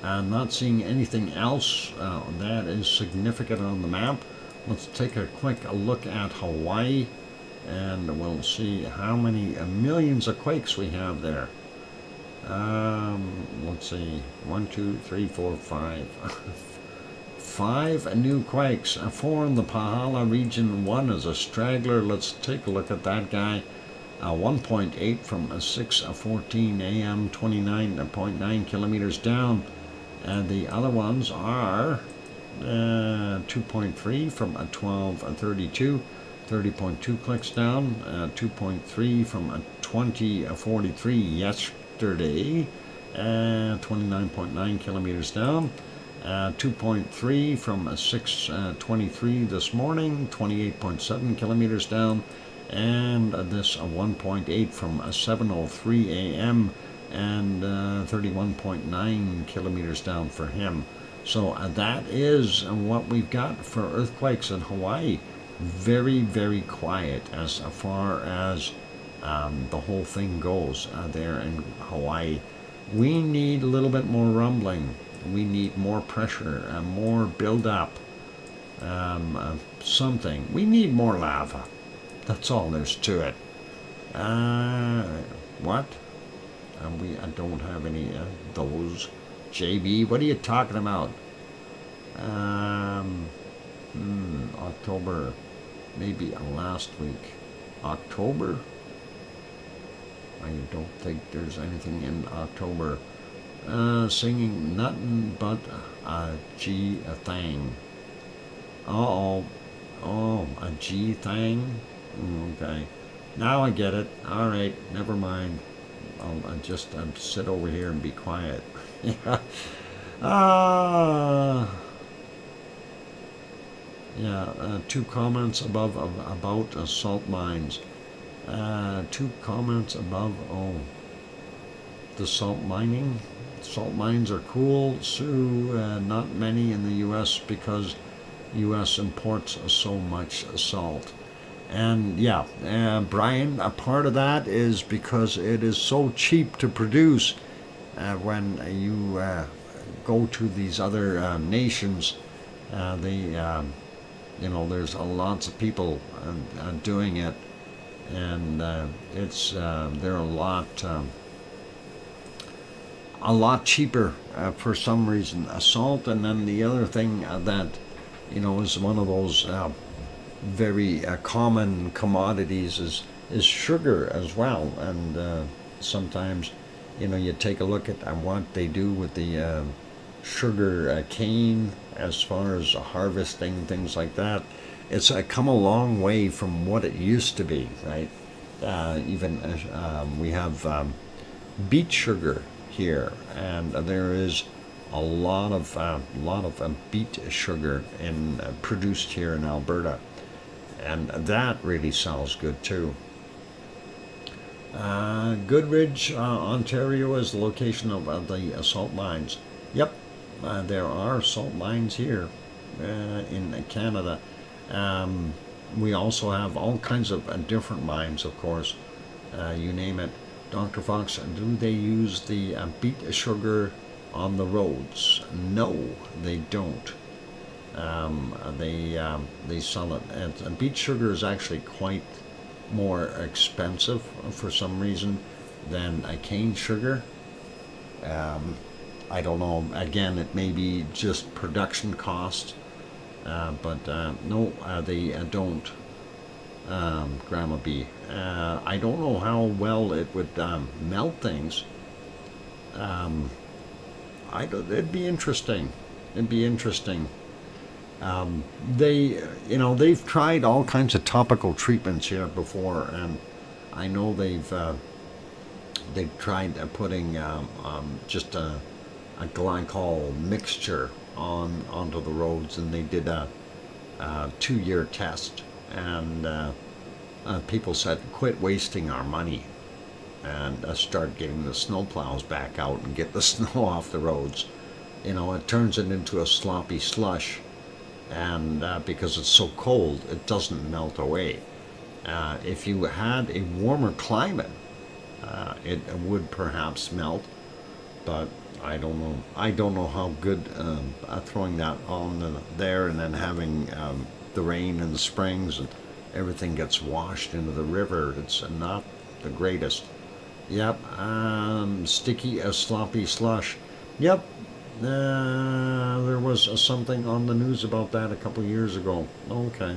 Not seeing anything else that is significant on the map. Let's take a quick look at Hawaii, and we'll see how many millions of quakes we have there. Let's see, 1, 2, 3, 4, 5. 5 new quakes, 4 in the Pahala region, 1 is a straggler. Let's take a look at that guy. 1.8 from 6:14 a.m., 29.9 kilometers down. And the other ones are 2.3 from 12:32, 30.2 clicks down. 2.3 from 20:43 yesterday, 29.9 kilometers down. 2.3 from 6:23 this morning, 28.7 kilometers down, and this 1.8 from 7:03 a.m. and 31.9 kilometers down for him. So that is what we've got for earthquakes in Hawaii. Very, very quiet as far as the whole thing goes there in Hawaii. We need a little bit more rumbling. We need more pressure, more build-up, something. We need more lava. That's all there's to it. What? I don't have any of those. JB, what are you talking about? October, maybe last week. October? I don't think there's anything in October. Singing nothing but a G thing. Oh, a G thing? Okay. Now I get it. All right, never mind. I'll just sit over here and be quiet. Yeah, 2 comments above about salt mines. 2 comments above, the salt mining. Salt mines are cool. Not many in the U.S. because U.S. imports so much salt. And yeah, Brian, a part of that is because it is so cheap to produce. When you go to these other nations, there's lots of people doing it, and they're a lot cheaper for some reason, salt. And then the other thing that is one of those very common commodities is sugar as well. And sometimes you take a look at what they do with the sugar cane as far as harvesting, things like that. It's come a long way from what it used to be, right? Even we have beet sugar here, and there is a lot of beet sugar produced here in Alberta, and that really sells good too. Goodridge, Ontario is the location of the salt mines. Yep, there are salt mines here in Canada. We also have all kinds of different mines, of course. You name it. Dr. Fox, do they use the beet sugar on the roads? No, they don't. They sell it. And beet sugar is actually quite more expensive for some reason than cane sugar. I don't know. Again, it may be just production cost, but no, they don't. Grandma B. I don't know how well it would melt things. It'd be interesting. It'd be interesting. They've tried all kinds of topical treatments here before, and I know they've tried putting just a glycol mixture onto the roads, and they did a 2-year test, and people said, quit wasting our money and start getting the snowplows back out and get the snow off the roads. It turns it into a sloppy slush, and because it's so cold, it doesn't melt away. If you had a warmer climate, it would perhaps melt, but I don't know. I don't know how good throwing that on there and then having the rain in the springs and everything gets washed into the river. It's not the greatest. Yep, sticky as sloppy slush. Yep, there was something on the news about that a couple years ago. Okay.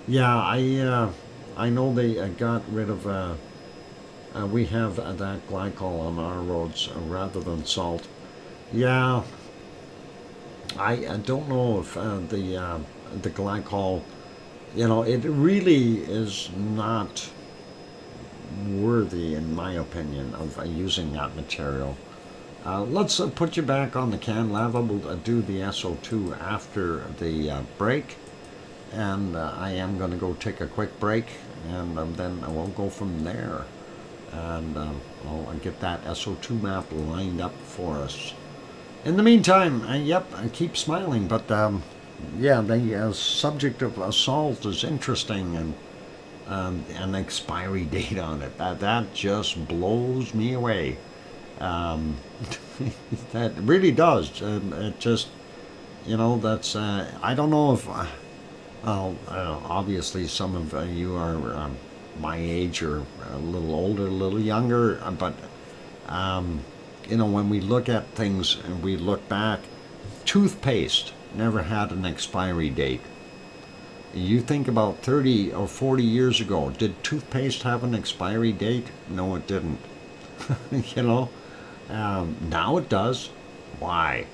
Yeah, I know they got rid of. We have that glycol on our roads rather than salt. Yeah, I don't know if the glycol, it really is not worthy, in my opinion, of using that material. Let's put you back on the can lava. We'll do the SO2 after the break, and I am going to go take a quick break, and then we'll go from there. And I'll get that SO2 map lined up for us. In the meantime, yep, I keep smiling, but yeah, the subject of salt is interesting, and an expiry date on it. That just blows me away. That really does. It just, that's, I don't know if, obviously some of you are my age or a little older, a little younger, but when we look at things and we look back, toothpaste never had an expiry date. You think about 30 or 40 years ago, did toothpaste have an expiry date? No, it didn't. Now it does. Why?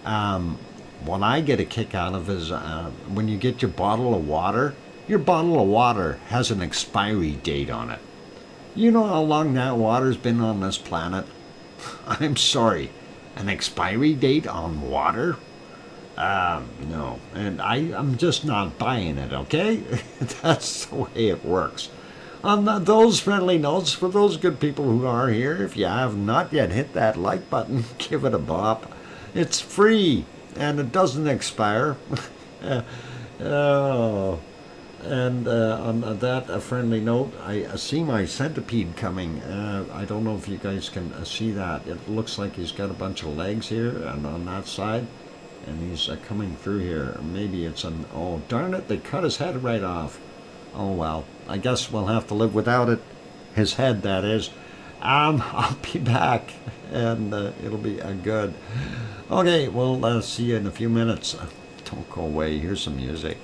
What I get a kick out of is when you get your bottle of water has an expiry date on it. You know how long that water's been on this planet? I'm sorry, an expiry date on water? No, and I'm just not buying it, okay? That's the way it works. On those friendly notes, for those good people who are here, if you have not yet hit that like button, give it a bop. It's free, and it doesn't expire. Oh. And on that friendly note, I see my centipede coming. I don't know if you guys can see that. It looks like he's got a bunch of legs here and on that side, and he's coming through here. Maybe it's oh darn it, they cut his head right off. Oh well, I guess we'll have to live without it. His head, that is. I'll be back, and it'll be good. Okay, we'll see you in a few minutes. Don't go away. Here's some music.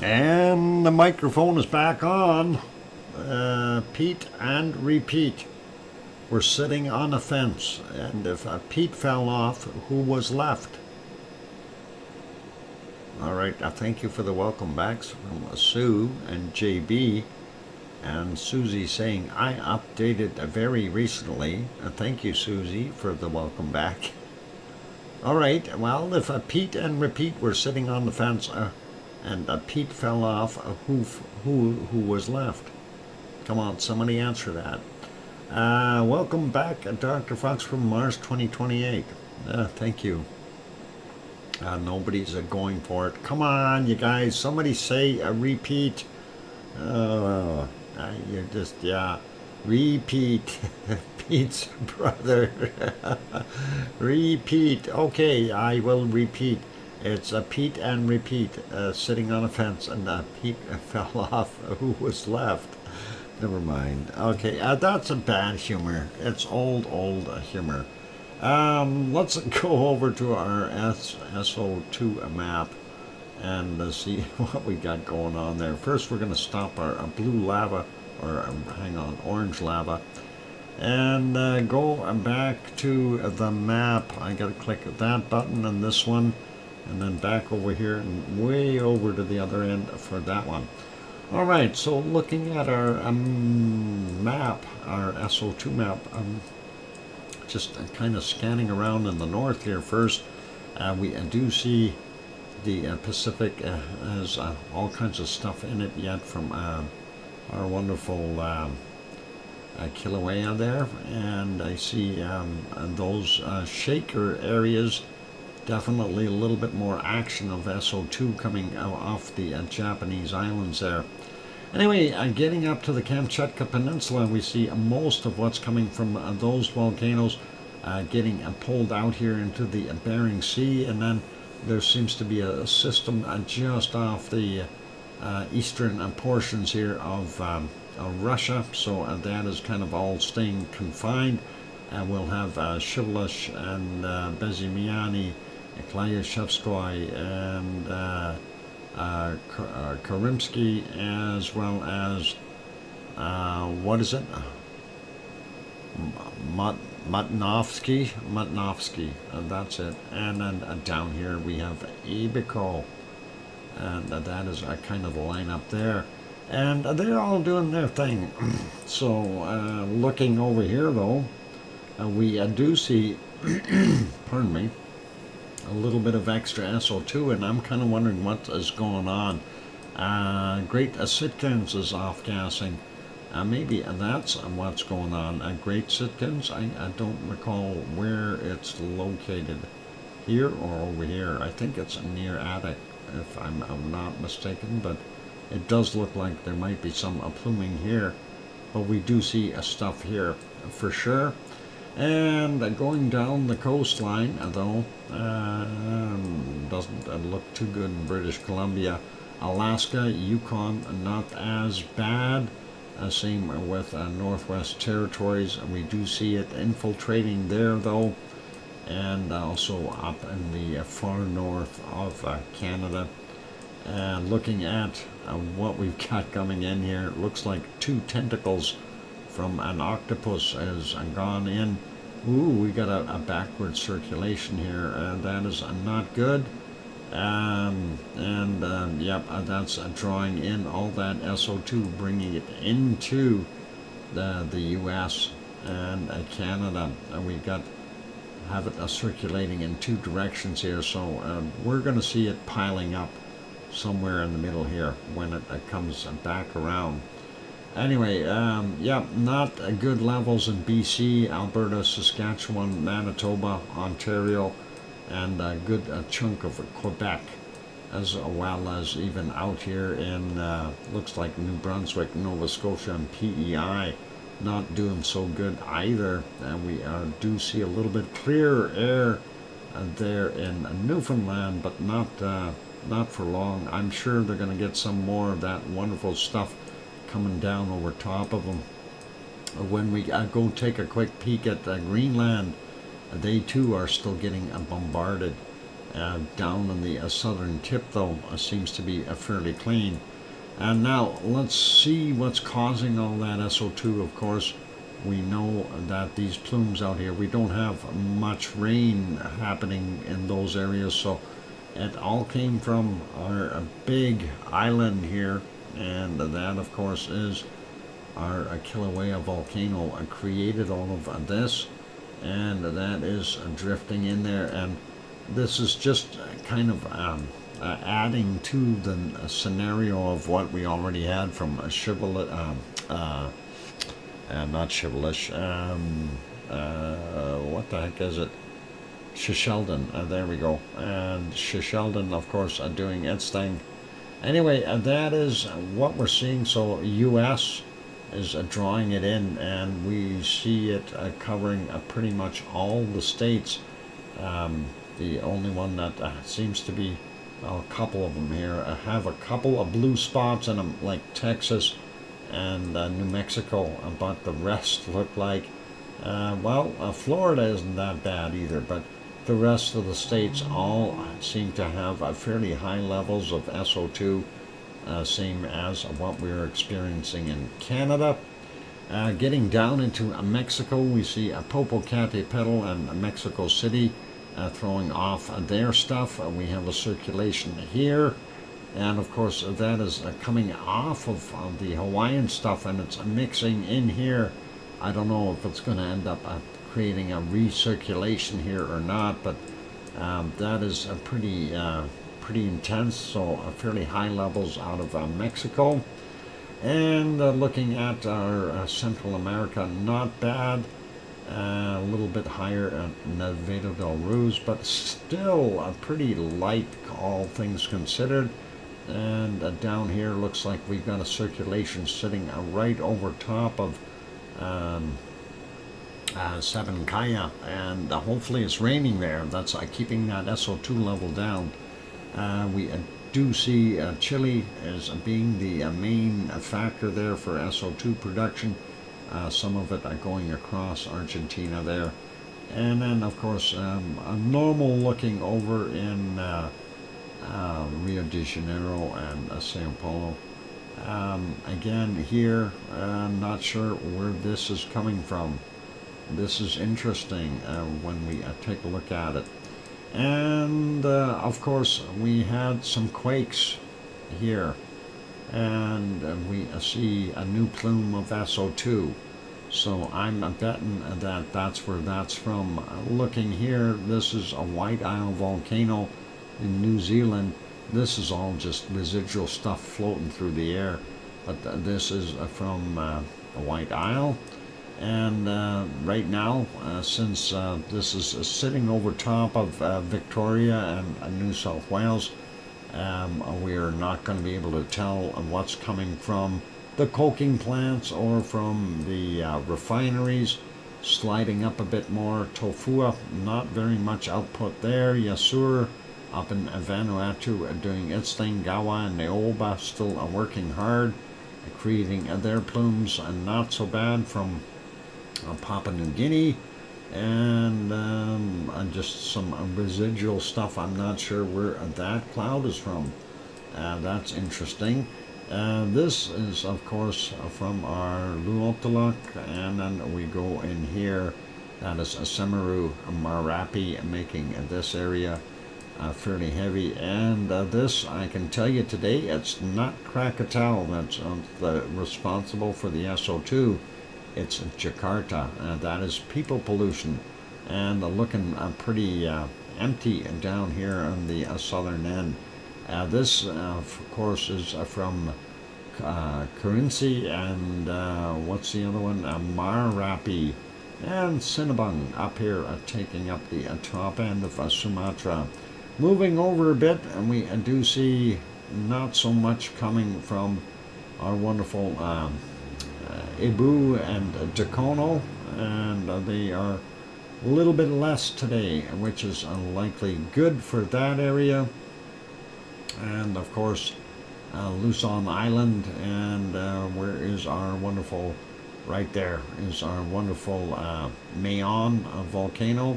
And the microphone is back on. Pete and repeat. We're sitting on a fence, and if Pete fell off, who was left? All right, thank you for the welcome backs from Sue and JB. And Susie saying, I updated very recently. Thank you, Susie, for the welcome back. All right, well, if Pete and repeat were sitting on the fence and Pete fell off, who was left? Come on, somebody answer that. Welcome back, Dr. Fox from Mars 2028. Thank you. Nobody's going for it. Come on, you guys. Somebody say a repeat. You're just, yeah. Repeat. Pete's brother. Repeat. Okay, I will repeat. It's Pete and repeat, sitting on a fence, and Pete fell off. Who was left? Never mind. Okay, that's a bad humor. It's old humor. Let's go over to our SO2 map and see what we got going on there. First, we're going to stop our blue lava, or hang on, orange lava, and go back to the map. I got to click that button and this one, and then back over here and way over to the other end for that one. All right, so looking at our map, our SO2 map, just kind of scanning around in the north here first. We do see the Pacific has all kinds of stuff in it yet from our wonderful Kilauea there, and I see those shaker areas, definitely a little bit more action of SO2 coming off the Japanese islands there. Anyway, getting up to the Kamchatka Peninsula, we see most of what's coming from those volcanoes getting pulled out here into the Bering Sea, and then there seems to be a system just off the eastern portions here of Russia, so that is kind of all staying confined. We'll have Shivlish and Bezimiani, Klyashevskoy, and Karimsky, as well as what is it? Matnovsky, that's it. And then down here we have Ibico, and that is kind of the lineup there. And they're all doing their thing. So looking over here though, we do see, pardon me, a little bit of extra SO2, and I'm kind of wondering what is going on. Great Sitkans is off-gassing. Maybe that's what's going on. Great Sitkans, I don't recall where it's located. Here or over here. I think it's near Attic, if I'm not mistaken, but it does look like there might be some pluming here. But we do see stuff here for sure. And going down the coastline, though, doesn't look too good in British Columbia. Alaska, Yukon, not as bad. Same with Northwest Territories. We do see it infiltrating there, though. And also up in the far north of Canada. And looking at what we've got coming in here, it looks like 2 tentacles from an octopus has gone in. Ooh, we got a backward circulation here, and that is not good. Yep, that's drawing in all that SO2, bringing it into the U.S. and Canada. We have it circulating in 2 directions here, so we're going to see it piling up somewhere in the middle here when it comes back around. Anyway, yeah, not good levels in BC, Alberta, Saskatchewan, Manitoba, Ontario, and a good chunk of Quebec, as well as even out here in, looks like New Brunswick, Nova Scotia, and PEI, not doing so good either. And we do see a little bit clearer air there in Newfoundland, but not for long. I'm sure they're going to get some more of that wonderful stuff coming down over top of them. When we go take a quick peek at Greenland, they too are still getting bombarded. Down in the southern tip, though, seems to be fairly clean. And now let's see what's causing all that SO2. Of course, we know that these plumes out here, we don't have much rain happening in those areas, so it all came from our big island here, and that of course is our Kilauea volcano created all of this, and that is drifting in there, and this is just kind of adding to the scenario of what we already had from not Shivelish, what the heck is it? Shisheldon, there we go. And Shisheldon, of course, doing its thing. Anyway, that is what we're seeing. So US is drawing it in, and we see it covering pretty much all the states. The only one that seems to be, well, a couple of them here, have a couple of blue spots in them, like Texas and New Mexico, but the rest look like, Florida isn't that bad either, but the rest of the states all seem to have fairly high levels of SO2, same as what we're experiencing in Canada. Getting down into Mexico, we see Popocatépetl and Mexico City throwing off their stuff. We have a circulation here, and of course that is coming off of the Hawaiian stuff, and it's mixing in here. I don't know if it's going to end up creating a recirculation here or not, but that is a pretty intense, so fairly high levels out of Mexico. And looking at our Central America, not bad. A little bit higher at Nevado del Ruiz, but still pretty light, all things considered. And down here looks like we've got a circulation sitting right over top of Sabancaya, and hopefully it's raining there. That's keeping that SO2 level down. We do see Chile as being the main factor there for SO2 production. Some of it going across Argentina there. And then, of course, a normal looking over in Rio de Janeiro and Sao Paulo. Again, here, not sure where this is coming from. This is interesting when we take a look at it. And, of course, we had some quakes here. And we see a new plume of SO2. So I'm betting that that's where that's from. Looking here, this is a White Isle volcano in New Zealand. This is all just residual stuff floating through the air. But this is from White Isle. And right now, since this is sitting over top of Victoria and New South Wales, we are not going to be able to tell what's coming from the coking plants or from the refineries. Sliding up a bit more, Tofua, not very much output there. Yasur up in Vanuatu doing its thing. Gawa and Neoba still working hard, creating their plumes, and not so bad from Papua New Guinea. And just some residual stuff. I'm not sure where that cloud is from. That's interesting. This is, of course, from our Luotalak, and then we go in here. That is a Semeru Marapi, making this area fairly heavy. And this, I can tell you today, it's not Krakatau that's responsible for the SO2. It's Jakarta. That is people pollution, and looking pretty empty down here on the southern end. This, of course, is from Kerinci and what's the other one? Marapi and Sinabung up here, taking up the top end of Sumatra. Moving over a bit, and we do see not so much coming from our wonderful Ibu and Dakono, and they are a little bit less today, which is likely good for that area. And of course, Luzon Island, and where is our wonderful, right there is our wonderful Mayon volcano,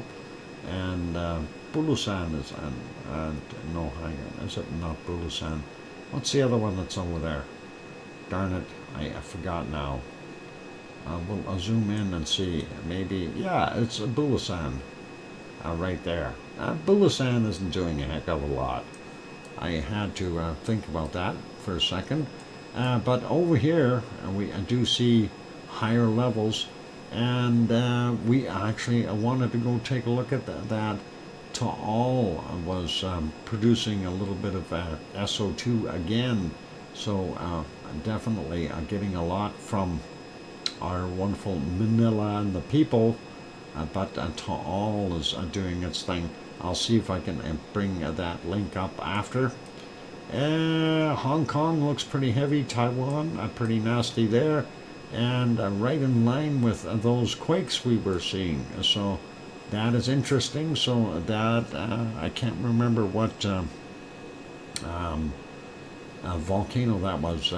and Bulusan is no, hang on, is it not Bulusan? What's the other one that's over there? Darn it, I forgot now. I'll zoom in and see. Maybe, yeah, it's Bulusan right there. Bulusan isn't doing a heck of a lot. I had to think about that for a second. But over here, we do see higher levels, and we actually wanted to go take a look at that. Taal was producing a little bit of SO2 again, so definitely getting a lot from our wonderful Manila and the people, but Taal is doing its thing. I'll see if I can bring that link up after. Hong Kong looks pretty heavy. Taiwan, pretty nasty there. And right in line with those quakes we were seeing. So that is interesting. So that, I can't remember what volcano that was.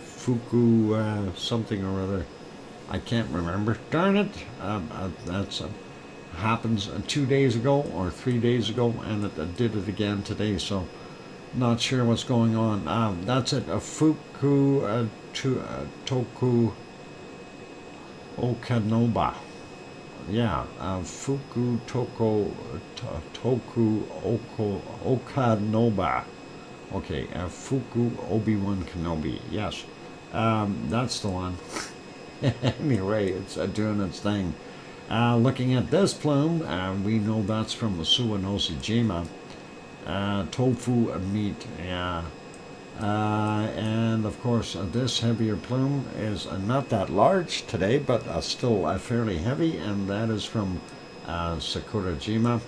Fuku something or other. I can't remember. Darn it. That's happens 2 days ago or 3 days ago, and it did it again today, so not sure what's going on. That's it. Fuku Toku Okanoba. Yeah, Fuku Toku Okanoba. Okay, Fuku Obi-Wan Kenobi. Yes, that's the one. Anyway, it's doing its thing. Looking at this plume, we know that's from Suwanoshijima. Tofu meat, yeah. And of course, this heavier plume is not that large today, but still fairly heavy, and that is from Sakurajima.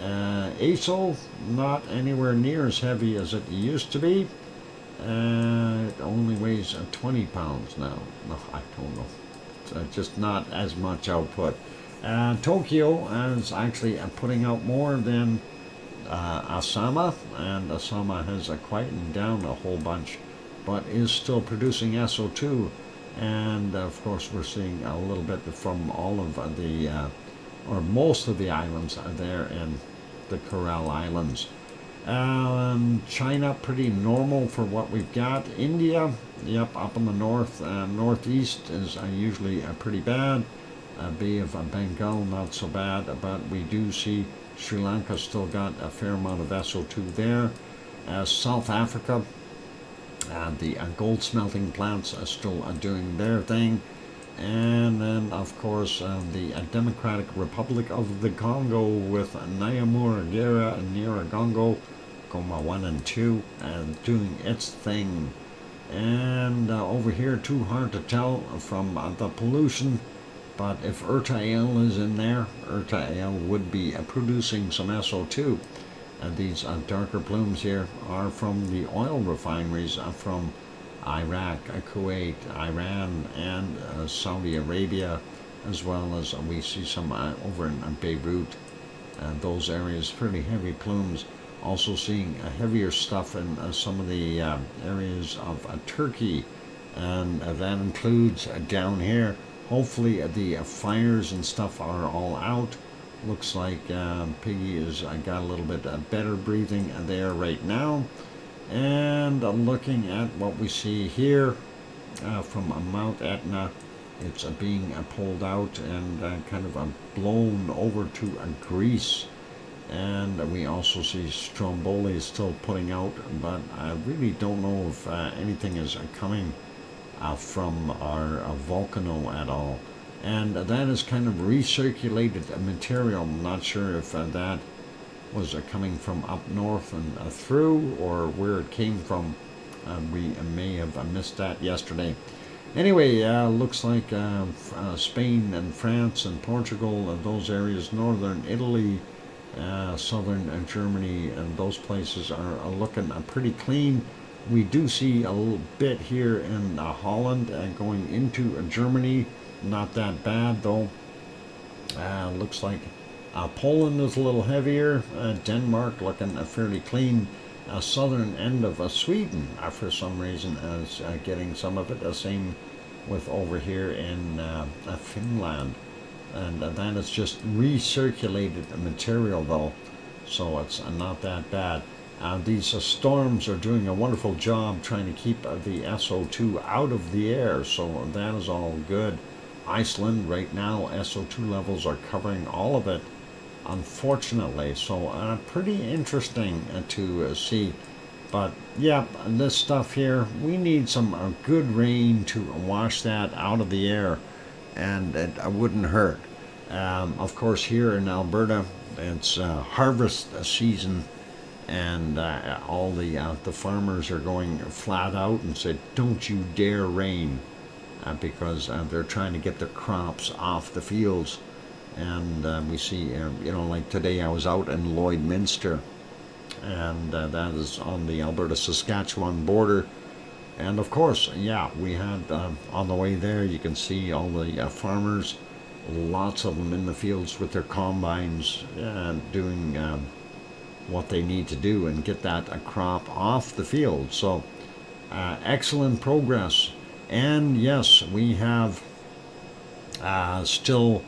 Aso, not anywhere near as heavy as it used to be. It only weighs 20 pounds now. No, I don't know. It's just not as much output. Tokyo is actually putting out more than Asama, and Asama has quietened down a whole bunch, but is still producing SO2. And of course, we're seeing a little bit from all of the, or most of the islands there in the Coral Islands. China, pretty normal for what we've got. India, yep, up in the north, northeast is usually pretty bad. Bay of Bengal, not so bad, but we do see Sri Lanka still got a fair amount of SO2 there. South Africa, the gold smelting plants are still doing their thing. And then, of course, the Democratic Republic of the Congo with Nyamura, and Nyiragongo, Goma 1 and 2, doing its thing. And over here, too hard to tell from the pollution, but if Eruption is in there, Eruption would be producing some SO2. These darker plumes here are from the oil refineries from Iraq, Kuwait, Iran, and Saudi Arabia, as well as we see some over in Beirut. Those areas, pretty heavy plumes. Also seeing heavier stuff in some of the areas of Turkey, and that includes down here. Hopefully the fires and stuff are all out. Looks like Piggy has got a little bit better breathing there right now. And looking at what we see here from Mount Etna, it's being pulled out and kind of blown over to Greece. And we also see Stromboli is still putting out, but I really don't know if anything is coming from our volcano at all. And that is kind of recirculated material. I'm not sure if that was coming from up north and through, or where it came from. We may have missed that yesterday. Anyway, looks like Spain and France and Portugal and those areas, northern Italy, southern Germany, and those places are looking pretty clean. We do see a little bit here in Holland going into Germany. Not that bad though. Looks like Poland is a little heavier. Denmark looking fairly clean. Southern end of Sweden, for some reason, is getting some of it. The same with over here in Finland. and that is just recirculated material though, so it's not that bad. These storms are doing a wonderful job trying to keep the SO2 out of the air, so that is all good. Iceland right now, SO2 levels are covering all of it, unfortunately, so pretty interesting to see. But yeah, this stuff here, we need some good rain to wash that out of the air, and it wouldn't hurt. Of course, here in Alberta, it's harvest season, and all the farmers are going flat out and said, "Don't you dare rain," because they're trying to get their crops off the fields. And we see, like today I was out in Lloydminster, and that is on the Alberta-Saskatchewan border. And of course, yeah, we had on the way there, you can see all the farmers, lots of them in the fields with their combines, doing what they need to do and get that crop off the field. So excellent progress. And yes, we have still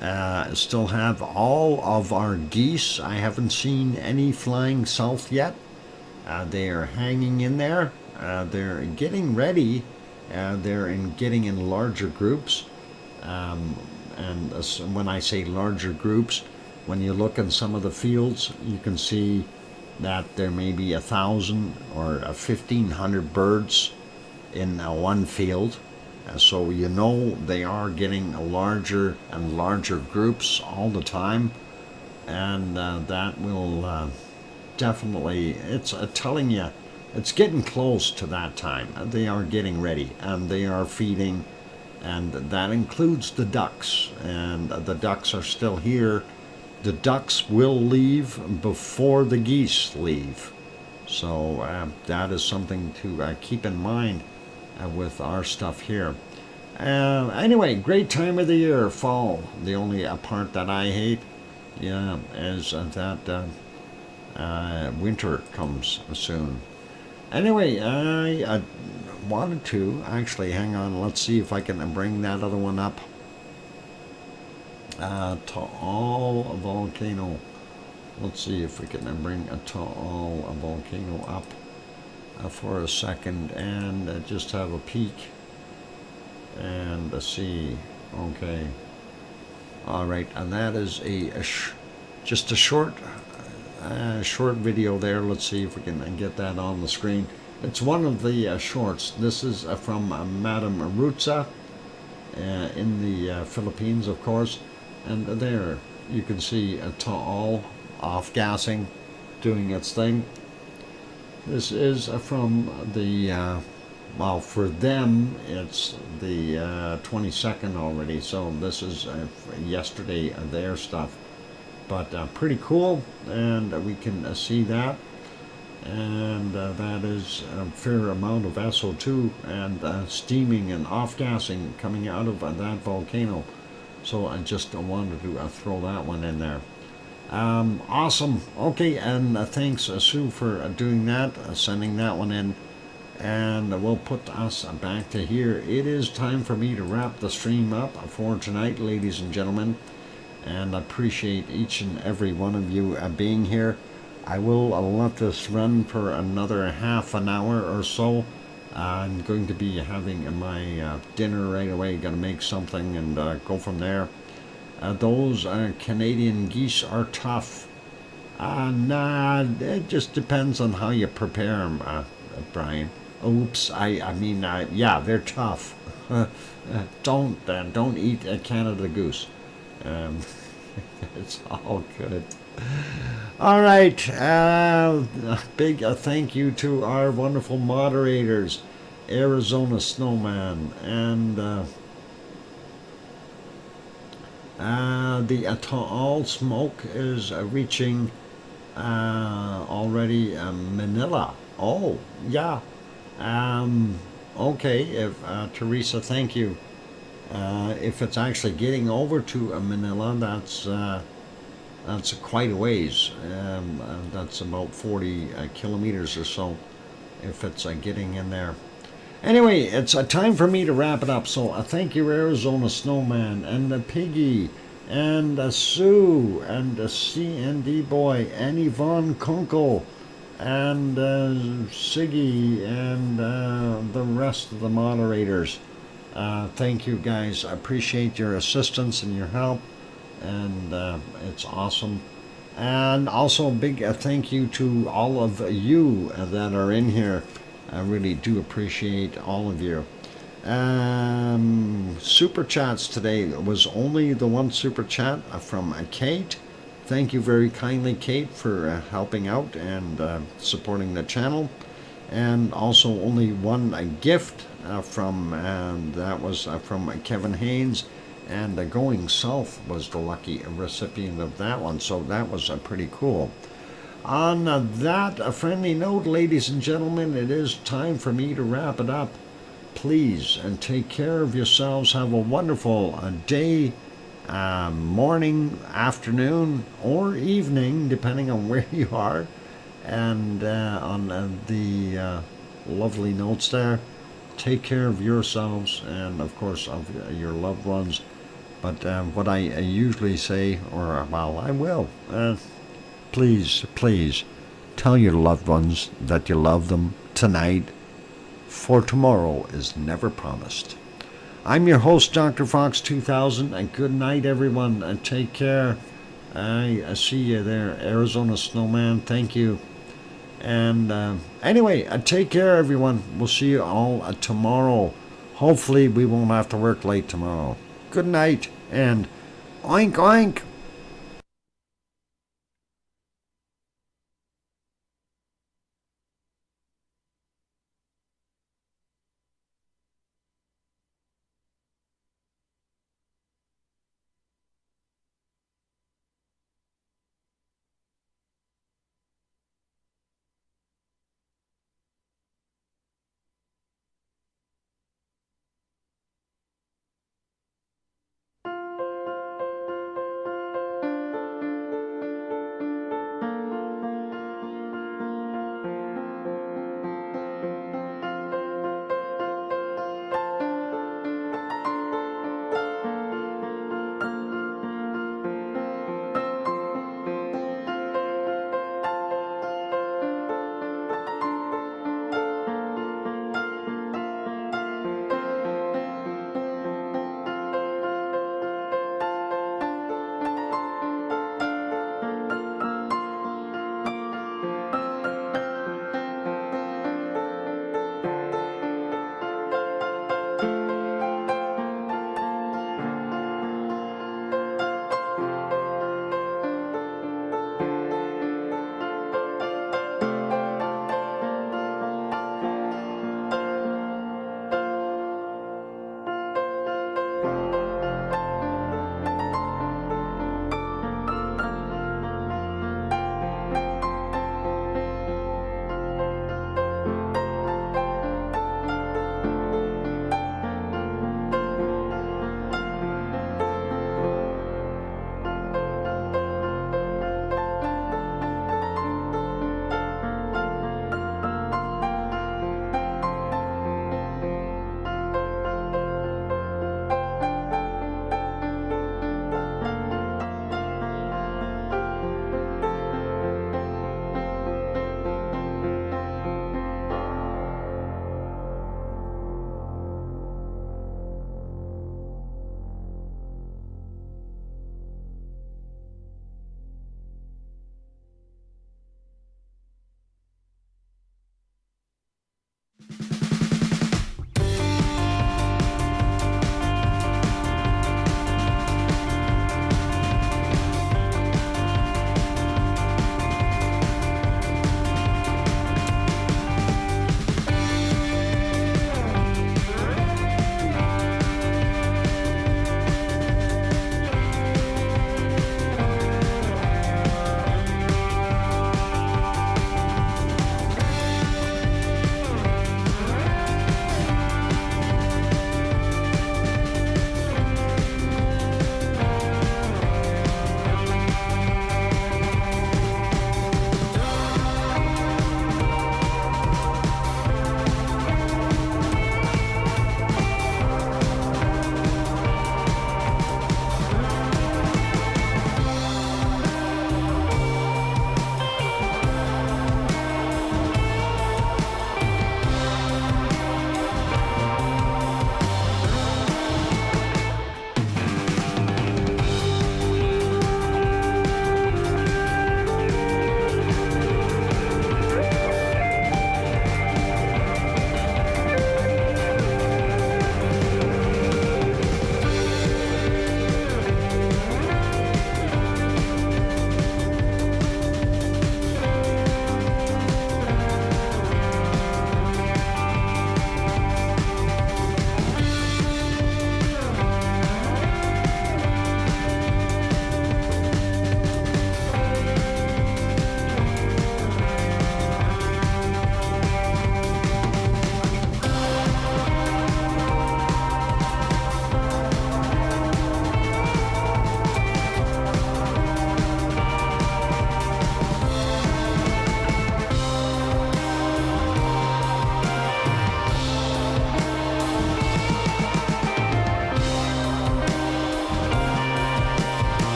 have all of our geese. I haven't seen any flying south yet. They are hanging in there. They're getting ready. They're getting in larger groups. And when I say larger groups, when you look in some of the fields, you can see that there may be 1,000 or 1,500 birds in one field. So they are getting larger and larger groups all the time, and that will definitely, it's telling you, it's getting close to that time. They are getting ready, and they are feeding, and that includes the ducks, and the ducks are still here. The ducks will leave before the geese leave. So that is something to keep in mind with our stuff here. Anyway, great time of the year, fall. The only part that I hate, is that winter comes soon. Anyway, I wanted to actually, hang on, let's see if I can bring that other one up. Tall volcano. Let's see if we can bring a tall volcano up for a second and just have a peek and see. Okay. All right, and that is just a short video there. Let's see if we can get that on the screen. It's one of the shorts. This is from Madame Rutza in the Philippines, of course. And there you can see a Taal off-gassing, doing its thing. This is from the, well, for them, it's the 22nd already, so this is yesterday, their stuff. But pretty cool, and we can see that. And that is a fair amount of SO2 and steaming and off-gassing coming out of that volcano. So I just wanted to throw that one in there. Awesome. Okay, and thanks, Sue, for doing that, sending that one in. And we'll put us back to here. It is time for me to wrap the stream up for tonight, ladies and gentlemen. And I appreciate each and every one of you being here. I will let this run for another half an hour or so. I'm going to be having my dinner right away. Got to make something and go from there. Those Canadian geese are tough. Nah, it just depends on how you prepare them, Brian. Oops, I mean, yeah, they're tough. Don't eat a Canada goose. It's all good. All right, big thank you to our wonderful moderators, Arizona Snowman, and the Taal smoke is reaching already Manila. Oh, yeah. Okay, if Teresa, thank you. If it's actually getting over to Manila, that's quite a ways. That's about 40 kilometers or so, if it's getting in there. Anyway, it's time for me to wrap it up. So thank you, Arizona Snowman, and Piggy, and Sue, and C&D Boy, and Yvonne Kunkel, and Siggy, and the rest of the moderators. Thank you guys. I appreciate your assistance and your help, and it's awesome. And also, a big thank you to all of you that are in here. I really do appreciate all of you. Super chats today was only the one super chat from Kate. Thank you very kindly, Kate, for helping out and supporting the channel. And also only one gift from that was from Kevin Haynes, and Going South was the lucky recipient of that one. So that was pretty cool. On that a friendly note, ladies and gentlemen, it is time for me to wrap it up. Please and take care of yourselves. Have a wonderful day, morning, afternoon, or evening, depending on where you are. And on the lovely notes there, take care of yourselves and, of course, of your loved ones. But what I usually say, or well, I will, please, please tell your loved ones that you love them tonight, for tomorrow is never promised. I'm your host, DrFox2000, and good night, everyone, and take care. I see you there, Arizona Snowman. Thank you. And anyway, take care, everyone. We'll see you all tomorrow. Hopefully, we won't have to work late tomorrow. Good night, and oink oink.